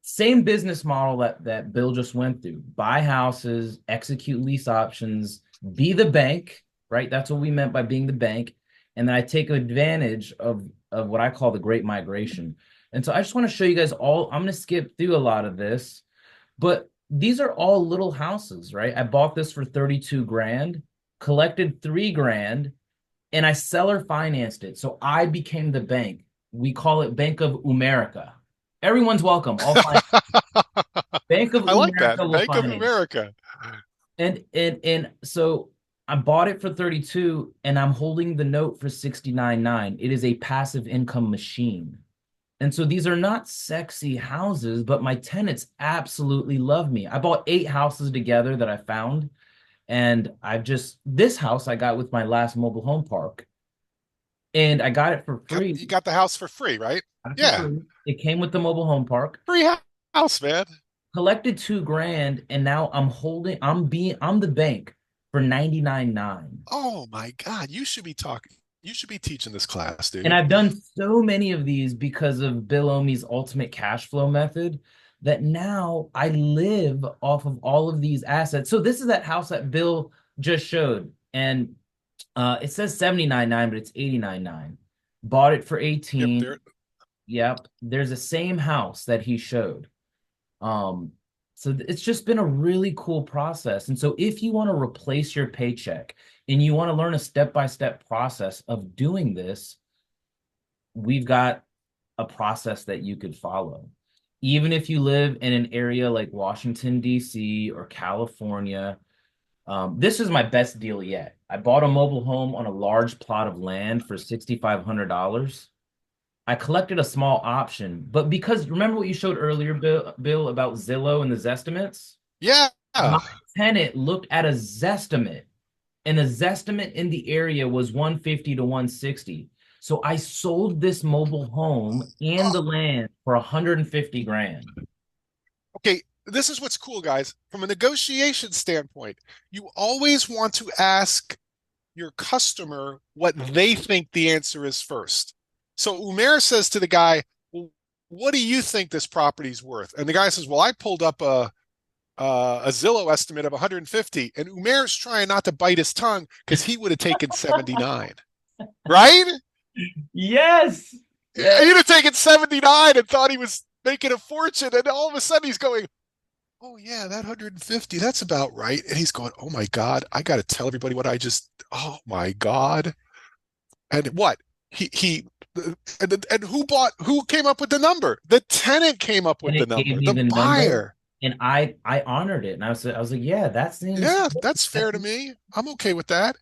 same business model that Bill just went through. Buy houses, execute lease options, be the bank, right? That's what we meant by being the bank. And then I take advantage of what I call the great migration. And so I just want to show you guys all, I'm going to skip through a lot of this, but these are all little houses, right? I bought this for 32 grand, collected 3 grand, and I seller financed it. So I became the bank. We call it Bank of America. Everyone's welcome. All fine. Bank of I like America that. will Bank of finance. America. And so I bought it for 32 and I'm holding the note for 69.9. It is a passive income machine. And so these are not sexy houses, but my tenants absolutely love me. I bought 8 houses together that I found. And this house I got with my last mobile home park. And I got it for You free. got the house for free, right? Got it for Yeah, free. It came with the mobile home park. free house, man. Collected 2 grand, and now I'm the bank for 99.9. Oh my God, you should be talking. You should be teaching this class, And dude. I've done so many of these because of Bill Omey's ultimate cash flow method that now I live off of all of these assets. So this is that house that Bill just showed. And it says 79.9, but it's 89.9. Bought it for Yep, 18. there. Yep. There's the same house that he showed. Um, so it's just been a really cool process. And so if you want to replace your paycheck and you want to learn a step-by-step process of doing this, we've got a process that you could follow. Even if you live in an area like Washington, D.C. or California, this is my best deal yet. I bought a mobile home on a large plot of land for $6,500. I collected a small option, but because remember what you showed earlier, Bill, about Zillow and the Zestimates? Yeah. My tenant looked at a Zestimate, and a Zestimate in the area was 150 to 160. So I sold this mobile home and the land for 150 grand. Okay, this is what's cool, guys. From a negotiation standpoint, you always want to ask your customer what they think the answer is first. So Umair says to the guy, well, what do you think this property's worth? And the guy says, well, I pulled up a Zillow estimate of 150. And Umair's trying not to bite his tongue because he would have taken 79. Right? Yes. He'd have taken 79 and thought he was making a fortune. And all of a sudden he's going, oh yeah, that 150, that's about right. And he's going, oh my God, I got to tell everybody what I just, oh my God. And what? He and who came up with the number? The tenant came up with And the it gave number, me the the number, buyer. and I honored it, and I was like, yeah, that seems Yeah, that's fair to me. I'm okay with that.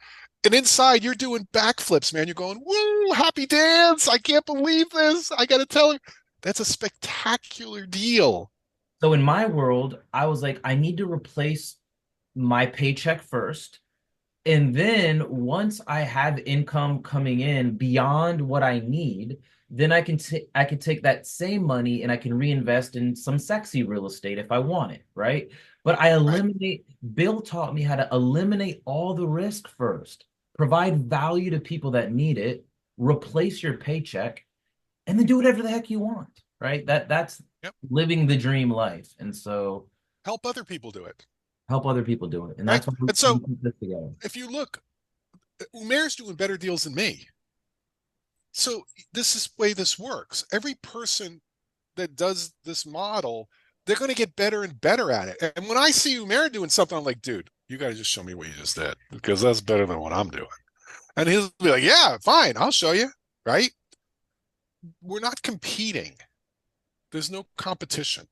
And inside, you're doing backflips, man. You're going, woo, happy dance. I can't believe this. I got to tell you, that's a spectacular deal. so in my world, I was like, I need to replace my paycheck first. And then once I have income coming in beyond what I need, then I can take that same money and I can reinvest in some sexy real estate if I want it, right? But Right. Bill taught me how to eliminate all the risk first, provide value to people that need it, replace your paycheck, and then do whatever the heck you want, right? That's Yep. living the dream life. And so Help other people do it. help other people do it. And Right. that's why And we so keep this together. if you look, Umair's doing better deals than me. So this is the way this works. Every person that does this model, they're going to get better and better at it. And when I see Umair doing something, I'm like, dude, you got to just show me what you just did because that's better than what I'm doing. And he'll be like, yeah, fine, I'll show you. Right? We're not competing. There's no competition.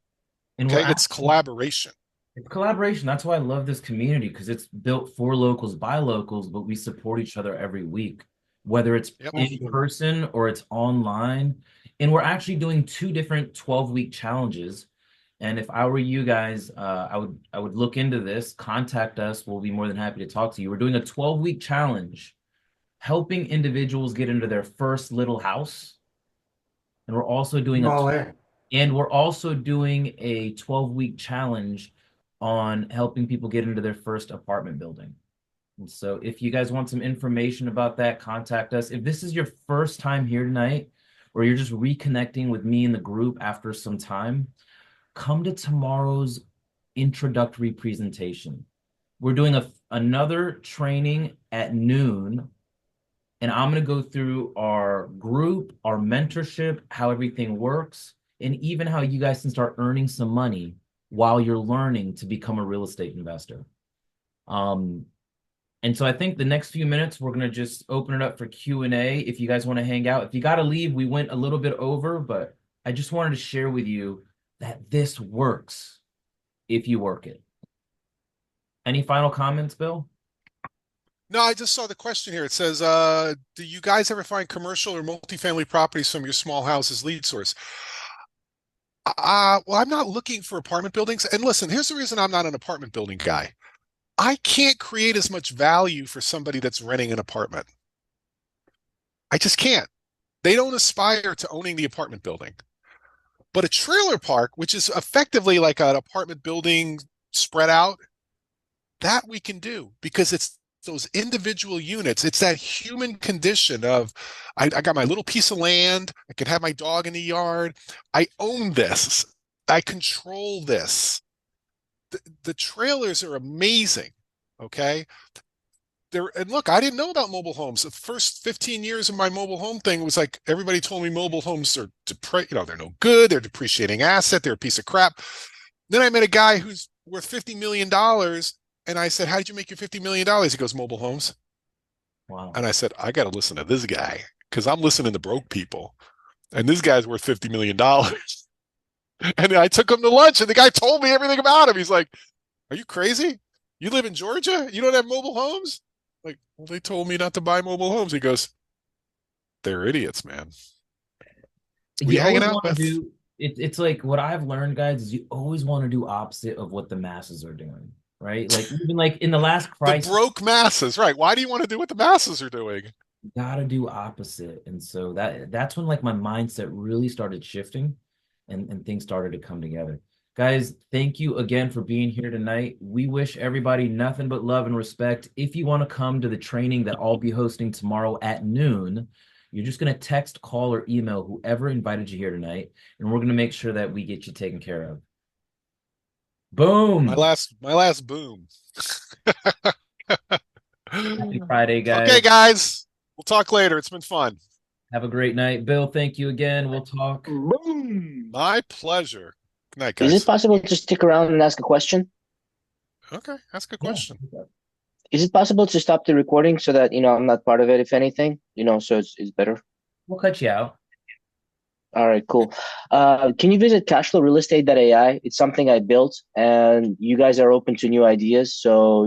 And we're Okay. It's actually collaboration. It's collaboration. That's why I love this community because it's built for locals by locals, but we support each other every week, whether it's Yep. in person or it's online. And we're actually doing two different 12-week challenges. And if I were you guys, I would look into this, contact us. We'll be more than happy to talk to you. We're doing a 12-week challenge, helping individuals get into their first little house. And we're also doing a 12-week challenge on helping people get into their first apartment building. And so if you guys want some information about that, contact us. If this is your first time here tonight, or you're just reconnecting with me in the group after some time, come to tomorrow's introductory presentation. We're doing another training at noon, and I'm going to go through our group, our mentorship, how everything works, and even how you guys can start earning some money while you're learning to become a real estate investor. And so I think the next few minutes, we're going to just open it up for Q&A if you guys want to hang out. If you got to leave, we went a little bit over, but I just wanted to share with you that this works if you work it. Any final comments, Bill? No, I just saw the question here. It says, do you guys ever find commercial or multifamily properties from your small houses lead source? Well, I'm not looking for apartment buildings. And listen, here's the reason I'm not an apartment building guy. I can't create as much value for somebody that's renting an apartment. I just can't. They don't aspire to owning the apartment building. But a trailer park, which is effectively like an apartment building spread out, that we can do because it's those individual units. It's that human condition of I got my little piece of land. I can have my dog in the yard. I own this. I control this. The trailers are amazing. Okay. And look, I didn't know about mobile homes. The first 15 years of my mobile home thing was like everybody told me mobile homes are they're no good, they're a depreciating asset, they're a piece of crap. Then I met a guy who's worth $50 million. And I said, how did you make your $50 million? He goes, mobile homes. Wow. And I said, I got to listen to this guy because I'm listening to broke people. And this guy's worth $50 million. And I took him to lunch and the guy told me everything about him. He's like, are you crazy? You live in Georgia? You don't have mobile homes? Like, well, they told me not to buy mobile homes. He goes, they're idiots, man. Were you You hanging always out want to with? do it's like what I've learned, guys, is you always want to do opposite of what the masses are doing, right? Like even like in the last The crisis, broke masses, right? Why do you want to do what the masses are doing? you gotta do opposite. And so that's when like my mindset really started shifting and things started to come together. Guys, thank you again for being here tonight. We wish everybody nothing but love and respect. If you want to come to the training that I'll be hosting tomorrow at noon, you're just going to text, call, or email whoever invited you here tonight, and we're going to make sure that we get you taken care of. Boom. My last boom. Happy Friday, guys. Okay, guys. We'll talk later. It's been fun. Have a great night. Bill, thank you again. We'll talk. Boom. My pleasure. Good night, Is it guys. possible to stick around and ask a question? Okay, ask a Yeah. question. Is it possible to stop the recording so that, I'm not part of it, if anything, so it's better? We'll cut you out. All right, cool. Can you visit cashflowrealestate.ai? It's something I built, and you guys are open to new ideas. So,